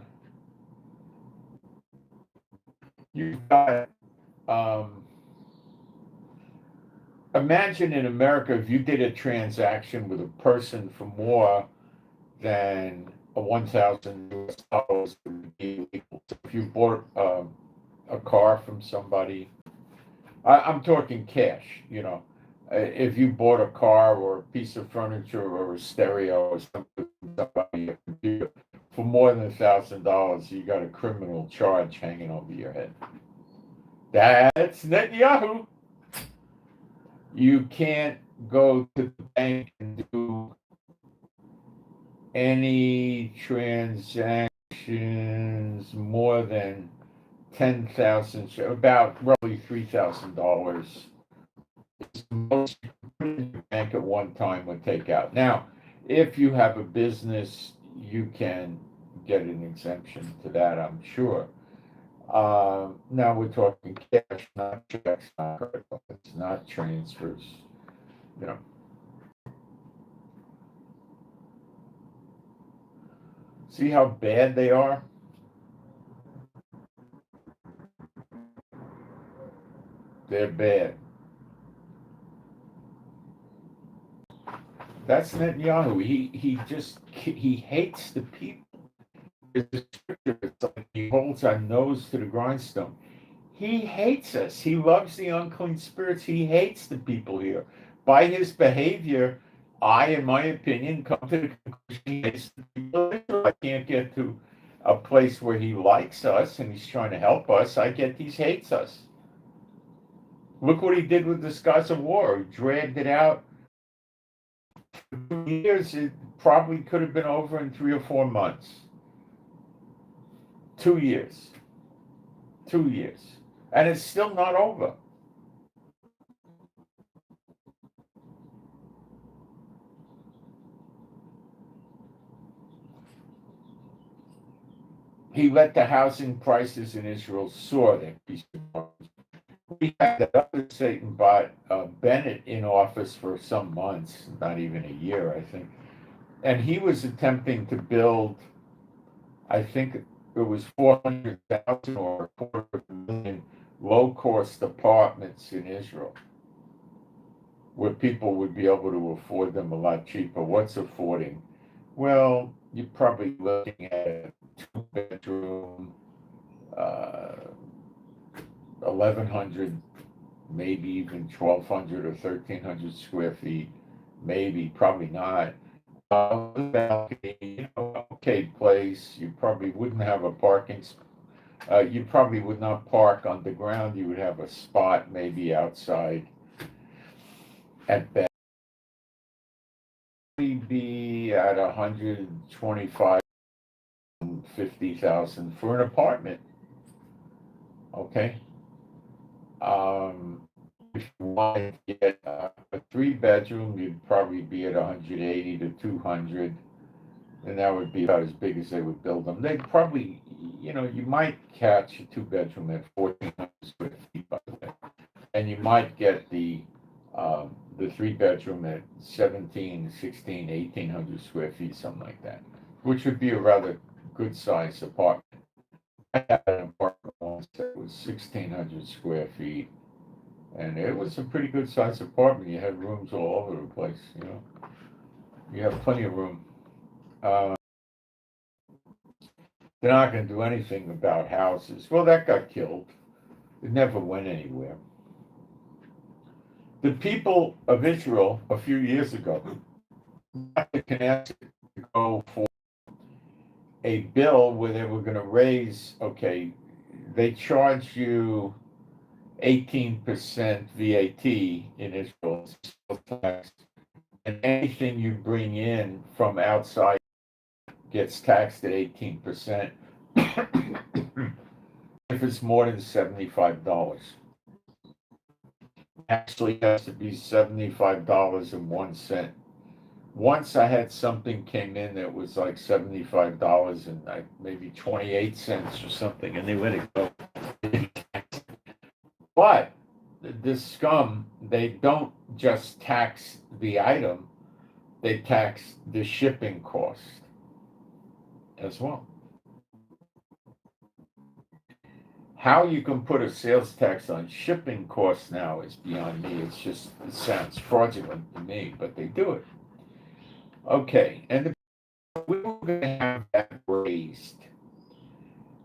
you've got, imagine in America if you did a transaction with a person for more than a $1,000 would be illegal. So if you bought a car from somebody, I'm talking cash. If you bought a car or a piece of furniture or a stereo or something from somebody, a computer, for more than $1,000, you got a criminal charge hanging over your head. That's Netanyahu. You can't go to the bank and do any transactions more than 10,000, about roughly $3,000. It's the most the bank at one time would take out. Now, if you have a business, you can get an exemption to that, I'm sure. Now we're talking cash, not checks, not credit cards, not transfers. You know. See how bad they are? They're bad. That's Netanyahu. He hates the people. It's like he holds our nose to the grindstone. He hates us. He loves the unclean spirits. He hates the people here. By his behavior, in my opinion, come to the conclusion he hates the people of Israel. I can't get to a place where he likes us and he's trying to help us. I get he hates us. Look what he did with the Gaza war. He dragged it out for 2 years. It probably could have been over in 3 or 4 months. 2 years. 2 years. And it's still not over. He let the housing prices in Israel soar. We had that other Satan bot, Bennett, in office for some months, not even a year, I think. And he was attempting to build, I think it was 400,000 or a quarter of a million low-cost apartments in Israel, where people would be able to afford them a lot cheaper. What's affording? Well, you're probably looking at a two-bedroom, 1,100, maybe even 1,200 or 1,300 square feet, maybe, probably not. Balcony, okay place. You probably wouldn't have a parking You probably would not park on the ground. You would have a spot maybe outside at best. We'd be at 125, 50,000 for an apartment. Okay. If you want to get a three-bedroom, you'd probably be at 180 to 200, and that would be about as big as they would build them. They'd probably, you might catch a two-bedroom at 1,400 square feet, by the way, and you might get the three-bedroom at 17, 16, 1,800 square feet, something like that, which would be a rather good-sized apartment. I had an apartment once that was 1,600 square feet, and it was a pretty good sized apartment. You had rooms all over the place, You have plenty of room. Uh, they're not going to do anything about houses. Well, that got killed. It never went anywhere. The people of Israel a few years ago got the Knesset to go for a bill where they were going to raise, okay, they charge you 18% VAT in Israel, tax, and anything you bring in from outside gets taxed at 18% if it's more than $75. Actually, it has to be $75.01. Once I had something came in that was like $75 and maybe 28 cents or something, and they let it go. But this scum, they don't just tax the item, they tax the shipping cost as well. How you can put a sales tax on shipping costs now is beyond me. It sounds fraudulent to me, but they do it. Okay, and we were going to have that raised.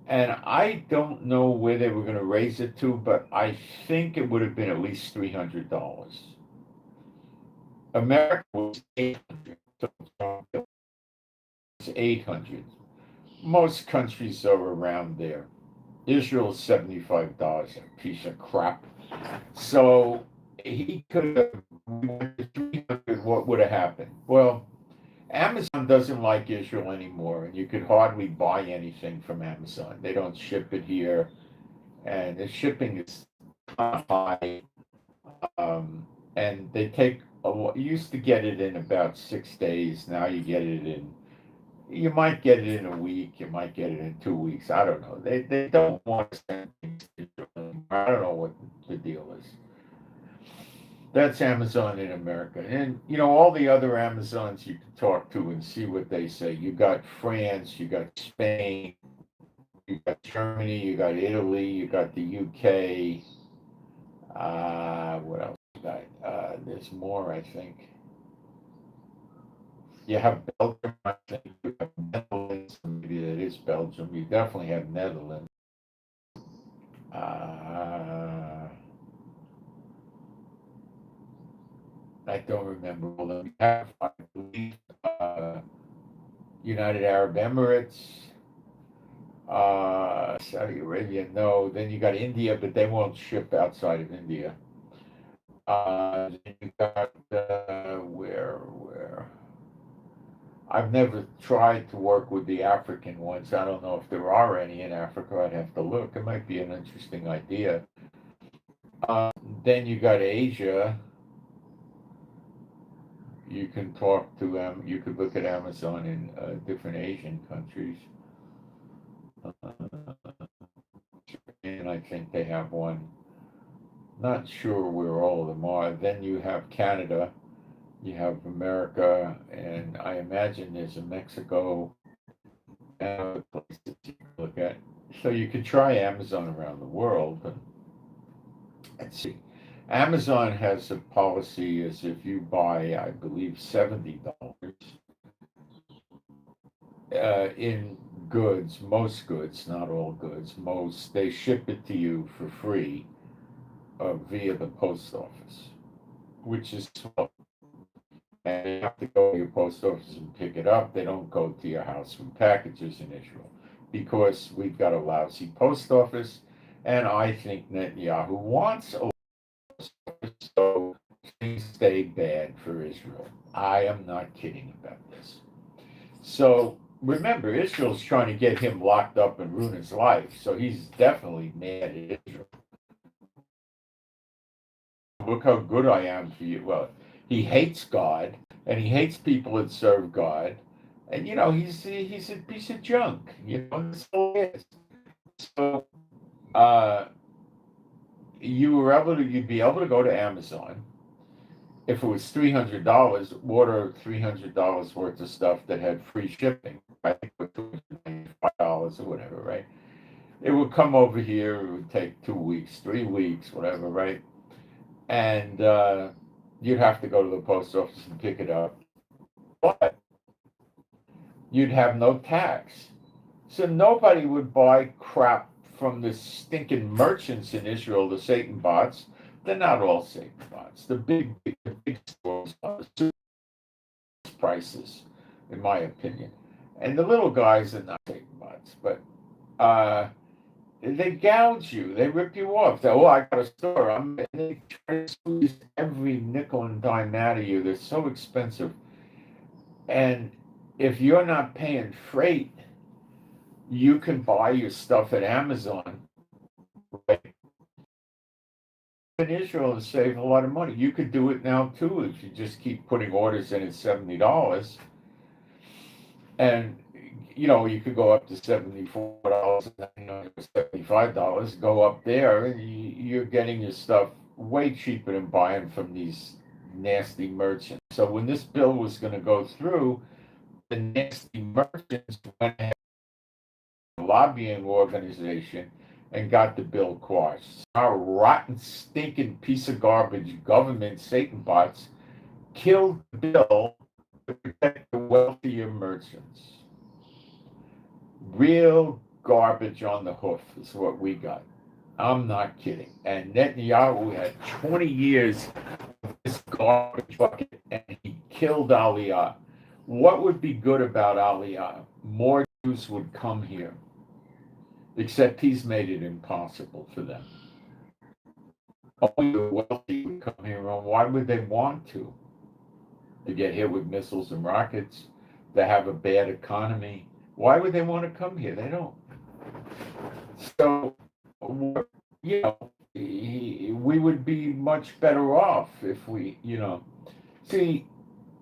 And I don't know where they were going to raise it to, but I think it would have been at least $300. America was 800. So 800. Most countries are around there. Israel is $75, a piece of crap. So he could have went to 300. What would have happened? Well, Amazon doesn't like Israel anymore, and you could hardly buy anything from Amazon. They don't ship it here, and the shipping is high. And they take you used to get it in about 6 days. Now you might get it in a week, you might get it in 2 weeks. I don't know. They don't want to send things to Israel. I don't know what the deal is. That's Amazon in America. And, all the other Amazons you can talk to and see what they say. You got France, you got Spain, you got Germany, you got Italy, you got the UK. What else you got? There's more, I think. You have Belgium, I think. You have Netherlands. Maybe it is Belgium. You definitely have Netherlands. I don't remember all of them. You have, I believe, United Arab Emirates, Saudi Arabia. No, then you got India, but they won't ship outside of India. Then you got where? I've never tried to work with the African ones. I don't know if there are any in Africa. I'd have to look. It might be an interesting idea. Then you got Asia. You can talk to them. You could look at Amazon in different Asian countries. And I think they have one. Not sure where all of them are. Then you have Canada. You have America, and I imagine there's a Mexico and other places you can look at. So you could try Amazon around the world, but let's see. Amazon has a policy as if you buy, I believe, $70 in goods, most goods, not all goods, most, they ship it to you for free via the post office, which is slow. And you have to go to your post office and pick it up. They don't go to your house with packages in Israel. because we've got a lousy post office, and I think Netanyahu wants a post office, so things stay bad for Israel. I am not kidding about this. So remember, Israel's trying to get him locked up and ruin his life, so he's definitely mad at Israel. Look how good I am for you. Well, he hates God, and he hates people that serve God, and he's a piece of junk. That's all it is. So you'd be able to go to Amazon if it was $300, order $300 worth of stuff that had free shipping. I think it was $295 or whatever, right? It would come over here. It would take 2 weeks, 3 weeks, whatever, right? And you'd have to go to the post office and pick it up, but you'd have no tax. So nobody would buy crap from the stinking merchants in Israel, the Satan bots. They're not all Satan bots. The big stores are super prices, in my opinion. And the little guys are not Satan bots, but they gouge you. They rip you off. I got a store. And they try to squeeze every nickel and dime out of you. They're so expensive. And if you're not paying freight, you can buy your stuff at Amazon, right, in Israel, and save a lot of money. You could do it now too if you just keep putting orders in at $70, and you could go up to $74, $75. Go up there, and you're getting your stuff way cheaper than buying from these nasty merchants. So when this bill was going to go through, the nasty merchants went ahead to the lobbying organization and got the bill quashed. Our rotten, stinking piece of garbage government Satan bots killed the bill to protect the wealthier merchants. Real garbage on the hoof is what we got. I'm not kidding. And Netanyahu had 20 years of this garbage bucket, and he killed Aliyah. What would be good about Aliyah? More Jews would come here, except he's made it impossible for them. Only the wealthy would come here, and why would they want to? To get hit with missiles and rockets, to have a bad economy. Why would they want to come here? They don't. So, we would be much better off if we, see,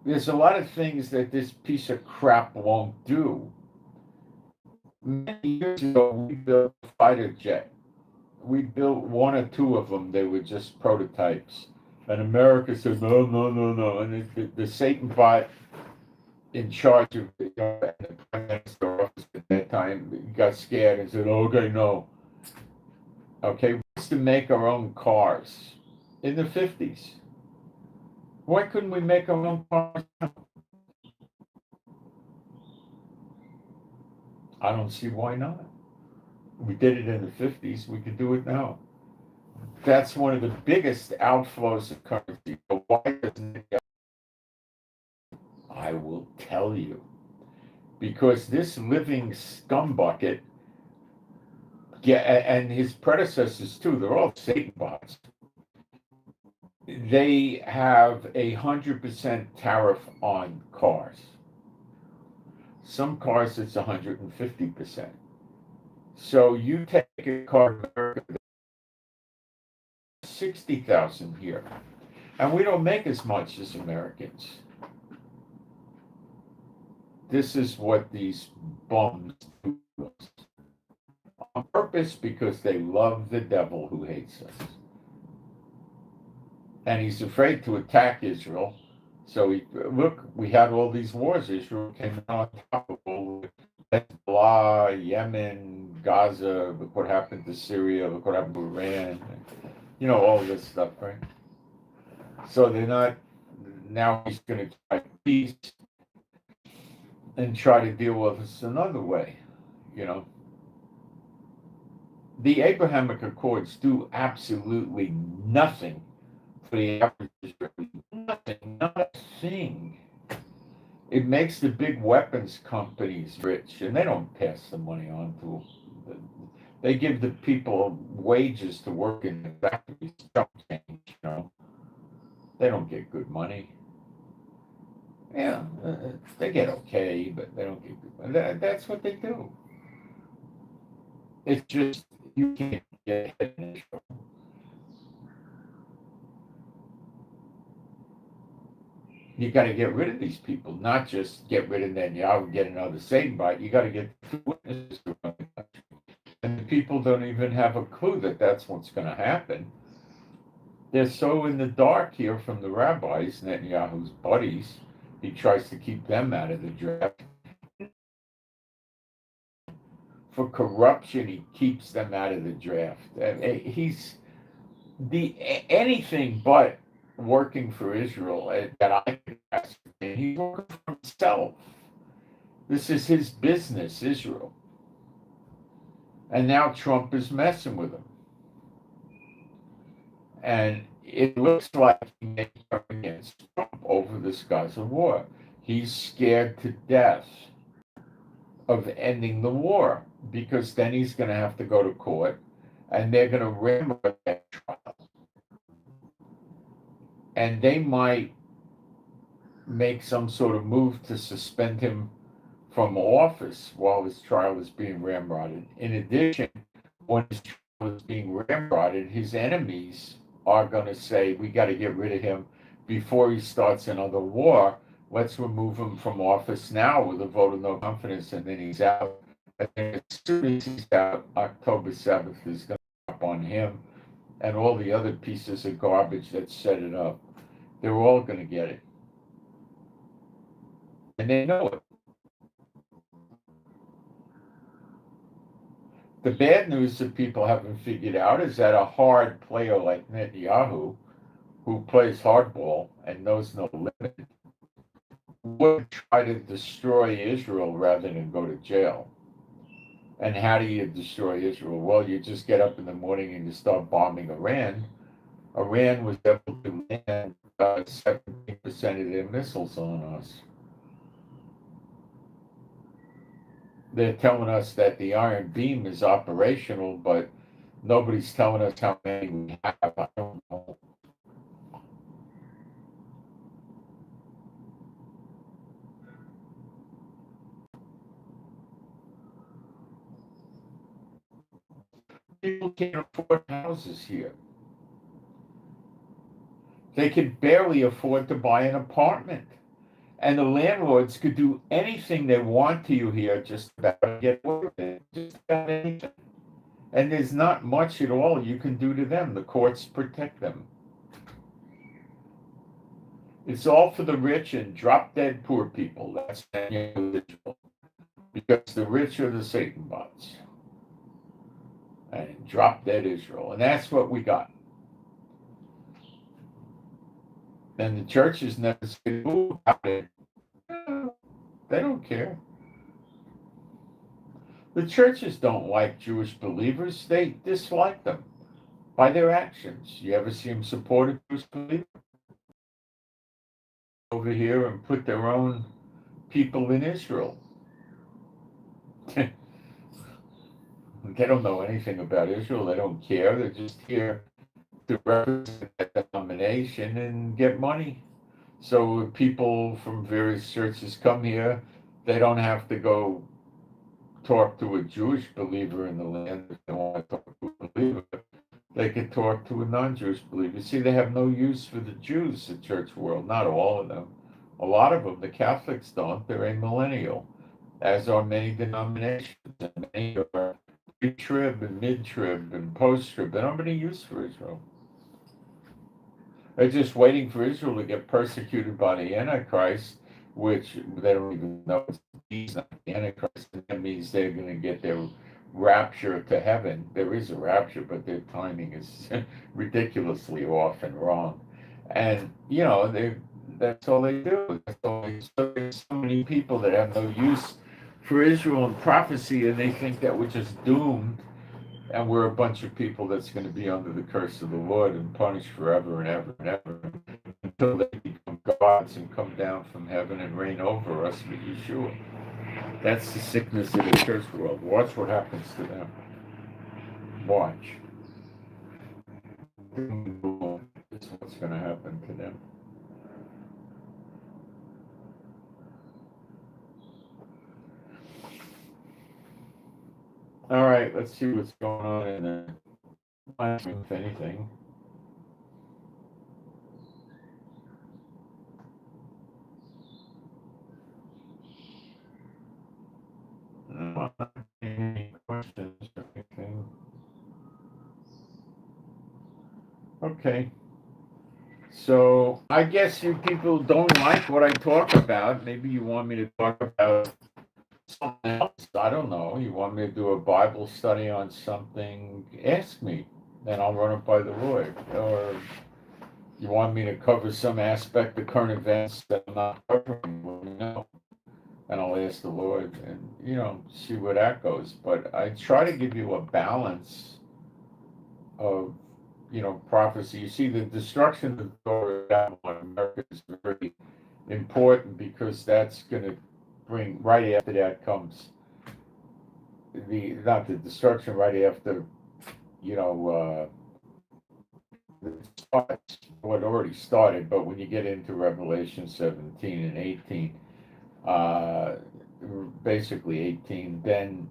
there's a lot of things that this piece of crap won't do. Many years ago, we built a fighter jet. We built one or two of them. They were just prototypes. And America said, no, no, no, no. And the Satan bot in charge of the Prime Minister office at that time got scared and said, okay, no. Okay, we used to make our own cars in the 50s. Why couldn't we make our own cars now? I don't see why not. We did it in the 50s. We could do it now. That's one of the biggest outflows of currency. But why doesn't it go? I will tell you. Because this living scumbucket, and his predecessors too, they're all Satan bots. They have 100% tariff on cars. Some cars it's 150%. So you take a car in America, 60,000 here, and we don't make as much as Americans. This is what these bums do on purpose because they love the devil who hates us. And he's afraid to attack Israel. So we had all these wars. Israel came on top of all Hezbollah, Yemen, Gaza. Look what happened to Syria. Look what happened to Iran. All this stuff, right? So they're not. Now he's going to try peace and try to deal with us another way. The Abrahamic Accords do absolutely nothing for the average Israeli. Nothing, not a thing. It makes the big weapons companies rich, and they don't pass the money on to them. They give the people wages to work in the factories, chump change, They don't get good money. Yeah, they get okay, but they don't get good money. That's what they do. It's just, you can't get ahead in Israel. You got to get rid of these people, not just get rid of Netanyahu and get another Saint. You got to get the witnesses to run the country. And the people don't even have a clue that that's what's going to happen. They're so in the dark here from the rabbis, Netanyahu's buddies. He tries to keep them out of the draft. For corruption, he keeps them out of the draft. He's anything but working for Israel that I can ascertain. He's working for himself. This is his business, Israel. And now Trump is messing with him. And it looks like he may turn against Trump over this Gaza war. He's scared to death of ending the war because then he's going to have to go to court and they're going to ramrod that trial. And they might make some sort of move to suspend him from office while his trial is being ramrodded. In addition, when his trial is being ramrodded, his enemies are going to say, we got to get rid of him before he starts another war. Let's remove him from office now with a vote of no confidence, and then he's out. And then as soon as he's out, October 7th is going to up on him and all the other pieces of garbage that set it up. They're all going to get it. And they know it. The bad news that people haven't figured out is that a hard player like Netanyahu, who plays hardball and knows no limit, would try to destroy Israel rather than go to jail. And how do you destroy Israel? Well, you just get up in the morning and you start bombing Iran. Iran was able to land 17% of their missiles on us. They're telling us that the Iron Beam is operational, but nobody's telling us how many we have. I don't know. People can't afford houses here. They can barely afford to buy an apartment. And the landlords could do anything they want to you here, just about to get away with it. Just about anything. And there's not much at all you can do to them. The courts protect them. It's all for the rich and drop-dead poor people. That's Israel. Because the rich are the Satan bots. And drop-dead Israel. And that's what we got. And the churches never say, "Ooh, they don't care." The churches don't like Jewish believers. They dislike them by their actions. You ever see them support a Jewish believer? Over here and put their own people in Israel. They don't know anything about Israel. They don't care. They're just here to represent that denomination and get money. So when people from various churches come here, they don't have to go talk to a Jewish believer in the land if they want to talk to a believer. They can talk to a non-Jewish believer. See, they have no use for the Jews, the church world. Not all of them. A lot of them, the Catholics don't. They're amillennial, as are many denominations. And many are pre-trib and mid-trib and post-trib. They don't have any use for Israel. They're just waiting for Israel to get persecuted by the Antichrist, which they don't even know he's not the Antichrist. That means they're going to get their rapture to heaven. There is a rapture, but their timing is ridiculously off and wrong. And, that's all they do. So there's so many people that have no use for Israel and prophecy, and they think that we're just doomed, and we're a bunch of people that's going to be under the curse of the Lord and punished forever and ever and ever until they become God. gods and come down from heaven and reign over us with Yeshua. That's the sickness of the church world. Watch what happens to them. Watch. This is what's going to happen to them. All right, let's see what's going on in there. If anything. Any questions or anything? Okay. So I guess you people don't like what I talk about. Maybe you want me to talk about something else. I don't know. You want me to do a Bible study on something? Ask me. Then I'll run it by the Lord. Or you want me to cover some aspect of current events that I'm not covering? Let me know. And I'll ask the Lord and, see where that goes. But I try to give you a balance of, prophecy. You see, the destruction of the Torah in America is very important because that's going to bring, right after that comes not the destruction, right after, starts, what already started, but when you get into Revelation 17 and 18, basically 18, then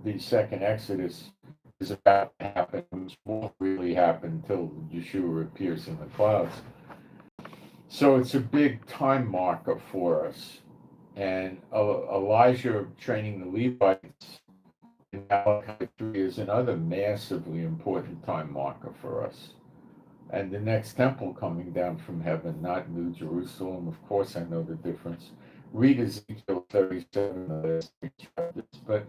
the second Exodus is about to happen, which won't really happen until Yeshua appears in the clouds. So it's a big time marker for us. And Elijah training the Levites in Malachi 3 is another massively important time marker for us. And the next temple coming down from heaven, not New Jerusalem. Of course, I know the difference. Read Ezekiel 37, the last 3 chapters. But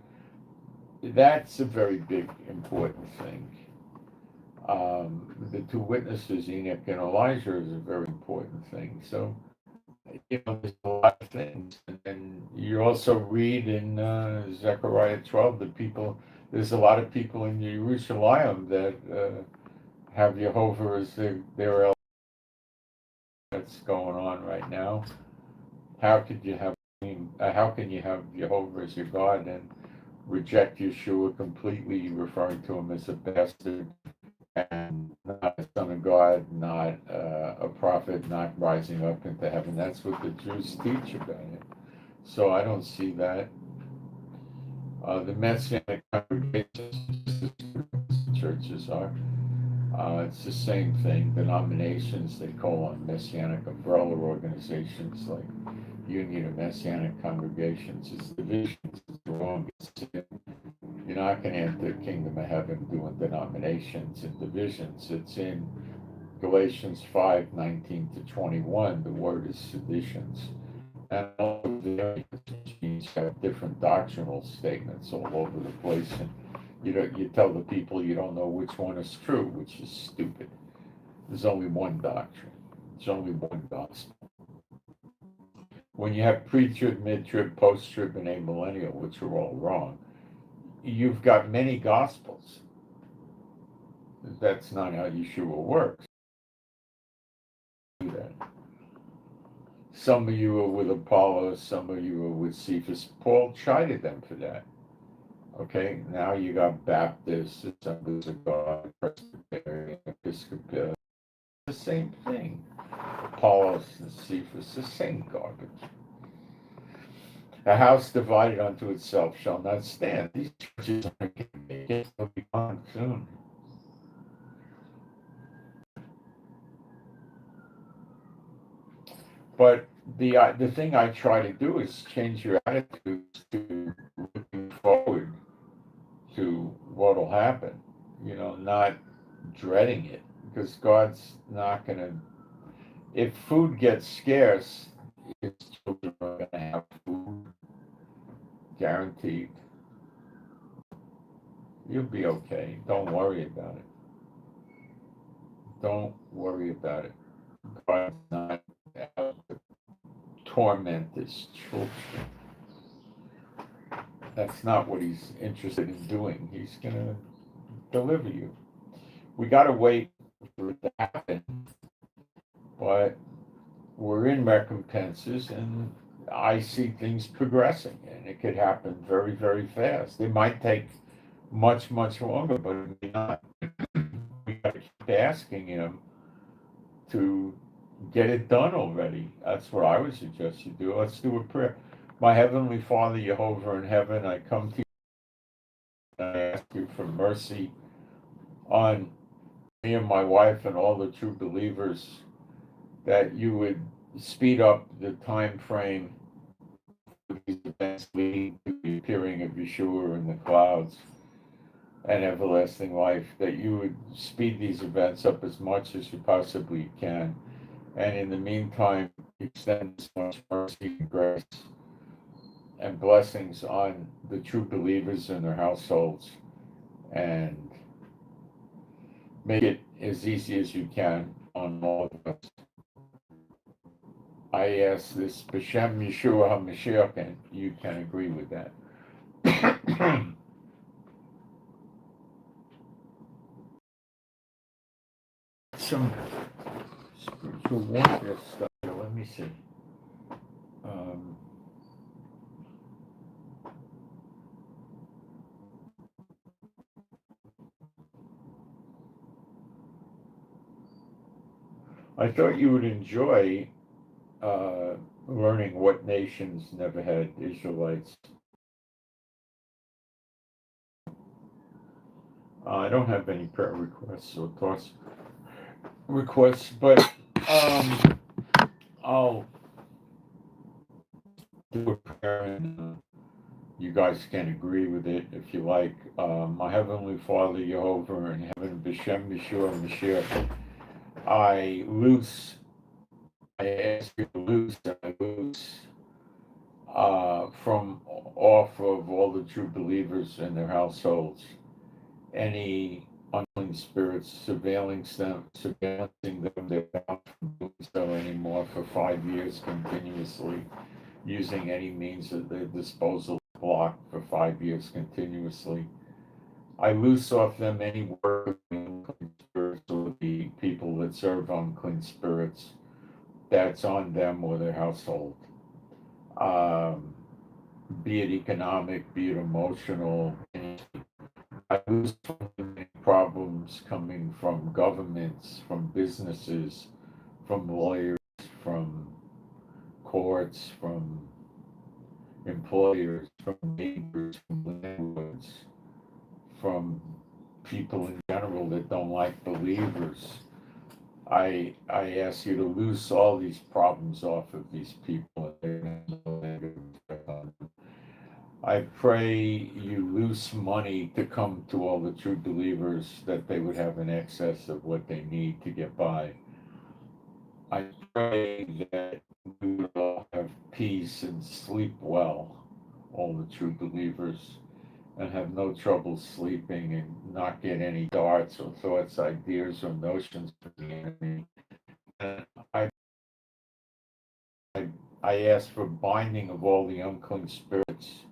that's a very big, important thing. The 2 witnesses, Enoch and Elijah, is a very important thing. So, there's a lot of things. And then you also read in Zechariah 12 that there's a lot of people in Jerusalem that have Jehovah as their elder. That's going on right now. How can you have Jehovah as your God and reject Yeshua completely, referring to him as a bastard and not a son of God, not a prophet, not rising up into heaven? That's what the Jews teach about it. So I don't see that. The Messianic congregations, churches are. It's the same thing. Denominations, they call on Messianic umbrella organizations like Union of Messianic Congregations. It's divisions. It's wrong. You're not going to enter the kingdom of heaven doing denominations and divisions. It's in Galatians 5:19 to 21. The word is seditions. And all of the variants have different doctrinal statements all over the place. And you tell the people you don't know which one is true, which is stupid. There's only one doctrine. There's only one gospel. When you have pre-trib, mid-trib, post-trib, and amillennial, which are all wrong, you've got many gospels. That's not how Yeshua works. Some of you are with Apollos, some of you are with Cephas. Paul chided them for that. Okay, now you got Baptists, Assemblies of God, Presbyterian, Episcopal. The same thing. Apollos and Cephas, the same garbage. A house divided unto itself shall not stand. These churches aren't going to make it. They'll be gone soon. But the thing I try to do is change your attitudes to looking forward to what will happen. Not dreading it, because God's not going to. If food gets scarce, his children are going to have food, guaranteed. You'll be okay. Don't worry about it. Don't worry about it. God's not out to torment his children. That's not what he's interested in doing. He's going to deliver you. We got to wait for it to happen, but we're in recompenses, and I see things progressing, and it could happen very, very fast. It might take much, much longer, but it may not. We got to keep asking Him to get it done already. That's what I would suggest you do. Let's do a prayer. My Heavenly Father, Jehovah in heaven, I come to you and I ask you for mercy on me and my wife and all the true believers, that you would speed up the time frame for these events leading to the appearing of Yeshua in the clouds and everlasting life, that you would speed these events up as much as you possibly can. And in the meantime, extend as much mercy and grace and blessings on the true believers and their households, and make it as easy as you can on all of us. I ask this B'Shem Yeshua HaMashiach, and you can agree with that. Some spiritual warfare stuff here. Let me see. Um, I thought you would enjoy learning what nations never had Israelites. I don't have any prayer requests or thoughts requests, but I'll do a prayer, and you guys can agree with it if you like. My Heavenly Father, Jehovah in heaven, B'Shem Yeshua Mashiach, I ask you to loose from off of all the true believers and their households any unclean spirits surveillancing them. They're not from doing so anymore for 5 years continuously, using any means at their disposal to block for 5 years continuously. I loose off them any work of the unclean spirits or the people that serve unclean spirits that's on them or their household. Um, be it economic, be it emotional. I lose many problems coming from governments, from businesses, from lawyers, from courts, from employers, from neighbors, from landlords, from people in general that don't like believers. I ask you to loose all these problems off of these people. I pray you loose money to come to all the true believers, that they would have an excess of what they need to get by. I pray that we would all have peace and sleep well, all the true believers, and have no trouble sleeping and not get any darts or thoughts, ideas, or notions from the enemy. And I ask for binding of all the unclean spirits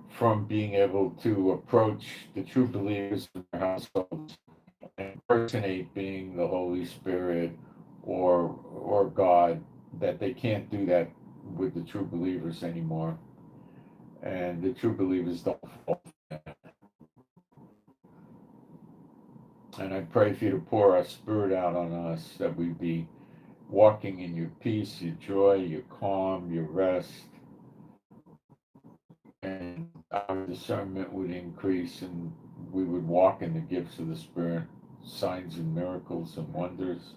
from being able to approach the true believers in their households and impersonate being the Holy Spirit or God, that they can't do that with the true believers anymore. And the true believers don't fall for that. And I pray for you to pour our spirit out on us, that we be walking in your peace, your joy, your calm, your rest, and our discernment would increase, and we would walk in the gifts of the Spirit, signs and miracles and wonders.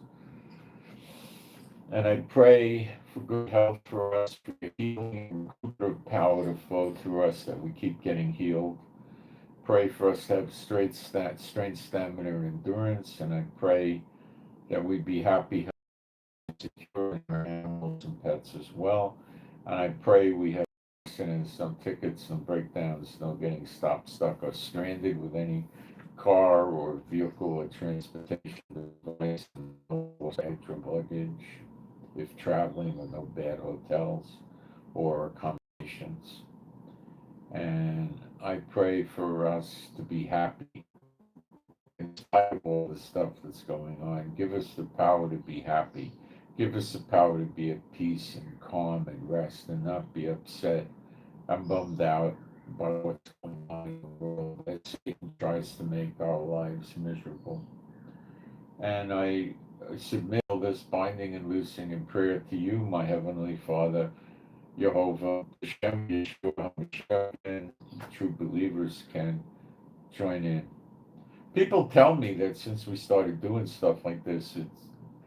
And I pray for good health for us, for your healing and recuperative power to flow through us, that we keep getting healed. Pray for us to have strength, stamina, and endurance. And I pray that we be happy, secure in our animals and pets as well. And I pray we have accidents, no tickets, no breakdowns, no getting stopped, stuck, or stranded with any car or vehicle or transportation device, no extra luggage if traveling, or no bad hotels or accommodations. And I pray for us to be happy in spite of all the stuff that's going on. Give us the power to be happy. Give us the power to be at peace and calm and rest and not be upset. I'm bummed out by what's going on in the world that Satan tries to make our lives miserable. And I submit all this binding and loosing in prayer to you, my Heavenly Father, Jehovah, Hashem, Yeshua, HaMashiach, and true believers can join in. People tell me that since we started doing stuff like this,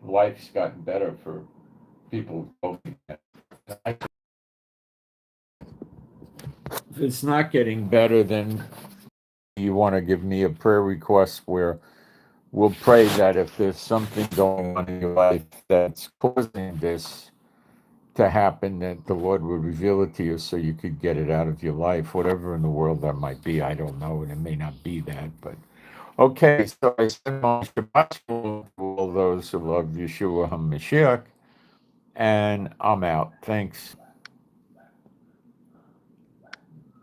life's gotten better for people. If it's not getting better, then you want to give me a prayer request where we'll pray that if there's something going on in your life that's causing this to happen, that the Lord would reveal it to you so you could get it out of your life, whatever in the world that might be. I don't know, and it may not be that, but okay. So I send my Shabbat shalom to all those who love Yeshua HaMashiach, and I'm out. Thanks.